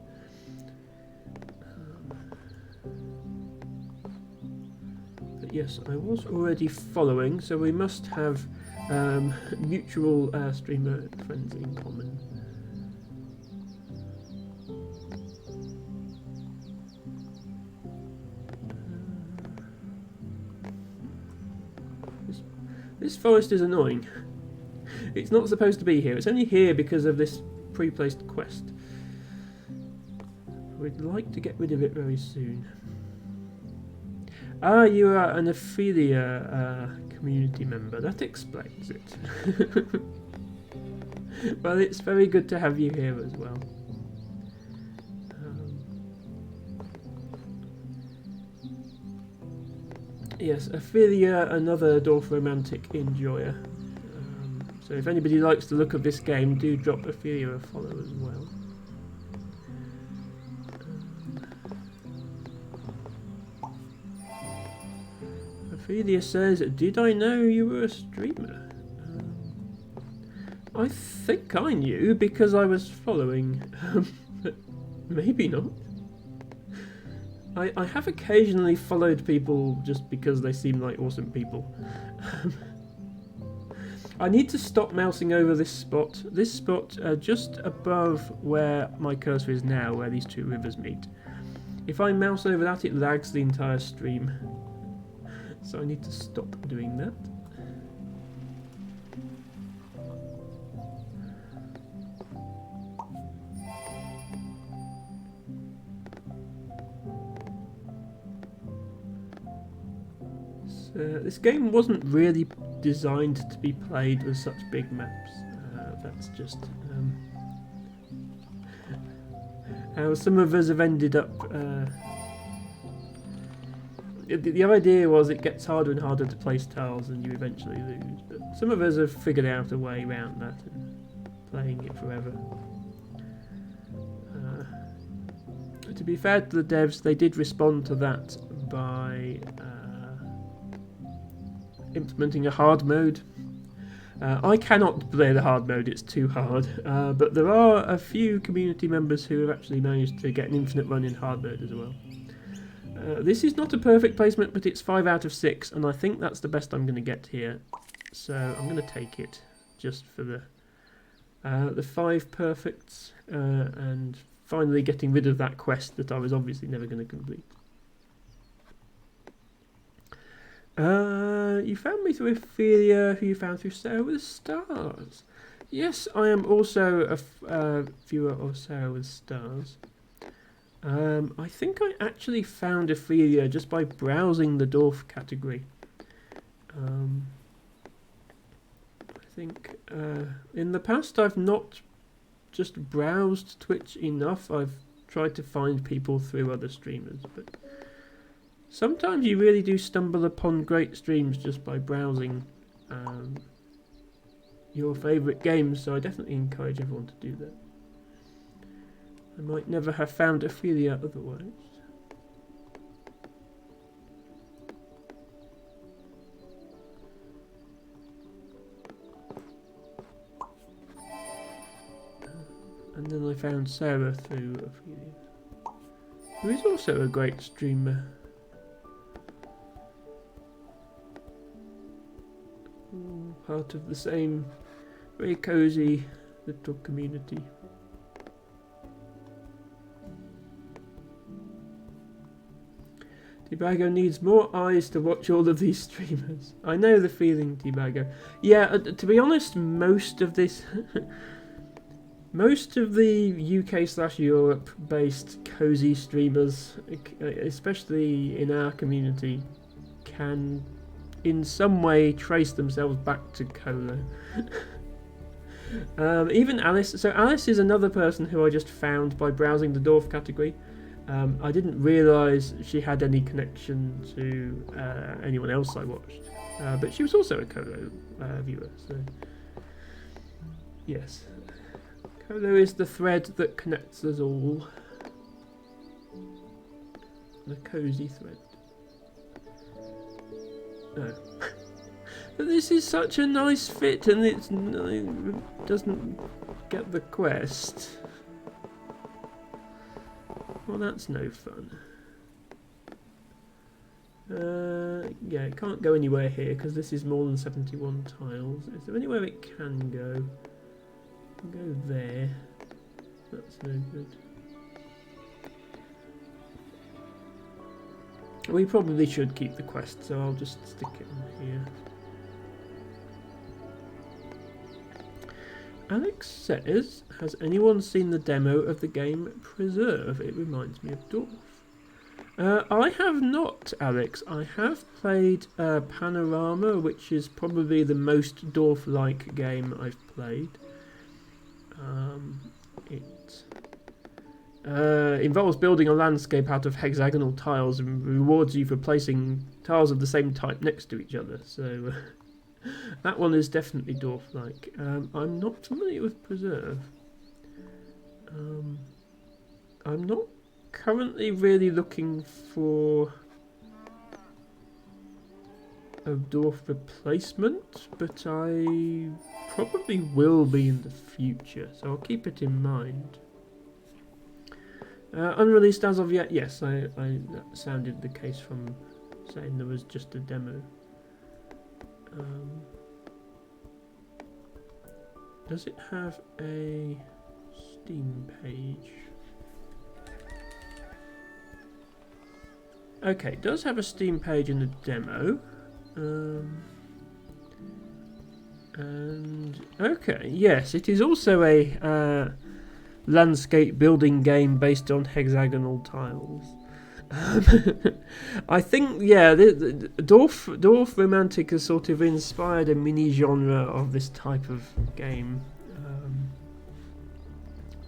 But yes, I was already following, so we must have mutual streamer friends in common. This forest is annoying. It's not supposed to be here. It's only here because of this pre-placed quest. We'd like to get rid of it very soon. Ah, you are an Ophelia community member. That explains it. Well, it's very good to have you here as well. Yes, Ophelia, another Dorf Romantic enjoyer. So if anybody likes the look of this game, do drop Ophelia a follow as well. Ophelia says, did I know you were a streamer? I think I knew because I was following, but maybe not. I have occasionally followed people just because they seem like awesome people. I need to stop mousing over this spot. This spot just above where my cursor is now, where these two rivers meet. If I mouse over that, it lags the entire stream. So I need to stop doing that. This game wasn't really designed to be played with such big maps. That's just how some of us have ended up. The idea was it gets harder and harder to place tiles and you eventually lose. But some of us have figured out a way around that and playing it forever. To be fair to the devs, they did respond to that by implementing a hard mode. I cannot play the hard mode, it's too hard, but there are a few community members who have actually managed to get an infinite run in hard mode as well. This is not a perfect placement, but it's 5 out of 6, and I think that's the best I'm going to get here. So I'm going to take it just for the 5 perfects, and finally getting rid of that quest that I was obviously never going to complete. You found me through Ophelia, who you found through Sarah with Stars. Yes, I am also a viewer of Sarah with Stars. I think I actually found Ophelia just by browsing the Dorf category. I think in the past I've not just browsed Twitch enough. I've tried to find people through other streamers, but sometimes you really do stumble upon great streams just by browsing your favourite games, so I definitely encourage everyone to do that. I might never have found Ophelia otherwise. And then I found Sarah through Ophelia, who is also a great streamer. Part of the same very cosy little community. Tibago needs more eyes to watch all of these streamers. I know the feeling, Tibago. Yeah, to be honest, most of this... most of the UK/Europe based cozy streamers, especially in our community, can in some way trace themselves back to Colo. Even Alice. So Alice is another person who I just found by browsing the Dorf category. I didn't realise she had any connection to anyone else I watched, but she was also a Colo viewer. So yes, Colo is the thread that connects us all. The cosy thread. No. But this is such a nice fit, and it doesn't get the quest. Well, that's no fun. Yeah, it can't go anywhere here because this is more than 71 tiles. Is there anywhere it can go? It can go there. That's no good. We probably should keep the quest, so I'll just stick it on here. Alex says, has anyone seen the demo of the game Preserve? It reminds me of Dorf. I have not, Alex. I have played Panorama, which is probably the most Dorf-like game I've played. It involves building a landscape out of hexagonal tiles and rewards you for placing tiles of the same type next to each other. So that one is definitely Dorf-like. I'm not familiar with Preserve. I'm not currently really looking for a Dorf replacement, but I probably will be in the future, so I'll keep it in mind. Unreleased as of yet, yes, that sounded the case from saying there was just a demo. Does it have a Steam page? Okay, it does have a Steam page in the demo. And okay, yes, it is also a landscape building game based on hexagonal tiles. I think, yeah, the Dorf Romantic has sort of inspired a mini genre of this type of game,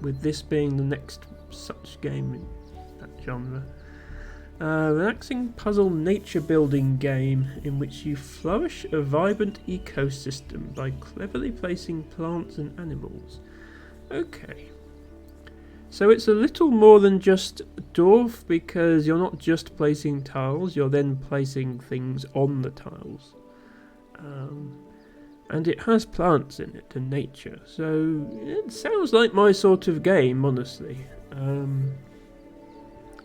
with this being the next such game in that genre. Relaxing puzzle nature building game in which you flourish a vibrant ecosystem by cleverly placing plants and animals. Okay. So it's a little more than just dorf, because you're not just placing tiles, you're then placing things on the tiles. And it has plants in it and nature, so it sounds like my sort of game, honestly.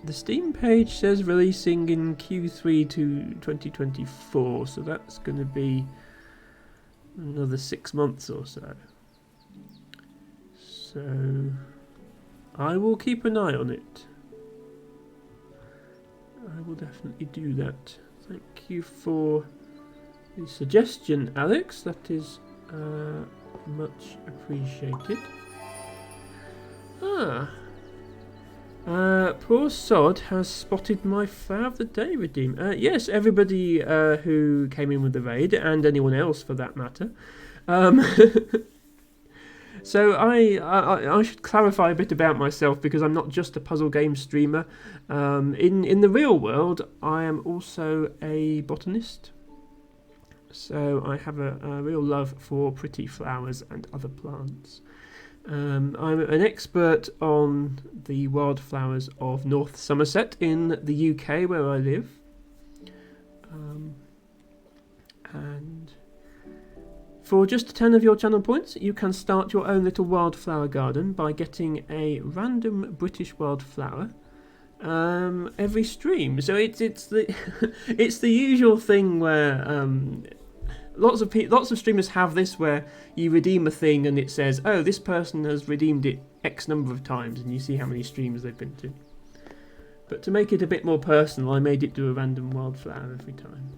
The Steam page says releasing in Q3 to 2024, so that's going to be another 6 months or so. So I will keep an eye on it. I will definitely do that. Thank you for the suggestion, Alex. That is much appreciated. Poor Sod has spotted my Flower of the Day redeem. Yes, everybody who came in with the raid, and anyone else for that matter. So I should clarify a bit about myself, because I'm not just a puzzle game streamer. In the real world, I am also a botanist. So I have a real love for pretty flowers and other plants. I'm an expert on the wildflowers of North Somerset in the UK, where I live. And for just 10 of your channel points, you can start your own little wildflower garden by getting a random British wildflower every stream. So it's the it's the usual thing where lots of streamers have this, where you redeem a thing and it says, oh, this person has redeemed it X number of times, and you see how many streams they've been to. But to make it a bit more personal, I made it do a random wildflower every time.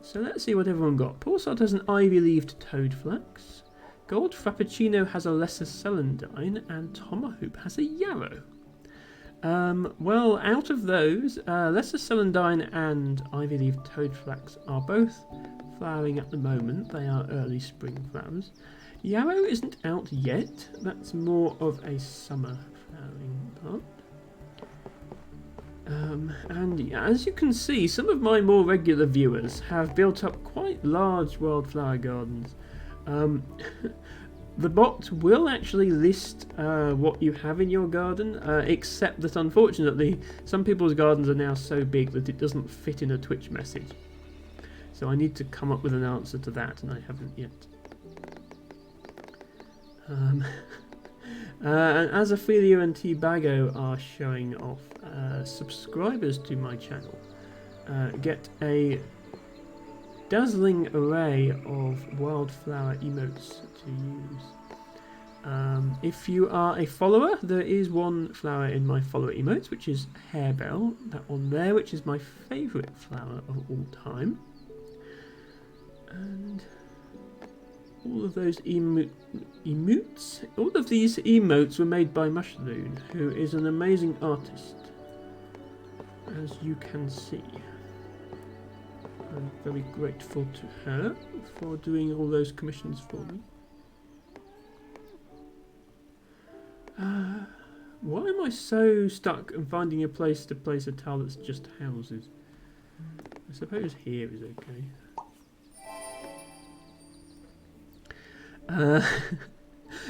So let's see what everyone got. Pulsar has an ivy-leaved toadflax. Gold Frappuccino has a lesser celandine, and Tomahawk has a yarrow. Well, out of those, lesser celandine and ivy-leaved toadflax are both flowering at the moment. They are early spring flowers. Yarrow isn't out yet. That's more of a summer flowering plant. And as you can see, some of my more regular viewers have built up quite large wildflower gardens. The bot will actually list what you have in your garden, except that unfortunately some people's gardens are now so big that it doesn't fit in a Twitch message. So I need to come up with an answer to that, and I haven't yet. And as Ophelia and T-Bago are showing off, subscribers to my channel get a dazzling array of wildflower emotes to use. If you are a follower, there is one flower in my follower emotes, which is Harebell, that one there, which is my favourite flower of all time. And all of those emotes, all of these emotes were made by Mushloon, who is an amazing artist, as you can see. I'm very grateful to her for doing all those commissions for me. Why am I so stuck on finding a place to place a tile that's just houses? I suppose here is okay.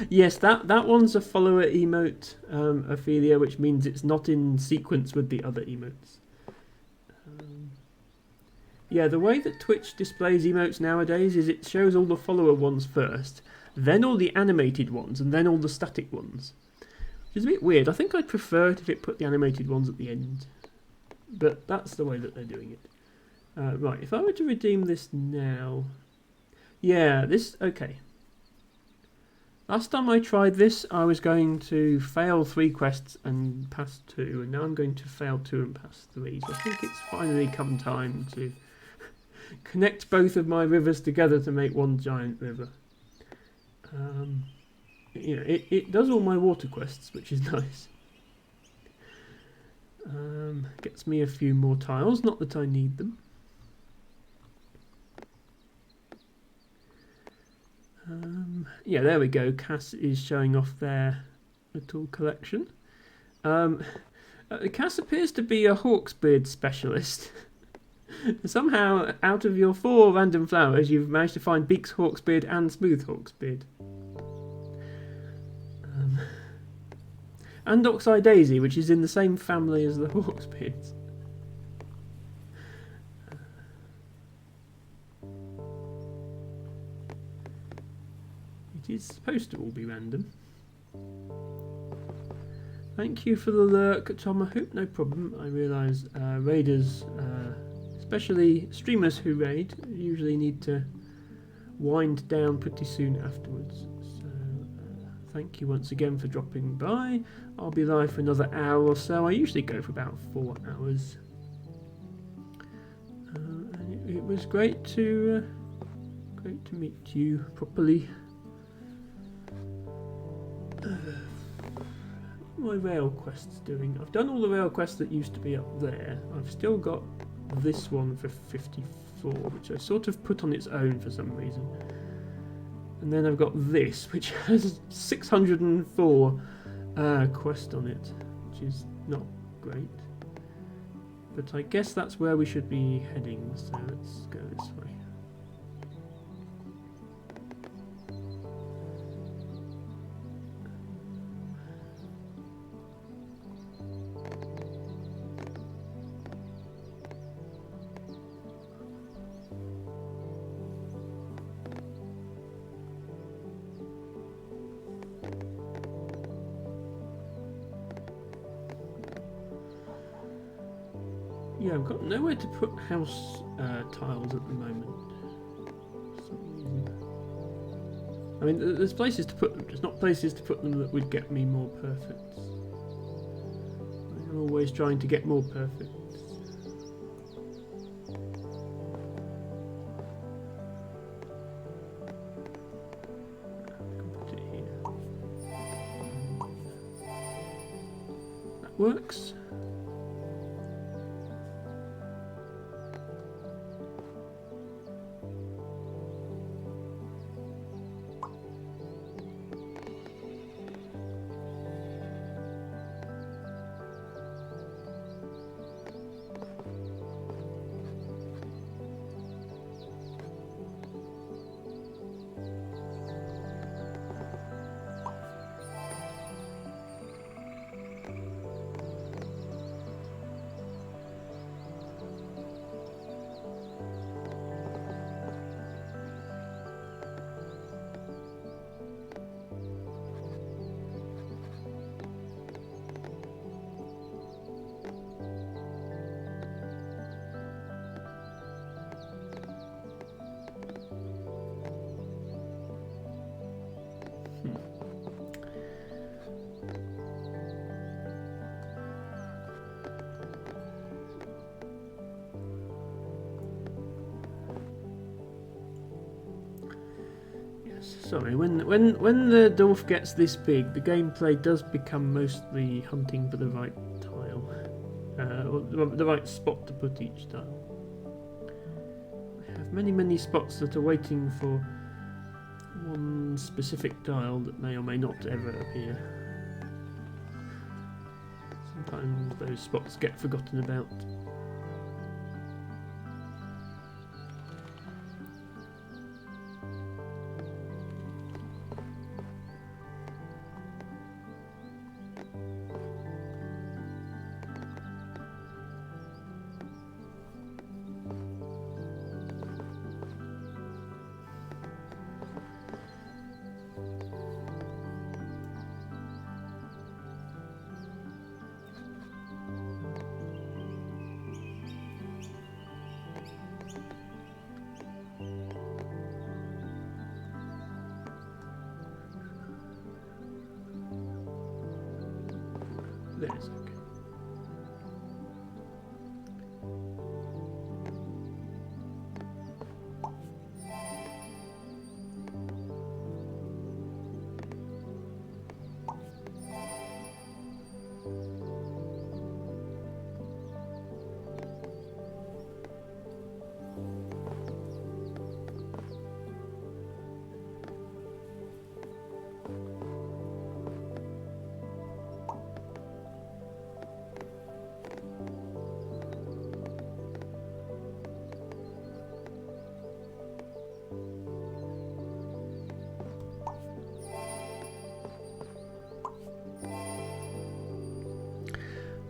Yes, that one's a follower emote, Ophelia, which means it's not in sequence with the other emotes. Yeah, the way that Twitch displays emotes nowadays is it shows all the follower ones first, then all the animated ones, and then all the static ones. Which is a bit weird. I think I'd prefer it if it put the animated ones at the end. But that's the way that they're doing it. Right, if I were to redeem this now... Yeah, this... Okay. Last time I tried this, I was going to fail 3 quests and pass 2, and now I'm going to fail 2 and pass 3. So I think it's finally come time to connect both of my rivers together to make one giant river. You know, it does all my water quests, which is nice. Gets me a few more tiles, not that I need them. Yeah, there we go. Cass is showing off their little collection. Cass appears to be a hawksbeard specialist. Somehow, out of your 4 random flowers, you've managed to find Beak's hawksbeard and Smooth hawksbeard. And Oxeye Daisy, which is in the same family as the hawksbeards. It is supposed to all be random. Thank you for the lurk, Tom. I hope no problem. I realise raiders, especially streamers who raid, usually need to wind down pretty soon afterwards. So thank you once again for dropping by. I'll be live for another hour or so. I usually go for about 4 hours. And it was great to meet you properly. My rail quests doing? I've done all the rail quests that used to be up there. I've still got this one for 54, which I sort of put on its own for some reason. And then I've got this, which has 604 quest on it, which is not great. But I guess that's where we should be heading, so let's go this way. Yeah, I've got nowhere to put house tiles at the moment. For some reason. I mean, there's places to put them, just not places to put them that would get me more perfects. I'm always trying to get more perfects. I can put it here. That works. Sorry, when the dorf gets this big, the gameplay does become mostly hunting for the right tile, or the right spot to put each tile. I have many spots that are waiting for one specific tile that may or may not ever appear. Sometimes those spots get forgotten about. There's okay.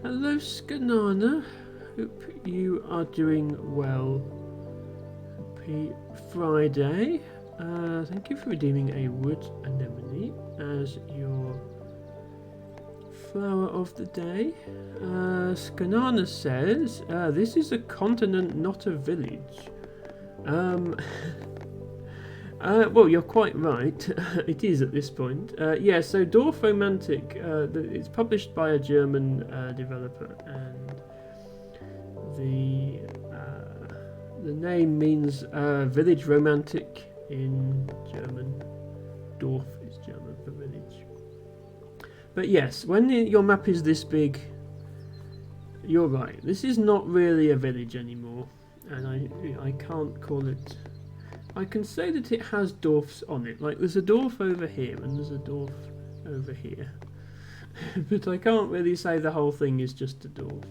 Hello, Skanana. Hope you are doing well. Happy Friday. Thank you for redeeming a wood anemone as your flower of the day. Skanana says, this is a continent, not a village. Well, you're quite right. It is at this point. Yeah, so Dorf Romantic, it's published by a German developer, and the name means village romantic in German. Dorf is German for village. But yes, when your map is this big, you're right. This is not really a village anymore, and I can't call it. I can say that it has dwarfs on it. Like there's a dwarf over here and there's a dwarf over here. But I can't really say the whole thing is just a dwarf.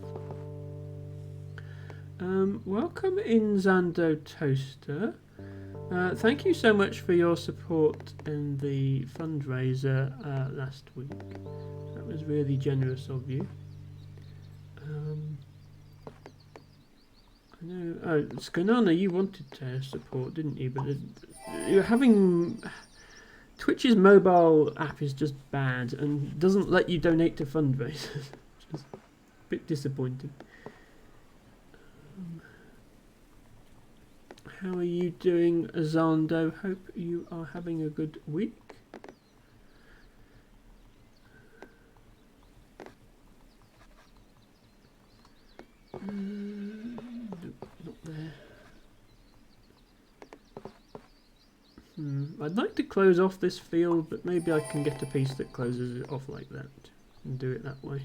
Welcome in, Zando Toaster. Thank you so much for your support in the fundraiser last week. That was really generous of you. I know. Oh, Skanana, you wanted to support, didn't you? But you're having Twitch's mobile app is just bad and doesn't let you donate to fundraisers, which is a bit disappointing. How are you doing, Zando? Hope you are having a good week. Not there. I'd like to close off this field, but maybe I can get a piece that closes it off like that and do it that way.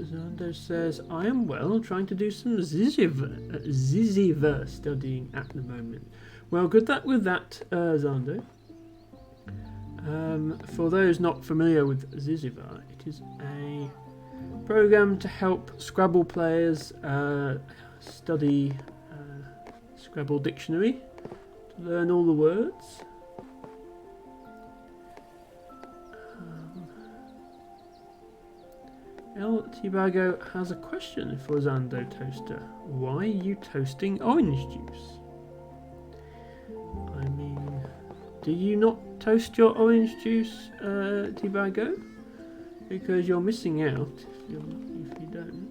Zando says, I am well, trying to do some Ziziver studying at the moment. Well, good luck with that, Zando. For those not familiar with Ziziver, it is a program to help Scrabble players study Scrabble dictionary, to learn all the words. El Tibago has a question for Zando Toaster. Why are you toasting orange juice? I mean, do you not toast your orange juice, Tibago? Because you're missing out if you don't.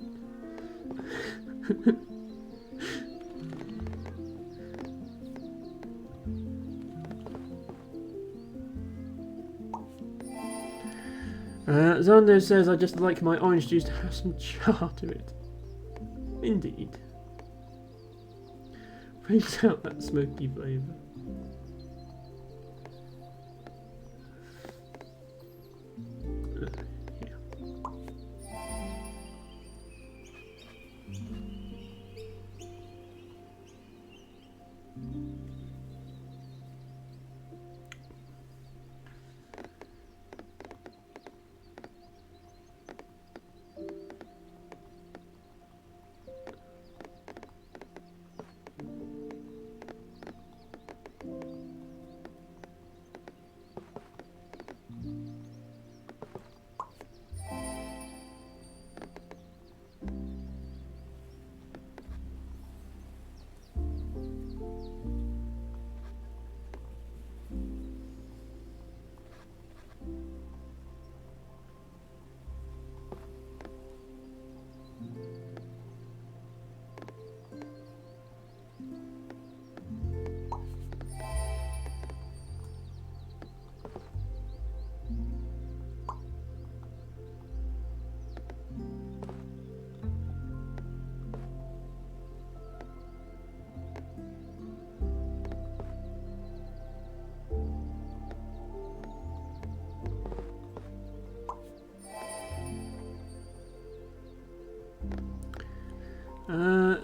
Zando says, I just like my orange juice to have some char to it. Indeed. Brings out that smoky flavour.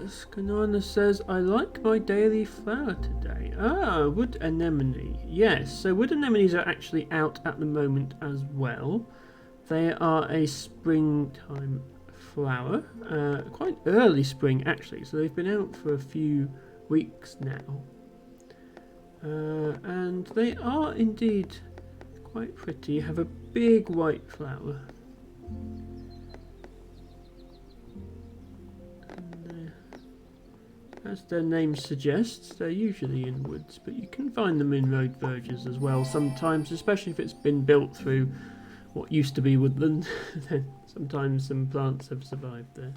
Skanana says, I like my daily flower today. Ah, wood anemone. Yes, so wood anemones are actually out at the moment as well. They are a springtime flower. Quite early spring, actually. So they've been out for a few weeks now. And they are indeed quite pretty. Have a big white flower. As their name suggests, they're usually in woods, but you can find them in road verges as well sometimes, especially if it's been built through what used to be woodland. Then sometimes some plants have survived there.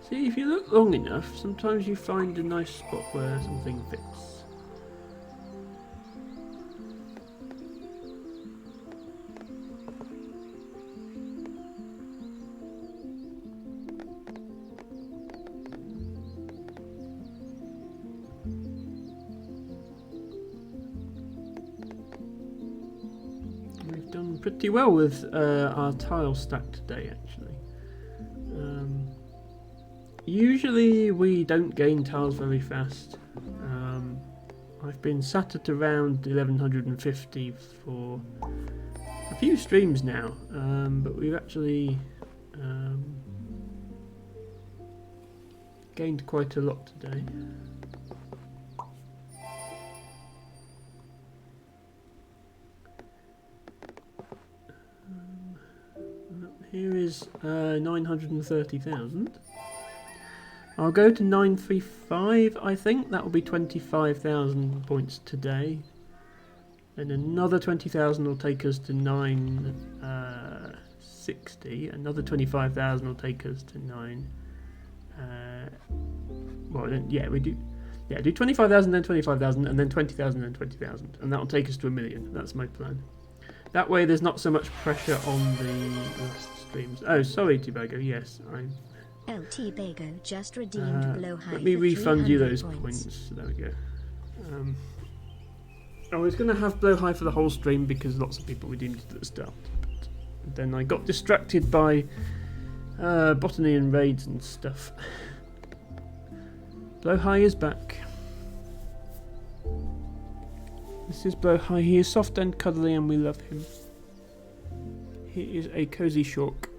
See, if you look long enough, sometimes you find a nice spot where something fits. We've done pretty well with our tile stack today, actually. Usually we don't gain tiles very fast. I've been sat at around 1150 for a few streams now, but we've actually gained quite a lot today. Here is 930,000. I'll go to 935, I think. That will be 25,000 points today. Then another 20,000 will take us to 960. Another 25,000 will take us to 9... well, then, yeah, we do... Yeah, do 25,000, then 25,000, and then 20,000, then 20,000. And that will take us to 1 million. That's my plan. That way there's not so much pressure on the last streams. Oh, sorry, Tobago. Yes, I'm... LT Bago just redeemed blow high. Let me refund you those points. points. There we go. I was going to have blow high for the whole stream because lots of people redeemed it at the start. But then I got distracted by botany and raids and stuff. Blow high is back. This is Blow high. He is soft and cuddly and we love him. He is a cozy shork.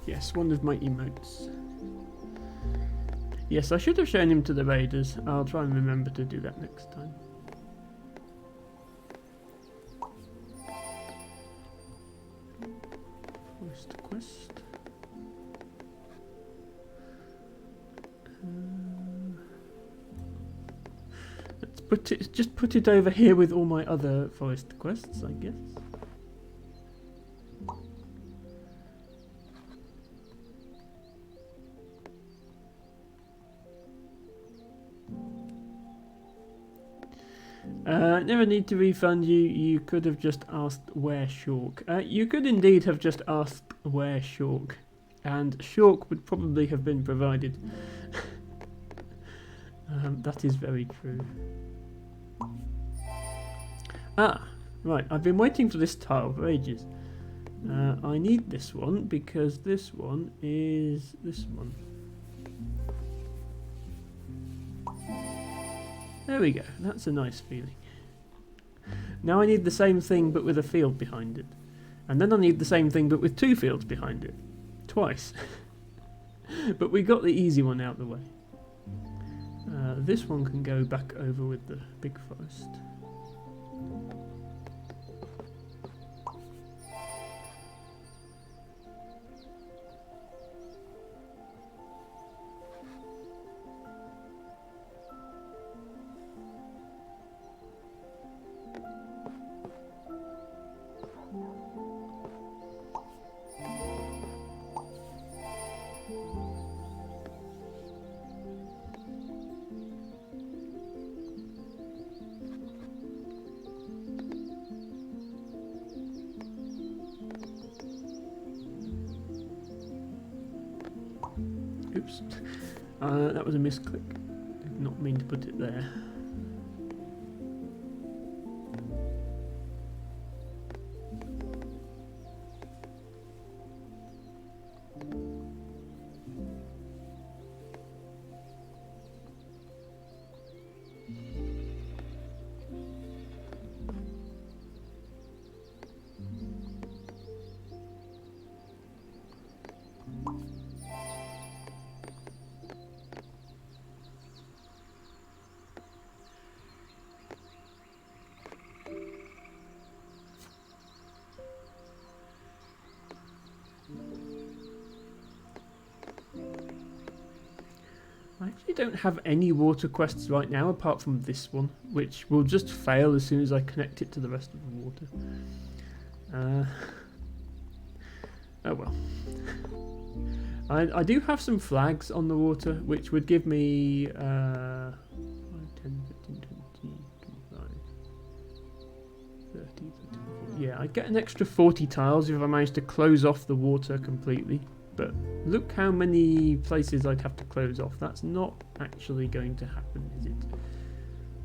Yes, one of my emotes. Yes, I should have shown him to the raiders. I'll try and remember to do that next time. Where's the quest? Let's put it over here with all my other forest quests, I guess. Never need to refund you. You could have just asked where Shork. You could indeed have just asked where Shork, and Shork would probably have been provided. That is very true. Ah, right. I've been waiting for this tile for ages. I need this one because this one is this one. There we go. That's a nice feeling. Now I need the same thing but with a field behind it. And then I need the same thing but with two fields behind it. Twice. But we got the easy one out of the way. This one can go back over with the big forest. Oops. That was a misclick. Did not mean to put it there. I actually don't have any water quests right now apart from this one, which will just fail as soon as I connect it to the rest of the water. Oh well. I do have some flags on the water, which would give me 5, 10, 15, 20, 25, 30, 40. Yeah, I'd get an extra 40 tiles if I managed to close off the water completely. But look how many places I'd have to close off. That's not actually going to happen, is it?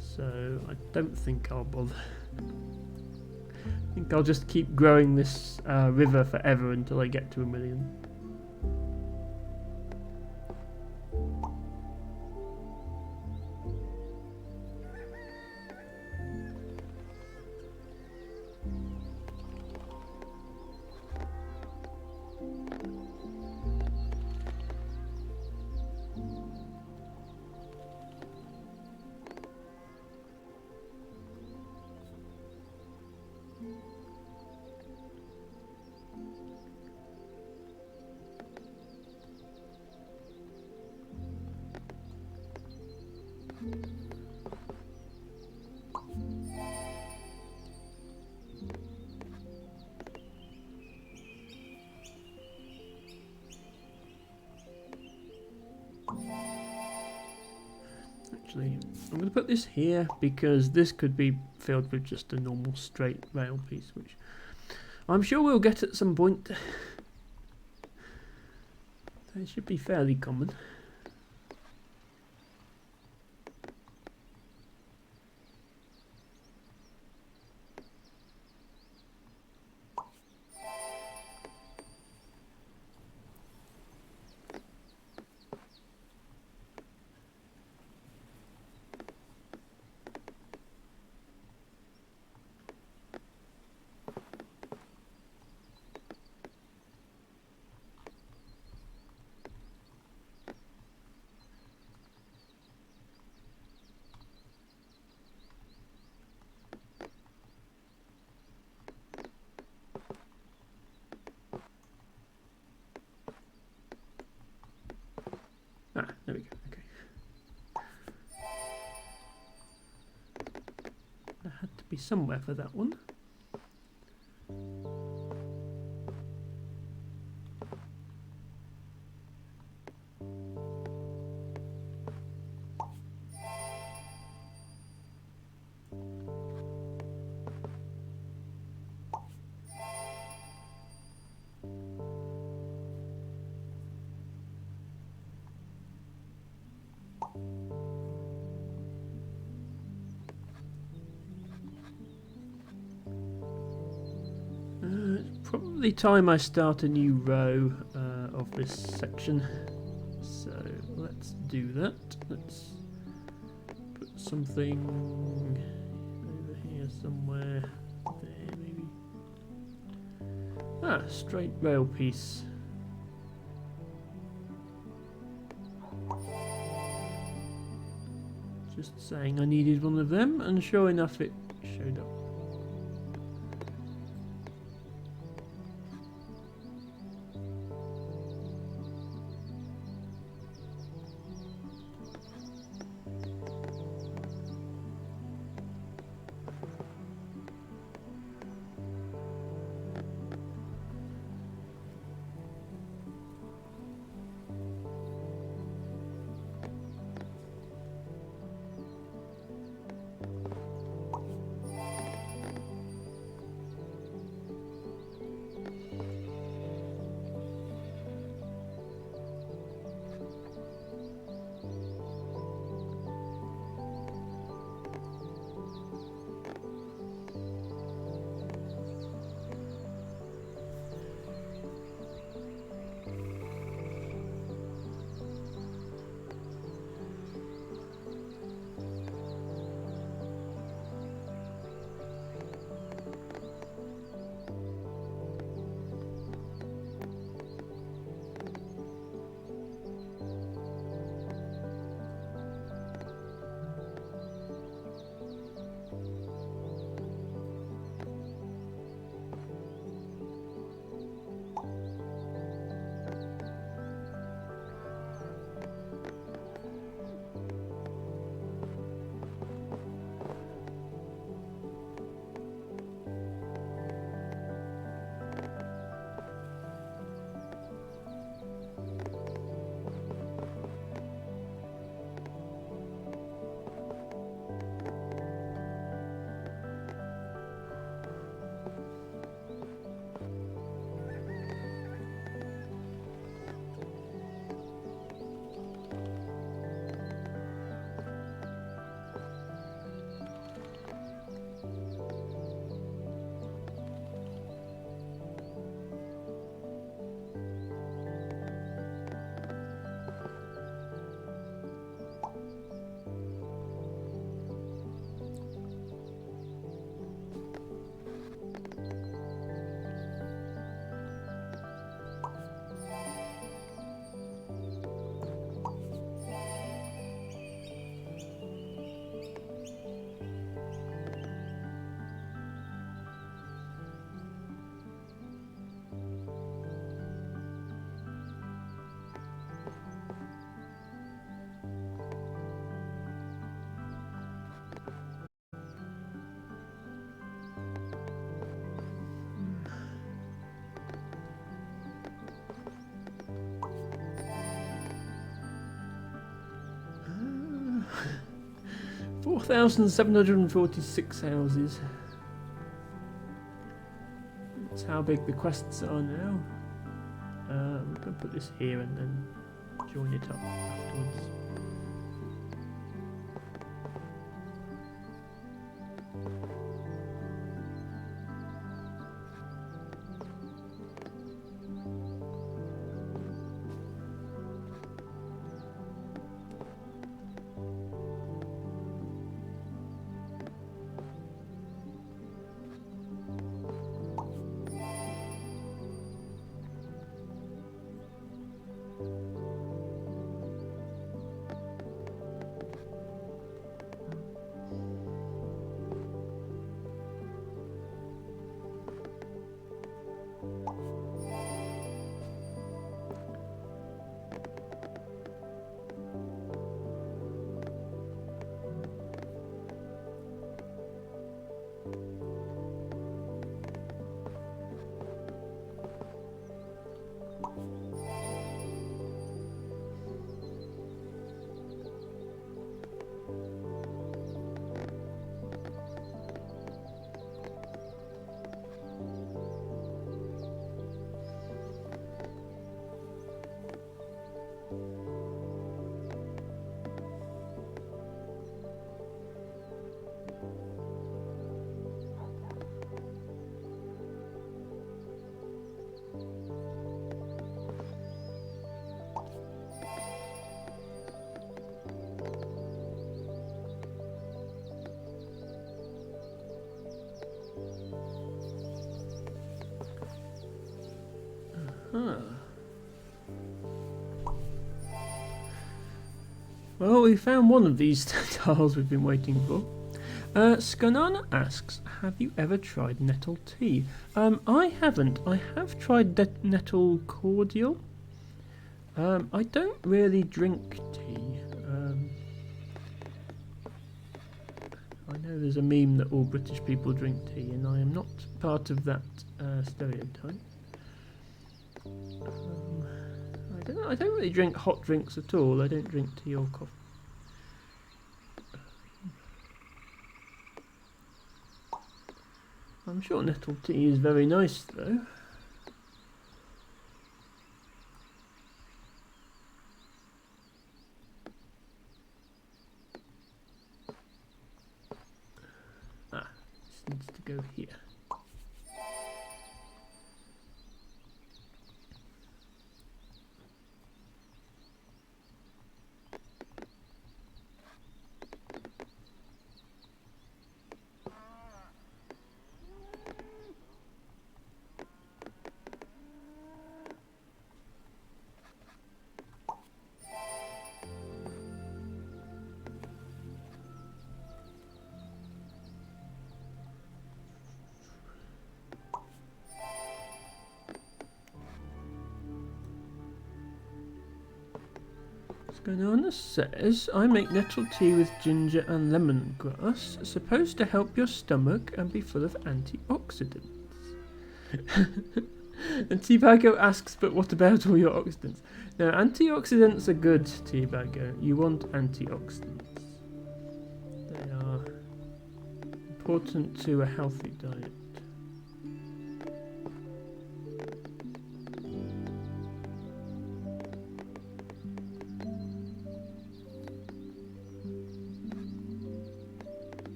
So I don't think I'll bother. I think I'll just keep growing this river forever until I get to 1 million. Actually, I'm going to put this here because this could be filled with just a normal straight rail piece, which I'm sure we'll get at some point. It should be fairly common. Ah, there we go. Okay. There had to be somewhere for that one. Probably time I start a new row of this section. So let's do that. Let's put something over here somewhere. There maybe. Ah, straight rail piece. Just saying I needed one of them, and sure enough it showed up. Uh, 4,746 houses. That's how big the quests are now. I'm going to put this here and then join it up afterwards. Huh. Well, we found one of these tiles we've been waiting for. Skanana asks, have you ever tried nettle tea? I haven't. I have tried nettle cordial. I don't really drink tea. I know there's a meme that all British people drink tea, and I am not part of that stereotype. I don't really drink hot drinks at all. I don't drink tea or coffee. I'm sure nettle tea is very nice, though. Ah, this needs to go here. Skanana says, I make nettle tea with ginger and lemongrass, supposed to help your stomach and be full of antioxidants. And Teabago asks, but what about all your oxidants? Now, antioxidants are good, Teabago. You want antioxidants. They are important to a healthy diet.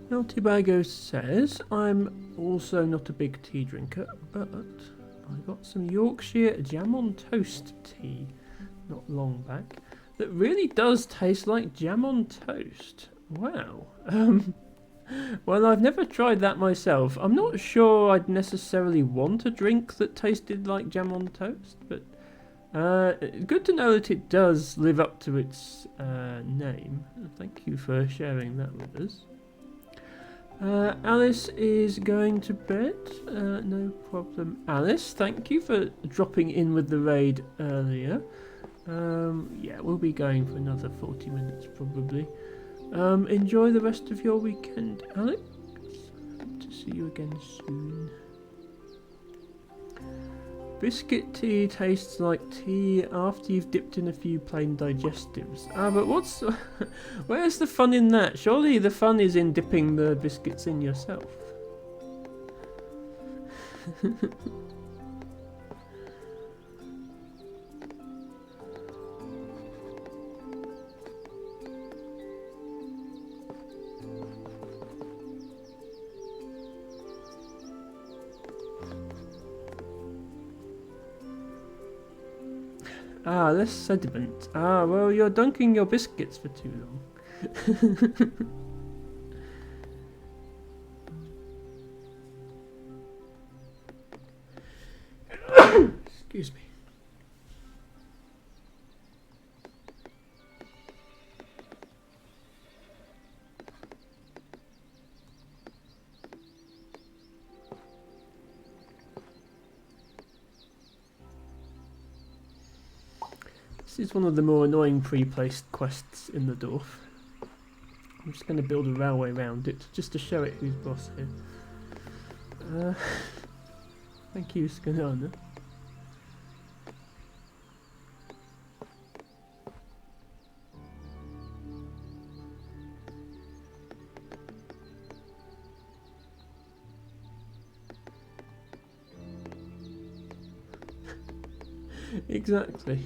Well, Teabago says, I'm also not a big tea drinker, but I got some Yorkshire jam on toast tea not long back that really does taste like jam on toast. Wow. Well, I've never tried that myself. I'm not sure I'd necessarily want a drink that tasted like jam on toast, but good to know that it does live up to its name. Thank you for sharing that with us. Alice is going to bed. No problem. Alice, thank you for dropping in with the raid earlier. Yeah, we'll be going for another 40 minutes probably. Enjoy the rest of your weekend, Alex. Hope to see you again soon. Biscuit tea tastes like tea after you've dipped in a few plain digestives. But where's the fun in that? Surely the fun is in dipping the biscuits in yourself. Less sediment. Well, you're dunking your biscuits for too long. Excuse me. This is one of the more annoying pre-placed quests in the dorf. I'm just going to build a railway around it, just to show it who's boss here. Thank you, Skanana. Exactly.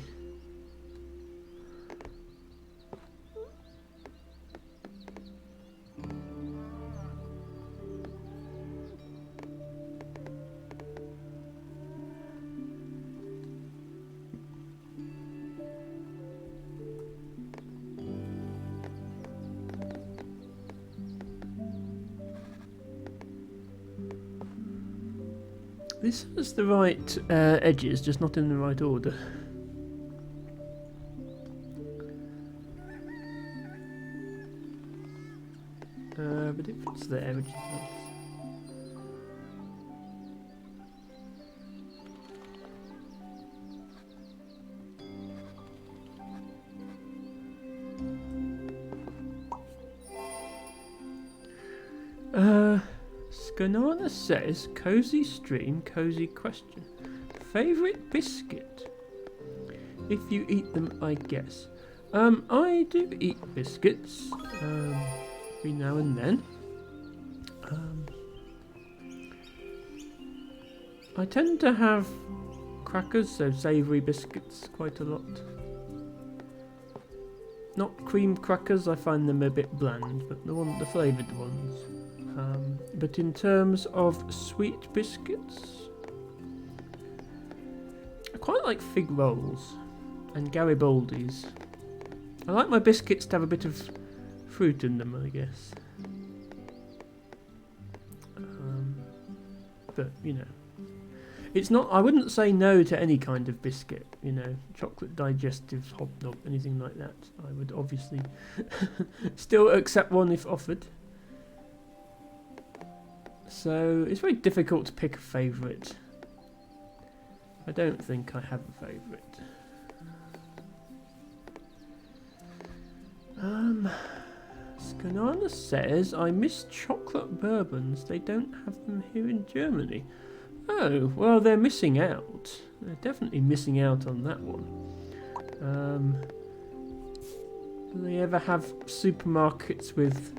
This has the right edges, just not in the right order. But it fits there, which is nice. Skanana says, cozy stream, cozy question. Favourite biscuit? If you eat them, I guess. I do eat biscuits, every now and then. I tend to have crackers, so savoury biscuits, quite a lot. Not cream crackers, I find them a bit bland, but the flavoured ones. But in terms of sweet biscuits, I quite like fig rolls and Garibaldi's. I like my biscuits to have a bit of fruit in them, I guess. But, you know, it's not, I wouldn't say no to any kind of biscuit, you know, chocolate digestive, hobnob, anything like that. I would obviously still accept one if offered. So it's very difficult to pick a favourite. I don't think I have a favourite. Skanana says, I miss chocolate bourbons. They don't have them here in Germany. Oh, well, they're missing out. They're definitely missing out on that one. Do they ever have supermarkets with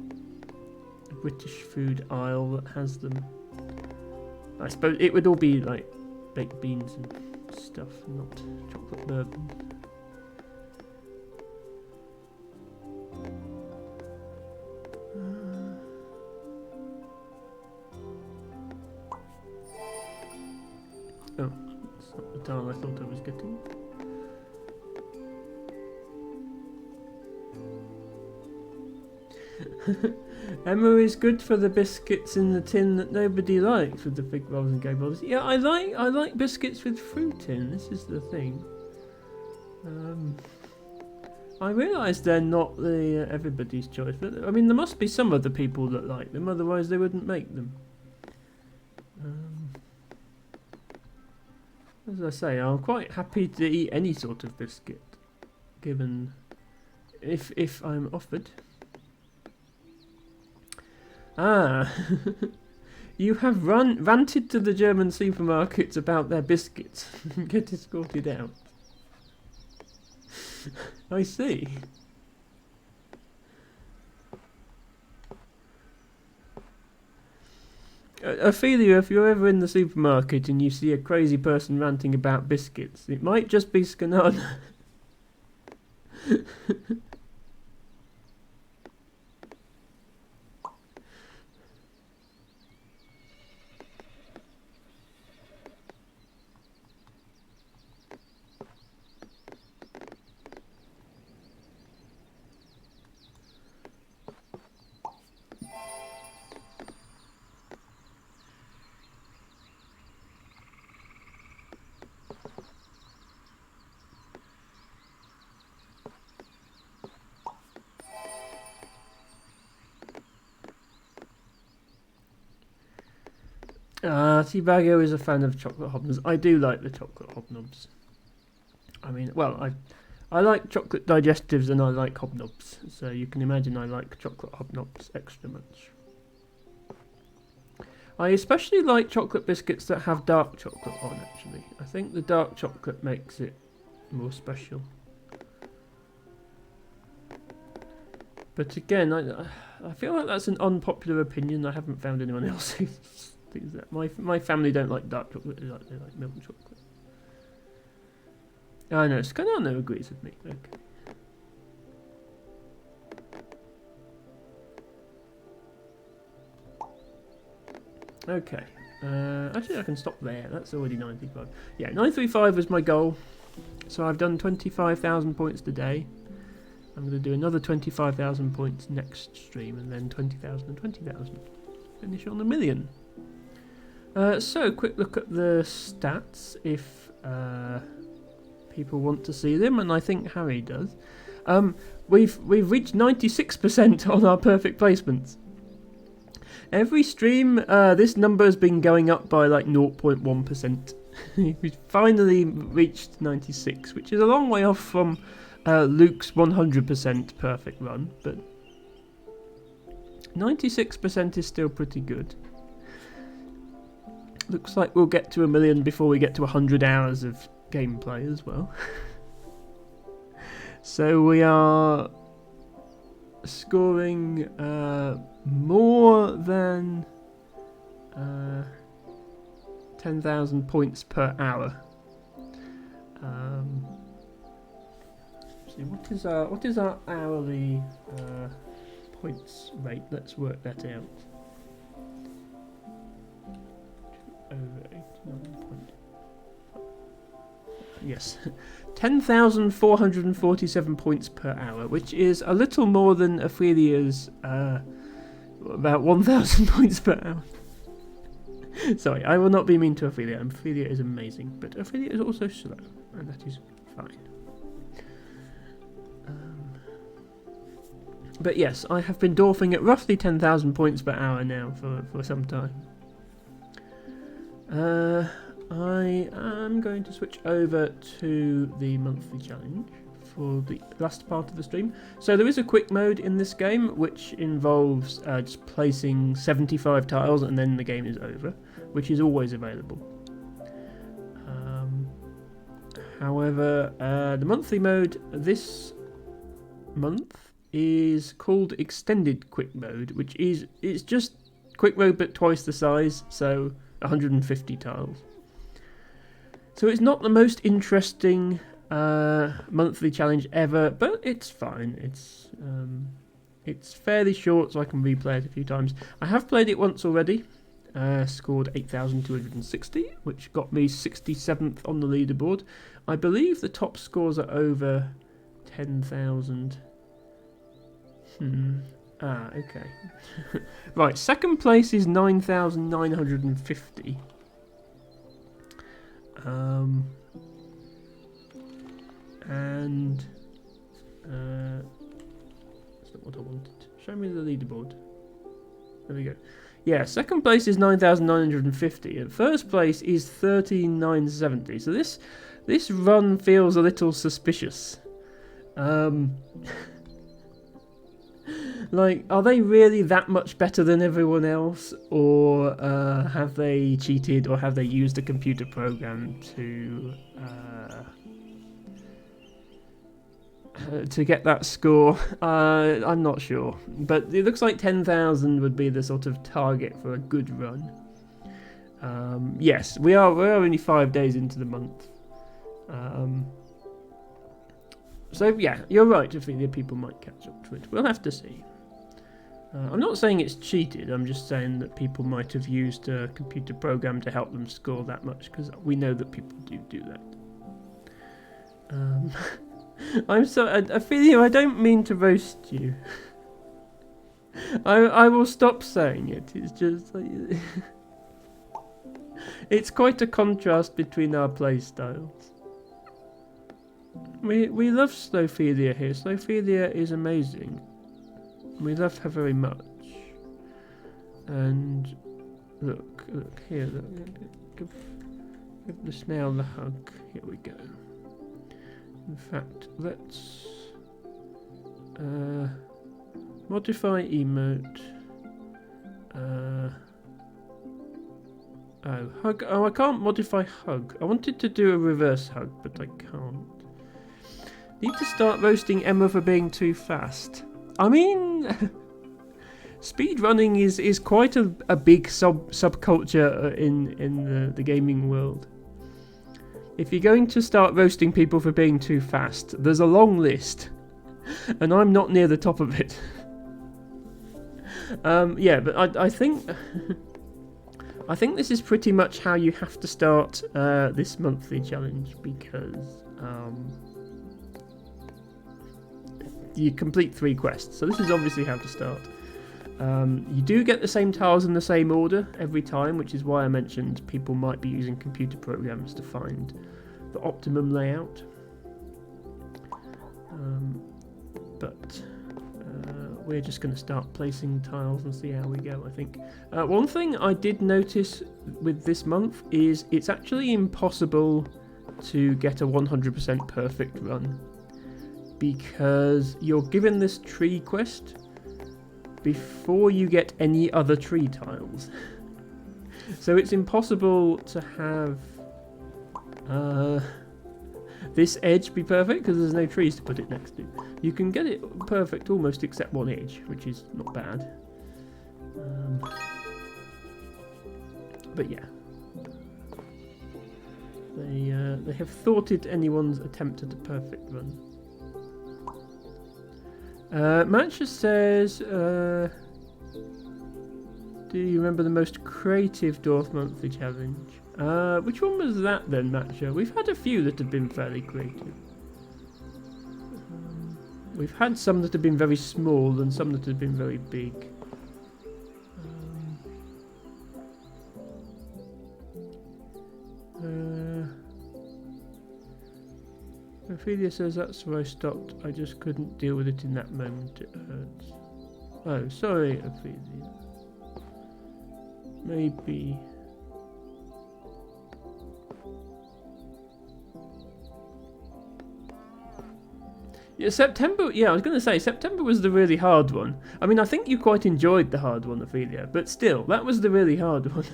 a British food aisle that has them? I suppose it would all be like baked beans and stuff, not chocolate bourbon. Oh, that's not the tile I thought I was getting. Emma is good for the biscuits in the tin that nobody likes, with the fig rolls and Garibaldi's. Yeah, I like biscuits with fruit in. This is the thing. I realise they're not the everybody's choice, but I mean there must be some other people that like them. Otherwise they wouldn't make them. As I say, I'm quite happy to eat any sort of biscuit, given if I'm offered. Ah, you have ranted to the German supermarkets about their biscuits and get escorted out. I see. Ophelia, if you're ever in the supermarket and you see a crazy person ranting about biscuits, it might just be Skanana. Tibago is a fan of chocolate hobnobs. I do like the chocolate hobnobs. I mean, well, I like chocolate digestives and I like hobnobs, so you can imagine I like chocolate hobnobs extra much. I especially like chocolate biscuits that have dark chocolate on, actually. I think the dark chocolate makes it more special. But again, I feel like that's an unpopular opinion. I haven't found anyone else who thinks that. My family don't like dark chocolate, they like milk chocolate. I know, Scanano agrees with me. Okay. Okay. Actually, I can stop there. That's already 95. Yeah, 935 was my goal. So I've done 25,000 points today. I'm going to do another 25,000 points next stream, and then 20,000 and 20,000. Finish on 1,000,000. So, quick look at the stats, if people want to see them, and I think Harry does. We've reached 96% on our perfect placements. Every stream, this number has been going up by like 0.1%. We've finally reached 96, which is a long way off from Luke's 100% perfect run, but 96% is still pretty good. Looks like we'll get to 1,000,000 before we get to 100 hours of gameplay as well. So we are scoring more than 10,000 points per hour. See, what is our hourly points rate? Let's work that out. Over 89. Yes, 10,447 points per hour, which is a little more than Ophelia's about 1,000 points per hour. Sorry, I will not be mean to Ophelia. Ophelia is amazing, but Ophelia is also slow, and that is fine. But yes, I have been dwarfing at roughly 10,000 points per hour now for some time. I am going to switch over to the monthly challenge for the last part of the stream. So there is a quick mode in this game, which involves just placing 75 tiles and then the game is over, which is always available. However, the monthly mode this month is called Extended Quick Mode, which is it's just quick mode but twice the size, so 150 tiles. So it's not the most interesting monthly challenge ever, but it's fine. It's fairly short, so I can replay it a few times. I have played it once already, scored 8,260, which got me 67th on the leaderboard. I believe the top scores are over 10,000. Okay. Right, second place is 9,950. And that's not what I wanted. Show me the leaderboard. There we go. Yeah, second place is 9,950, and first place is 13,970. So this run feels a little suspicious. Like, are they really that much better than everyone else, or have they cheated, or have they used a computer program to get that score? I'm not sure, but it looks like 10,000 would be the sort of target for a good run. Yes, we're only 5 days into the month. So yeah, you're right. I think the people might catch up to it. We'll have to see. I'm not saying it's cheated. I'm just saying that people might have used a computer program to help them score that much, because we know that people do that. I'm so Ophelia, I don't mean to roast you. I will stop saying it. It's just like it's quite a contrast between our play styles. We love Slowphilia here. Slowphilia is amazing. We love her very much. And look here. Look. Give the snail the hug. Here we go. In fact, let's modify emote. Oh, hug. Oh, I can't modify hug. I wanted to do a reverse hug, but I can't. Need to start roasting Emma for being too fast. I mean, speed running is quite a big subculture in the gaming world. If you're going to start roasting people for being too fast, there's a long list, and I'm not near the top of it. Yeah, but I think I think this is pretty much how you have to start this monthly challenge, because you complete 3 quests. So this is obviously how to start. You do get the same tiles in the same order every time, which is why I mentioned people might be using computer programs to find the optimum layout. But we're just going to start placing tiles and see how we go, I think. One thing I did notice with this month is it's actually impossible to get a 100% perfect run, because you're given this tree quest before you get any other tree tiles. So it's impossible to have this edge be perfect because there's no trees to put it next to. You can get it perfect almost except one edge, which is not bad. But yeah, they have thwarted anyone's attempt at a perfect run. Matcha says, do you remember the most creative Dorf monthly challenge? Which one was that then, Matcha? We've had a few that have been fairly creative. We've had some that have been very small and some that have been very big. Ophelia says that's where I stopped. I just couldn't deal with it in that moment. It hurts. Oh, sorry, Ophelia. Maybe. Yeah, September. Yeah, I was going to say September was the really hard one. I mean, I think you quite enjoyed the hard one, Ophelia, but still, that was the really hard one.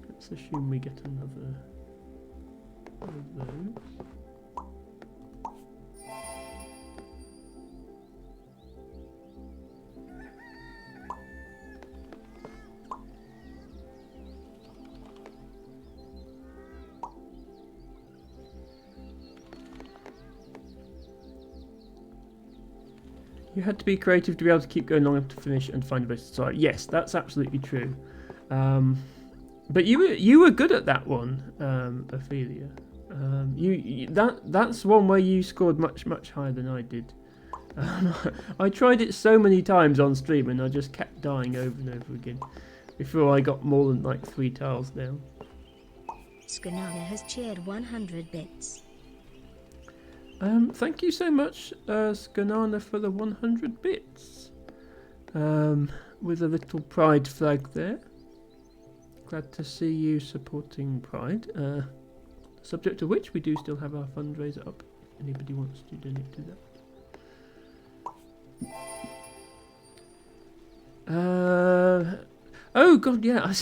Let's assume we get another one of those. You had to be creative to be able to keep going long enough to finish and find a way to start. Yes, that's absolutely true. But you were good at that one, Ophelia. That's one where you scored much higher than I did. I tried it so many times on stream and I just kept dying over and over again before I got more than like 3 tiles down. Skanana has cheered 100 bits. Thank you so much, Skanana, for the 100 bits. With a little pride flag there. Glad to see you supporting Pride. Subject to which we do still have our fundraiser up. If anybody wants to donate to that. Oh god, yeah.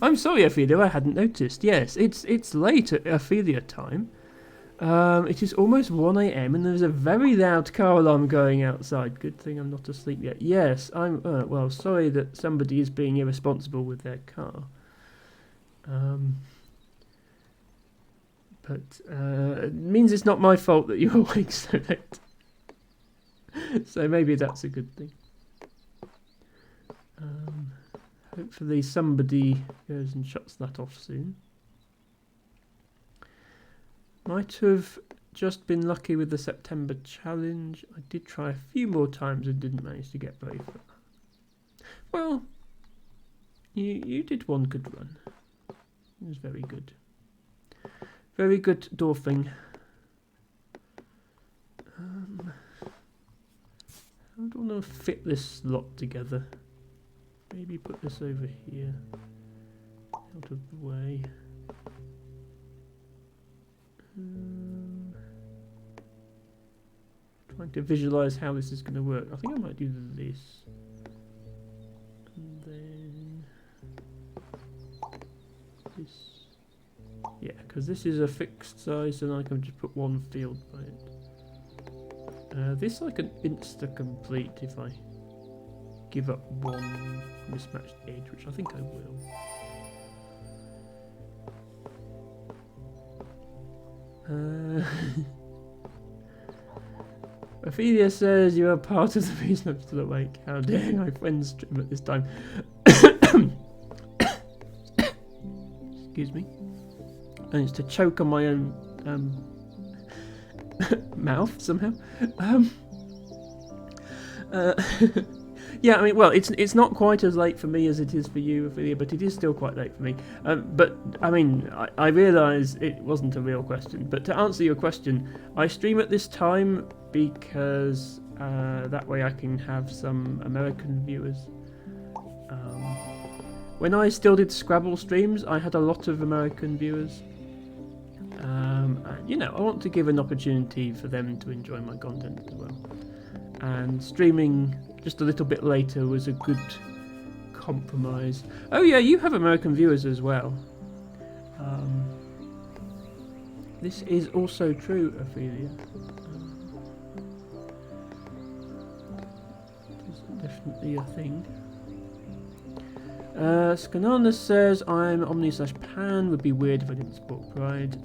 I'm sorry, Ophelia. I hadn't noticed. Yes, it's late at Ophelia time. It is almost 1 a.m. and there's a very loud car alarm going outside. Good thing I'm not asleep yet. Yes, I'm. Well, sorry that somebody is being irresponsible with their car. But it means it's not my fault that you're awake so late. So maybe that's a good thing. Hopefully somebody goes and shuts that off soon. Might have just been lucky with the September challenge. I did try a few more times and didn't manage to get very far. Well, you did one good run. It was very good. Very good dwarfing. How do I want to fit this lot together? Maybe put this over here. out of the way. Trying to visualize how this is going to work. I think I might do this. And then this. Yeah, because this is a fixed size and I can just put one field by it. This I can insta-complete if I give up one mismatched edge, which I think I will. Ophelia says you are part of the reason I'm still awake. How dare my friends stream at this time? Excuse me. I managed to choke on my own mouth somehow. Yeah, I mean, well, it's not quite as late for me as it is for you, Ophelia, but it is still quite late for me. But, I mean, I realise it wasn't a real question. But to answer your question, I stream at this time because that way I can have some American viewers. When I still did Scrabble streams, I had a lot of American viewers. And, you know, I want to give an opportunity for them to enjoy my content as well. And streaming just a little bit later was a good compromise. Oh yeah, you have American viewers as well. This is also true, Ophelia. It's definitely a thing. Skanana says, I'm Omni/Pan, would be weird if I didn't support Pride.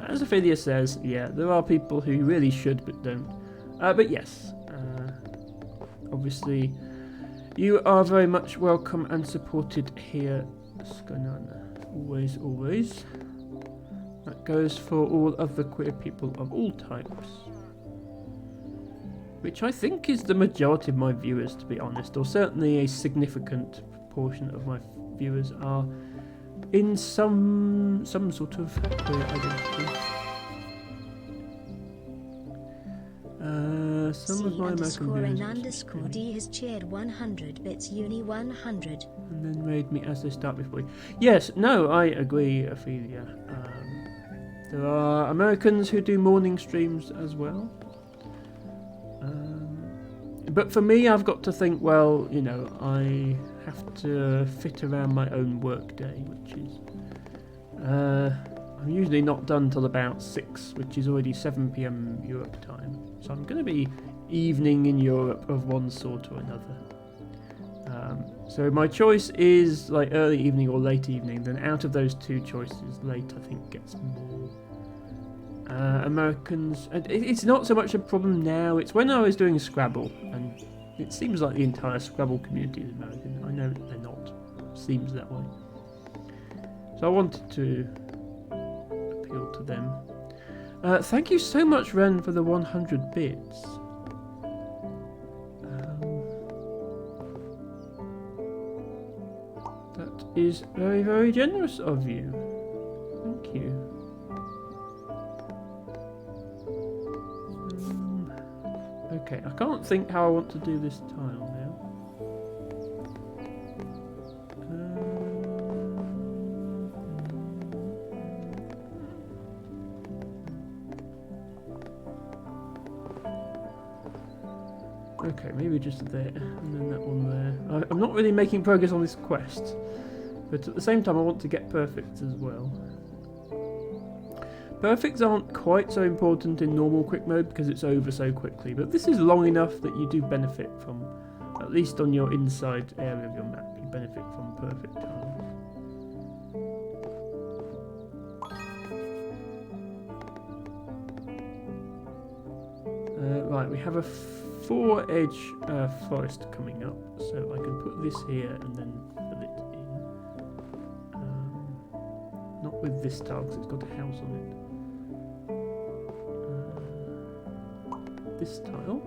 As Ophelia says, yeah, there are people who really should but don't. But yes, obviously, you are very much welcome and supported here, Skanana. Always, always. That goes for all of the queer people of all types. Which I think is the majority of my viewers, to be honest, or certainly a significant proportion of my viewers are in some sort of queer identity. Some of my American viewers _N_D has cheered 100 bits uni 100 and then raid me as they start before. Yes, no, I agree, Ophelia. There are Americans who do morning streams as well. But for me, I've got to think, well, you know, I have to fit around my own work day, which is... I'm usually not done till about 6, which is already 7 PM Europe time. So I'm going to be evening in Europe of one sort or another. So my choice is like early evening or late evening. Then out of those two choices, late I think gets more. Americans, and it's not so much a problem now. It's when I was doing Scrabble, and it seems like the entire Scrabble community is American. I know they're not. It seems that way. So I wanted to appeal to them. Thank you so much, Ren, for the 100 bits. That is very, very generous of you. Thank you. Okay, I can't think how I want to do this tile now. Okay, maybe just there, and then that one there. I'm not really making progress on this quest, but at the same time I want to get perfects as well. Perfects aren't quite so important in normal quick mode because it's over so quickly, but this is long enough that you do benefit from, at least on your inside area of your map, you benefit from perfect tiles. Right, we have a 4-edge forest coming up, so I can put this here and then fill it in. Not with this tile because it's got a house on it. This tile.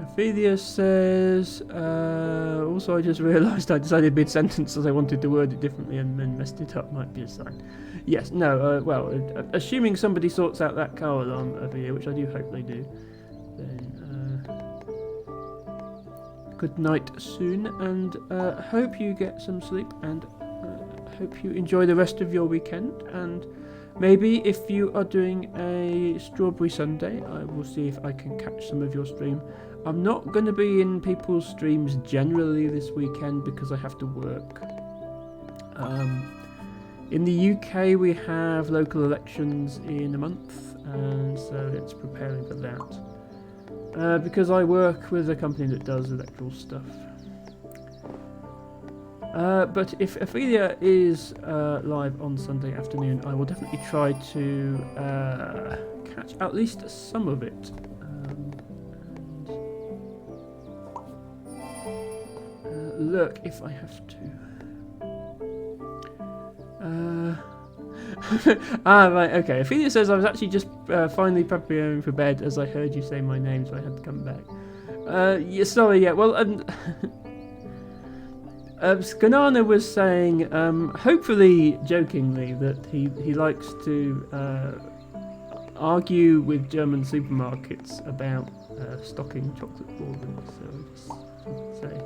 Ophelia says, also I just realised I decided mid-sentence as I wanted to word it differently and then messed it up, might be a sign. Yes, no, well, assuming somebody sorts out that car alarm over here, which I do hope they do, then good night soon, and hope you get some sleep, and hope you enjoy the rest of your weekend. And maybe if you are doing a strawberry sundae, I will see if I can catch some of your stream. I'm not going to be in people's streams generally this weekend because I have to work. In the UK we have local elections in a month, and so it's preparing for that. Because I work with a company that does electoral stuff. But if Ophelia is live on Sunday afternoon, I will definitely try to catch at least some of it. Look, if I have to. Right, okay. Ophelia says I was actually just finally preparing for bed as I heard you say my name, so I had to come back. Yeah, sorry, yeah, well, Skanana was saying, hopefully jokingly, that he likes to argue with German supermarkets about stocking chocolate bourbons, so just say.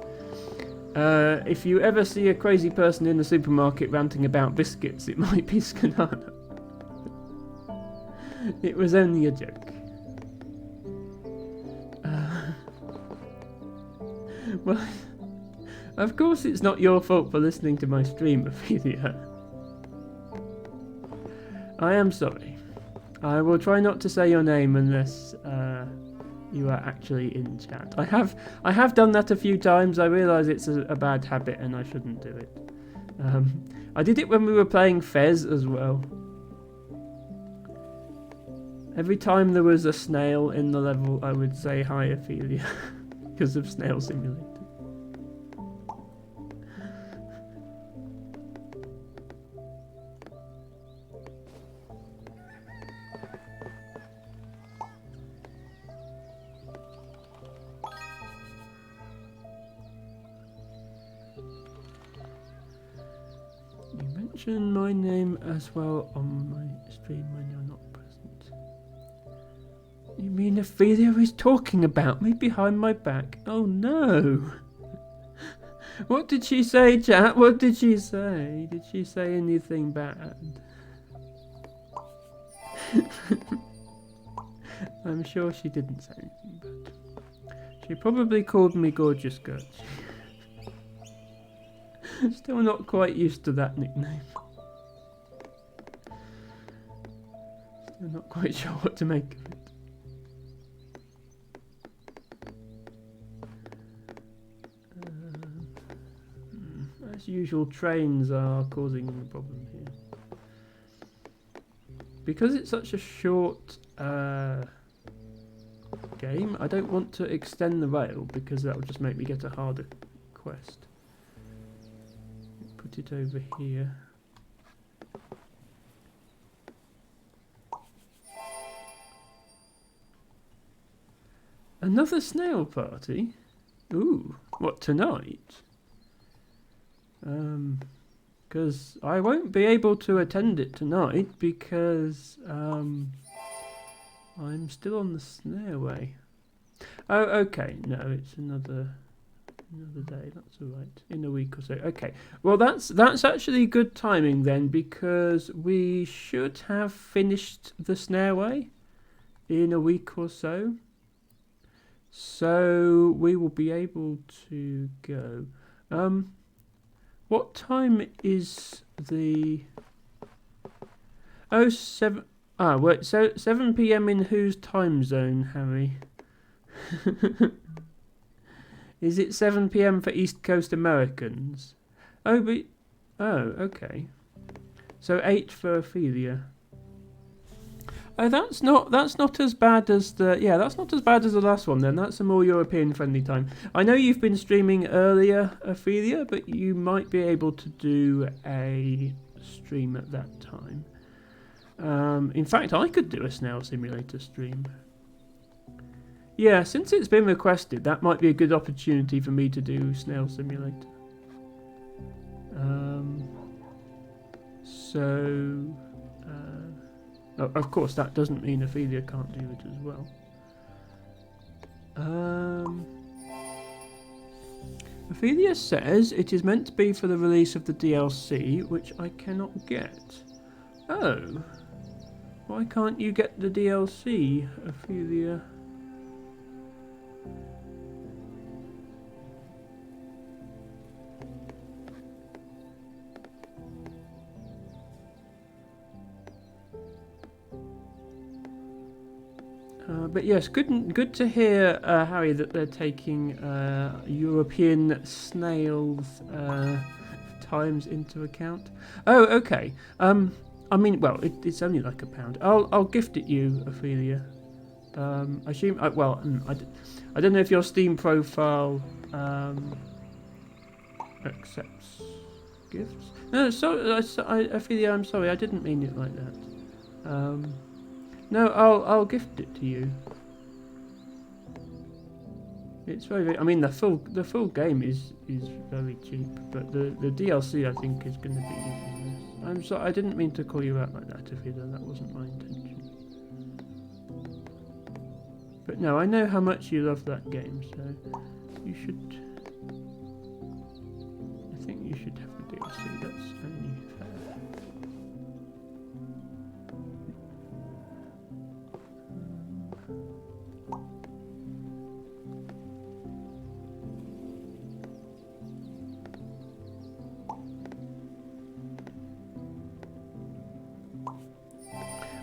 If you ever see a crazy person in the supermarket ranting about biscuits, it might be Skanana. It was only a joke. Well, of course it's not your fault for listening to my stream, Ophelia. I am sorry. I will try not to say your name unless you are actually in chat. I have done that a few times. I realise it's a bad habit and I shouldn't do it. I did it when we were playing Fez as well. Every time there was a snail in the level, I would say hi, Ophelia, because of Snail Simulator. You mention my name as well on my stream when you're not present. You mean Ophelia is talking about me behind my back? Oh no! What did she say, chat? What did she say? Did she say anything bad? I'm sure she didn't say anything bad. She probably called me Gorgeous Gertrude. Still not quite used to that nickname. Still not quite sure what to make of it. As usual, trains are causing the problem here. Because it's such a short game, I don't want to extend the rail because that would just make me get a harder quest. Put it over here. Another snail party? Ooh, what, tonight? Because I won't be able to attend it tonight because I'm still on the snailway. Oh, okay. No, it's another day. That's all right. In a week or so. Okay. Well, that's actually good timing then, because we should have finished the snailway in a week or so. So we will be able to go. What time is the... Oh, 7... Ah, wait, so 7 p.m. in whose time zone, Harry? Is it 7 p.m. for East Coast Americans? Oh, but... Oh, okay. So 8 for Ophelia. Oh, that's not as bad as the... Yeah, that's not as bad as the last one then. That's a more European-friendly time. I know you've been streaming earlier, Ophelia, but you might be able to do a stream at that time. In fact, I could do a Snail Simulator stream. Yeah, since it's been requested, that might be a good opportunity for me to do Snail Simulator. Of course, that doesn't mean Ophelia can't do it as well. Ophelia says it is meant to be for the release of the DLC, which I cannot get. Oh. Why can't you get the DLC, Ophelia? But yes, good to hear, Harry, that they're taking European snails times into account. Oh, okay. I mean, well, it's only like £1. I'll gift it you, Ophelia. I assume. I don't know if your Steam profile accepts gifts. No, sorry, Ophelia. I'm sorry. I didn't mean it like that. No, I'll gift it to you. It's very. I mean, the full game is very cheap, but the DLC I think is going to be even less. I'm sorry. I didn't mean to call you out like that, Ophelia. That wasn't my intention. But no, I know how much you love that game, so you should. I think you should have the DLC. That's only fair.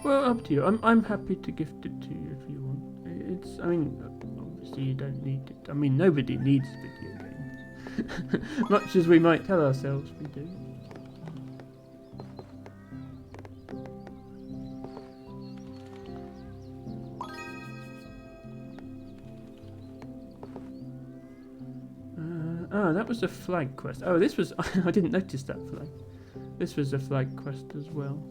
Well, up to you. I'm happy to gift it to you if you want. It's. I mean, obviously you don't need it. I mean, nobody needs video games, much as we might tell ourselves we do. That was a flag quest. Oh, this was. I didn't notice that flag. This was a flag quest as well.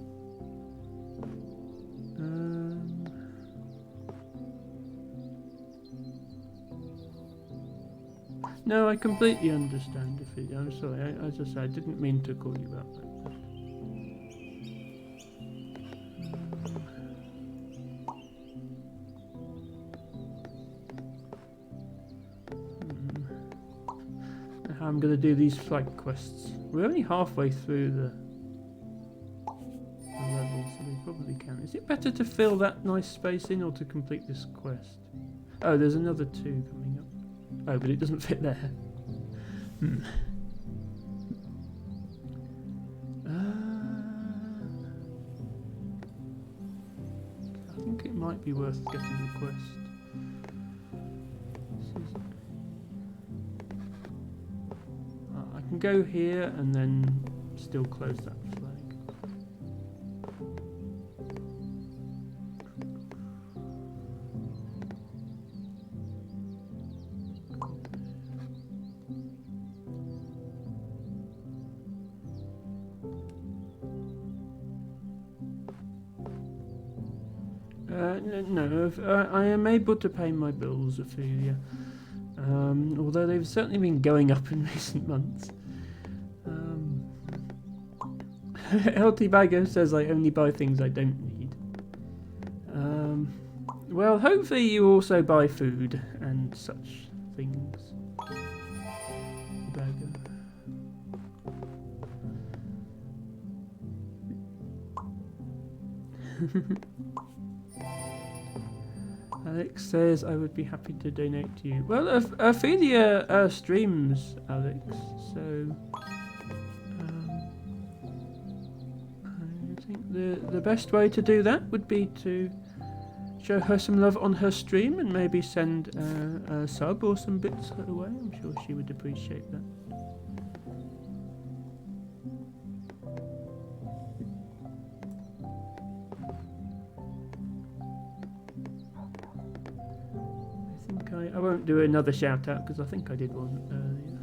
No, I completely understand, Ophelia. I'm sorry. As I said, I didn't mean to call you out like that. How I'm going to do these flag quests. We're only halfway through the level, so we probably can. Is it better to fill that nice space in or to complete this quest? Oh, there's another 2 coming up. Oh, but it doesn't fit there. I think it might be worth getting the quest. I can go here and then still close that flag. No, I am able to pay my bills, Ophelia. Although they've certainly been going up in recent months. LT Bagger says I only buy things I don't need. Well, hopefully you also buy food and such things. Bagger. Alex says I would be happy to donate to you. Well, Ophelia streams, Alex, so I think the best way to do that would be to show her some love on her stream and maybe send a sub or some bits her way. I'm sure she would appreciate that. I won't do another shout out because I think I did one earlier.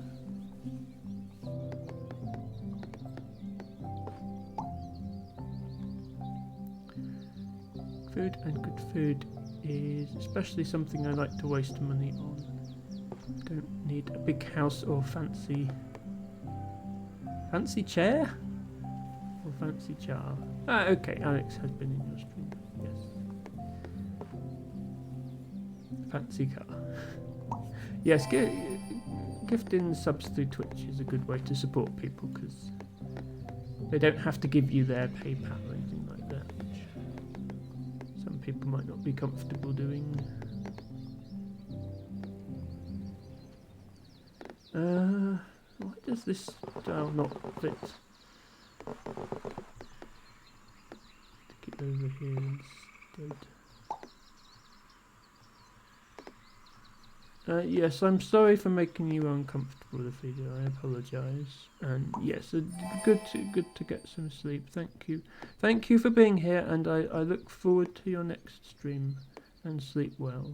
Food and good food is especially something I like to waste money on. Don't need a big house or fancy chair or fancy char. Ah, okay, Alex has been in your stream. Yes. Fancy car. Yes, gifting subs through Twitch is a good way to support people because they don't have to give you their PayPal or anything like that, which some people might not be comfortable doing. Why does this dial not fit? Stick it over here instead. Yes, I'm sorry for making you uncomfortable with the video. I apologise. And yes, good to get some sleep. Thank you for being here, and I look forward to your next stream. And sleep well.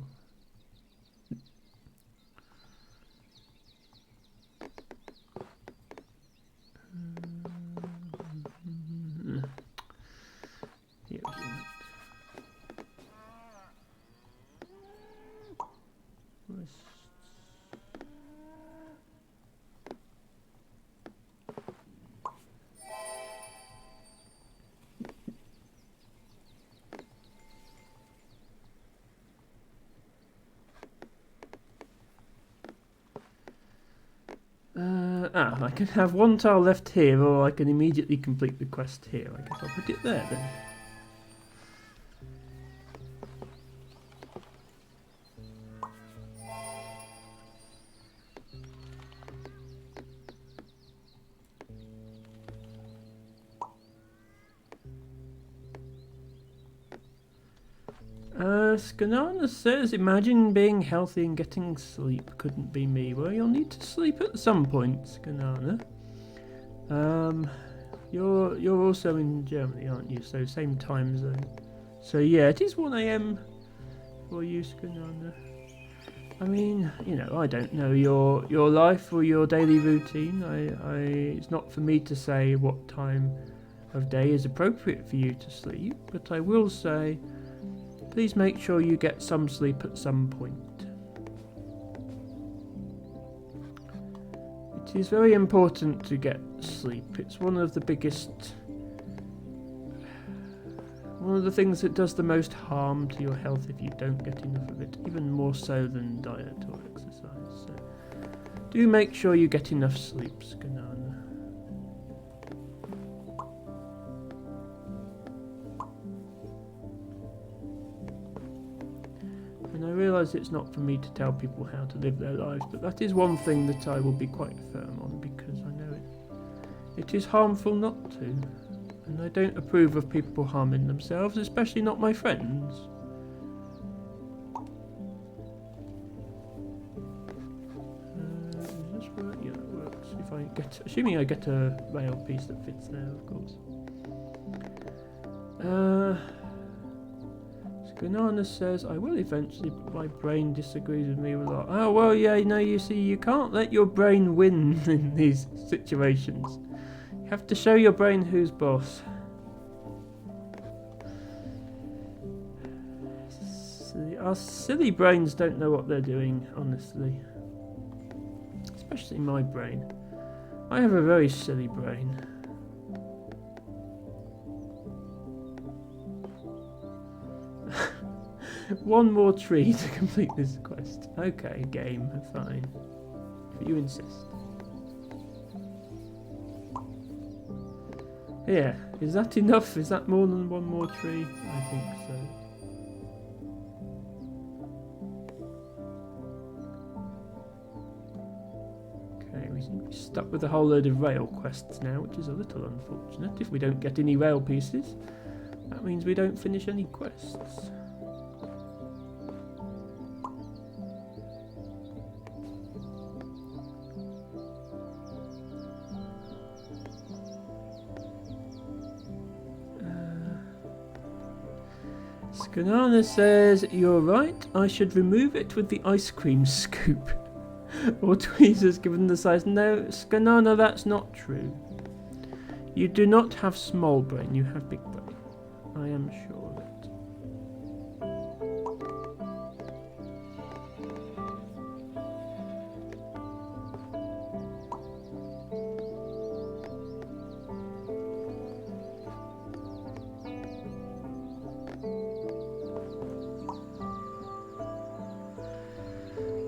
Yeah. I can have one tile left here, or I can immediately complete the quest here. I guess I'll put it there then. Skanana says, imagine being healthy and getting sleep. Couldn't be me. Well, you'll need to sleep at some point, Skanana. You're also in Germany, aren't you? So same time zone. So yeah, it is 1 AM for you, Skanana. I mean, you know, I don't know your life or your daily routine. It's not for me to say what time of day is appropriate for you to sleep, but I will say, please make sure you get some sleep at some point. It is very important to get sleep. It's one of the things that does the most harm to your health if you don't get enough of it, even more so than diet or exercise. So do make sure you get enough sleep, Skanana. And I realise it's not for me to tell people how to live their lives, but that is one thing that I will be quite firm on, because I know it is harmful not to. And I don't approve of people harming themselves, especially not my friends. Does this work? Yeah, that works. Assuming I get a rail piece that fits there, of course. Banana says, I will eventually, but my brain disagrees with me a lot. Oh, well, yeah, no, you see, you can't let your brain win in these situations. You have to show your brain who's boss. Our silly brains don't know what they're doing, honestly. Especially my brain. I have a very silly brain. One more tree to complete this quest. Okay, game, fine. If you insist. Yeah, is that enough? Is that more than one more tree? I think so. Okay, we seem to be stuck with a whole load of rail quests now, which is a little unfortunate. If we don't get any rail pieces, that means we don't finish any quests. Skanana says, you're right, I should remove it with the ice cream scoop. Or tweezers given the size. No, Skanana, that's not true. You do not have small brain, you have big brain. I am sure of it.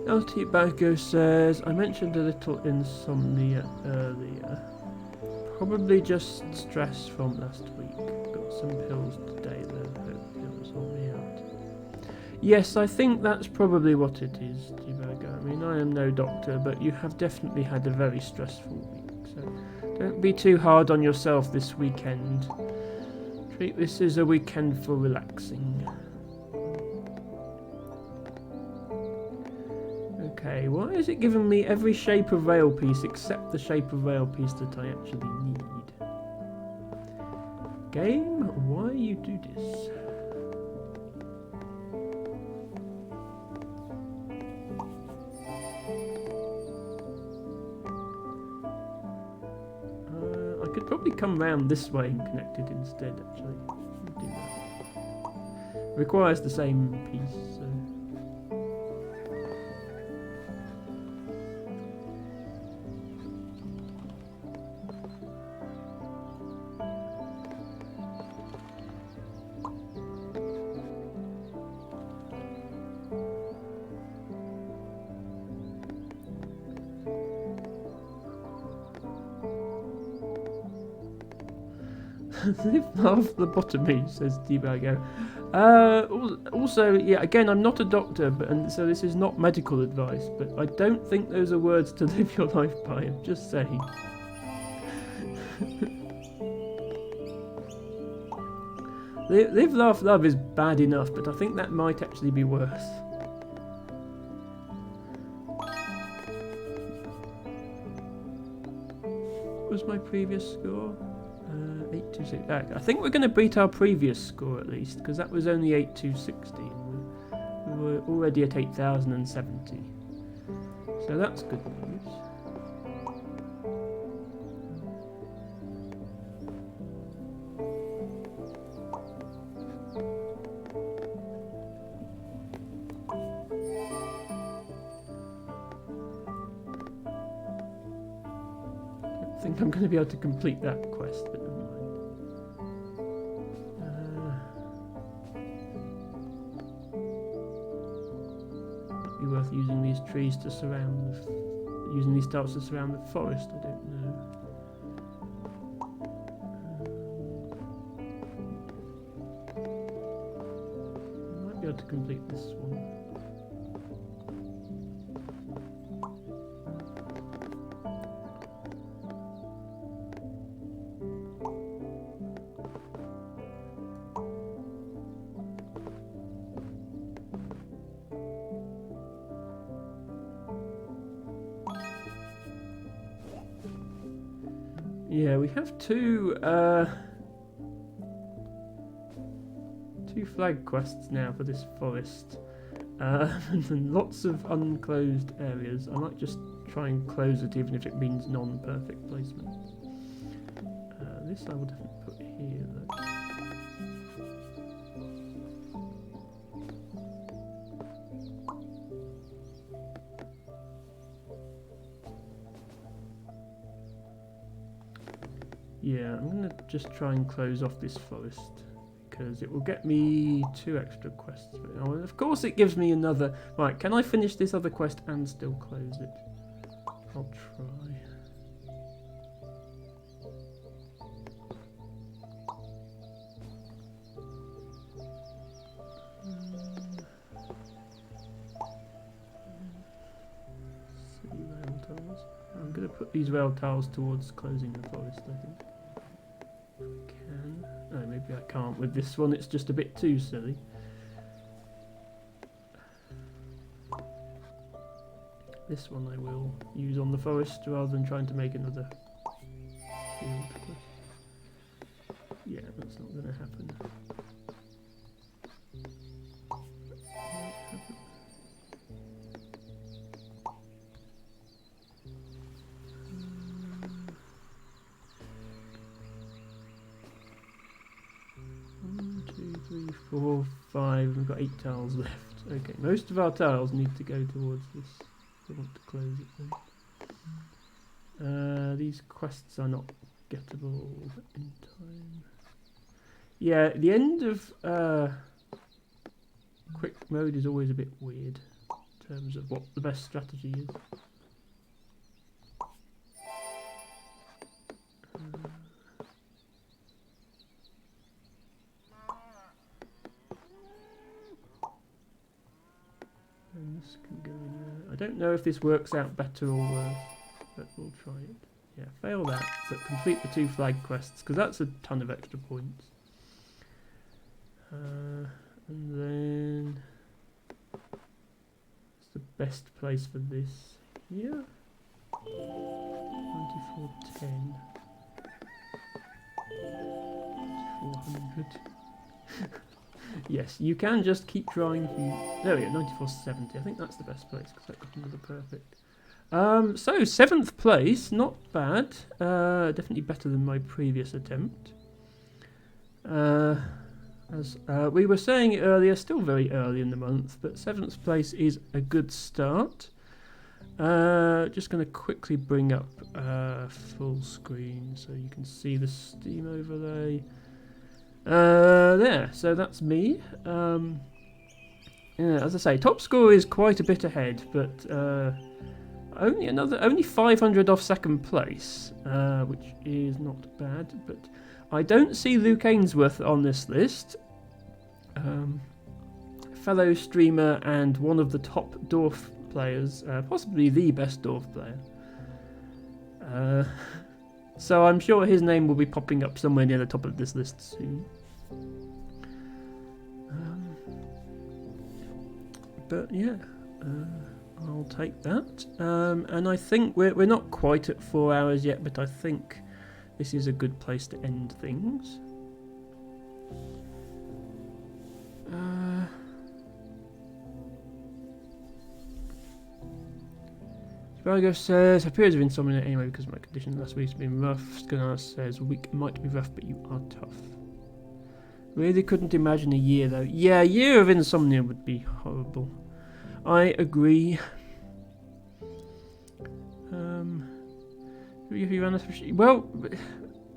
LT Baggo says, I mentioned a little insomnia earlier. Probably just stress from last week. Got some pills today though, hopefully it'll sort me out. Yes, I think that's probably what it is, Baggo. I mean, I am no doctor, but you have definitely had a very stressful week, so don't be too hard on yourself this weekend. Treat this as a weekend for relaxing. Okay, why is it giving me every shape of rail piece except the shape of rail piece that I actually need? Game, why you do this? I could probably come round this way and connect it instead, actually. Do that. Requires the same piece, so... Live half lobotomy, says Debago. Also, yeah, again, I'm not a doctor, and so this is not medical advice, but I don't think those are words to live your life by. I'm just saying. Live, laugh, love is bad enough, but I think that might actually be worse. What was my previous score? 8260. I think we're going to beat our previous score at least, because that was only 8260. We were already at 8070. So that's good news. I think I'm going to be able to complete that quest, but never mind. Might be worth using these trees to surround using these tiles to surround the forest, I don't know. Might be able to complete this one. Yeah, we have two flag quests now for this forest, and lots of unclosed areas. I might just try and close it, even if it means non-perfect placement. This I will definitely put here, though. Yeah, I'm going to just try and close off this forest, because it will get me 2 extra quests. Oh, and of course it gives me another... Right, can I finish this other quest and still close it? I'll try. Rail tiles. I'm going to put these rail tiles towards closing the forest, I think. Can. Oh, maybe I can't with this one, it's just a bit too silly. This one I will use on the forest rather than trying to make another field quest. Yeah, that's not going to happen. Three, 4, 5. We've got 8 tiles left. Okay, most of our tiles need to go towards this. I want to close it then. These quests are not gettable in time. Yeah, the end of quick mode is always a bit weird. terms of what the best strategy is. And this can go in there. I don't know if this works out better or worse, but we'll try it. Yeah, fail that, but complete the 2 flag quests, because that's a ton of extra points. And then... what's the best place for this? Here? 9410. 9400. Yes, you can just keep trying if you... there we go, 9470. I think that's the best place, because that got another perfect. So 7th place, not bad. Definitely better than my previous attempt. As we were saying earlier, still very early in the month, but 7th place is a good start. Just going to quickly bring up full screen so you can see the Steam overlay. There, so that's me. Yeah, as I say, top score is quite a bit ahead, but only 500 off 2nd place, which is not bad. But I don't see Luke Ainsworth on this list. Fellow streamer and one of the top Dorf players, possibly the best Dorf player. So I'm sure his name will be popping up somewhere near the top of this list soon. But yeah, I'll take that. And I think we're not quite at 4 hours yet, but I think this is a good place to end things. Chicago says, have periods of insomnia anyway because my condition last week's been rough. Scanar says, week might be rough, but you are tough. Really couldn't imagine a year though. Yeah, a year of insomnia would be horrible. I agree. Well,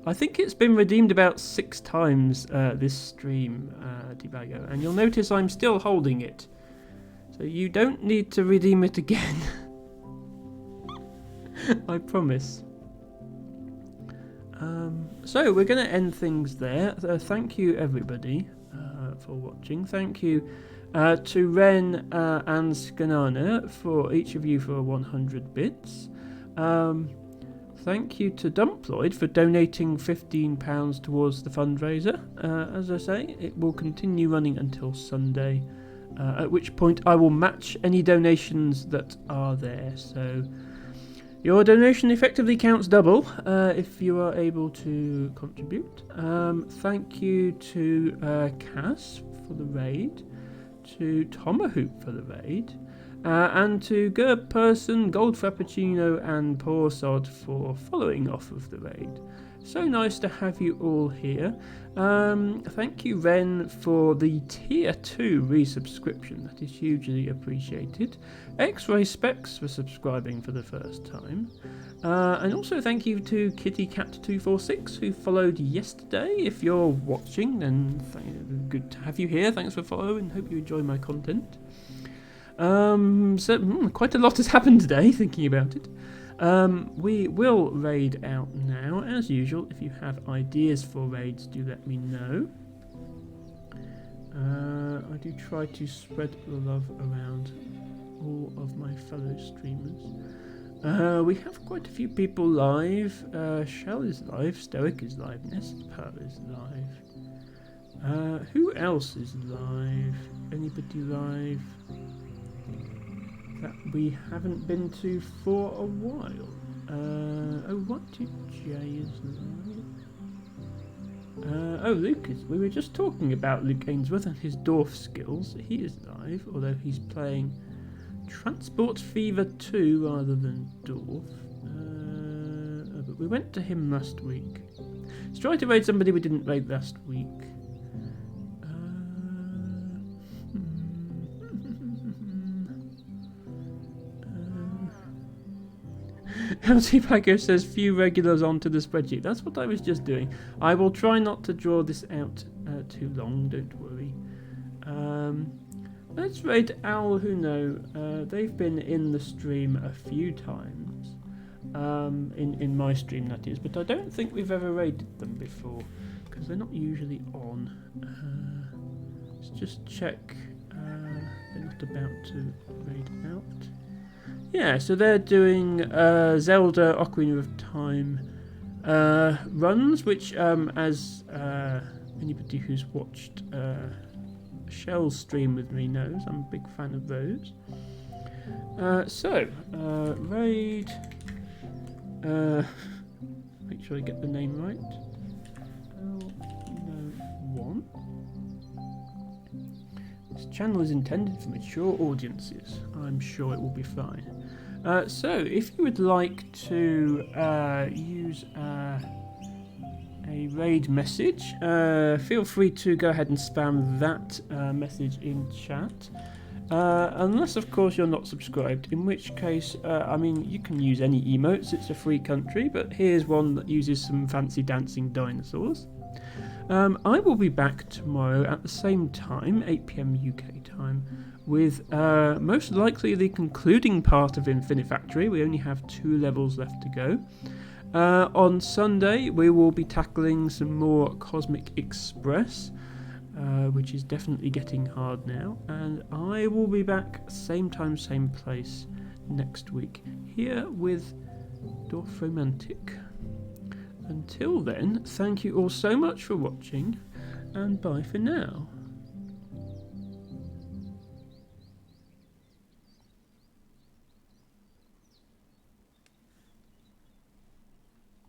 I think it's been redeemed about 6 times this stream, Debago, and you'll notice I'm still holding it. So you don't need to redeem it again. I promise. So we're going to end things there. Thank you everybody for watching. Thank you to Ren and Skanana for each of you for 100 bits. Thank you to Dumploid for donating £15 towards the fundraiser. As I say, it will continue running until Sunday, at which point I will match any donations that are there. So your donation effectively counts double if you are able to contribute. Thank you to Cass for the raid, to Tomahoop for the raid, and to Gerb Person, Gold Frappuccino and Poor Sod for following off of the raid. So nice to have you all here. Thank you, Ren, for the Tier 2 resubscription. That is hugely appreciated. X-Ray Specs for subscribing for the first time. And also thank you to KittyCat246 who followed yesterday. If you're watching, then good to have you here. Thanks for following. Hope you enjoy my content. Quite a lot has happened today, thinking about it. We will raid out now, as usual. If you have ideas for raids, do let me know. I do try to spread the love around all of my fellow streamers. We have quite a few people live. Shell is live, Stoic is live, Nest Pearl is live. Who else is live? Anybody live that we haven't been to for a while? J is live. Lucas. We were just talking about Luke Ainsworth and his Dorf skills. He is live, although he's playing Transport Fever 2 rather than Dorf. But we went to him last week. Let's try to raid somebody we didn't raid last week. LT Packer says few regulars onto the spreadsheet. That's what I was just doing. I will try not to draw this out too long, don't worry. Let's raid Owl Who Know. They've been in the stream a few times. In my stream, that is. But I don't think we've ever raided them before. Because they're not usually on. Let's just check. They're not about to raid out. Yeah, so they're doing Zelda Ocarina of Time runs, which, as anybody who's watched Shell's stream with me knows, I'm a big fan of those. Raid. Make sure I get the name right. One. This channel is intended for mature audiences. I'm sure it will be fine. So, if you would like to use a raid message, feel free to go ahead and spam that message in chat. Unless, of course, you're not subscribed, in which case, I mean, you can use any emotes, it's a free country, but here's one that uses some fancy dancing dinosaurs. I will be back tomorrow at the same time, 8 PM UK time, with most likely the concluding part of Infinifactory. We only have 2 levels left to go. On Sunday, we will be tackling some more Cosmic Express, which is definitely getting hard now. And I will be back same time, same place next week, here with Dorf Romantic. Until then, thank you all so much for watching, and bye for now.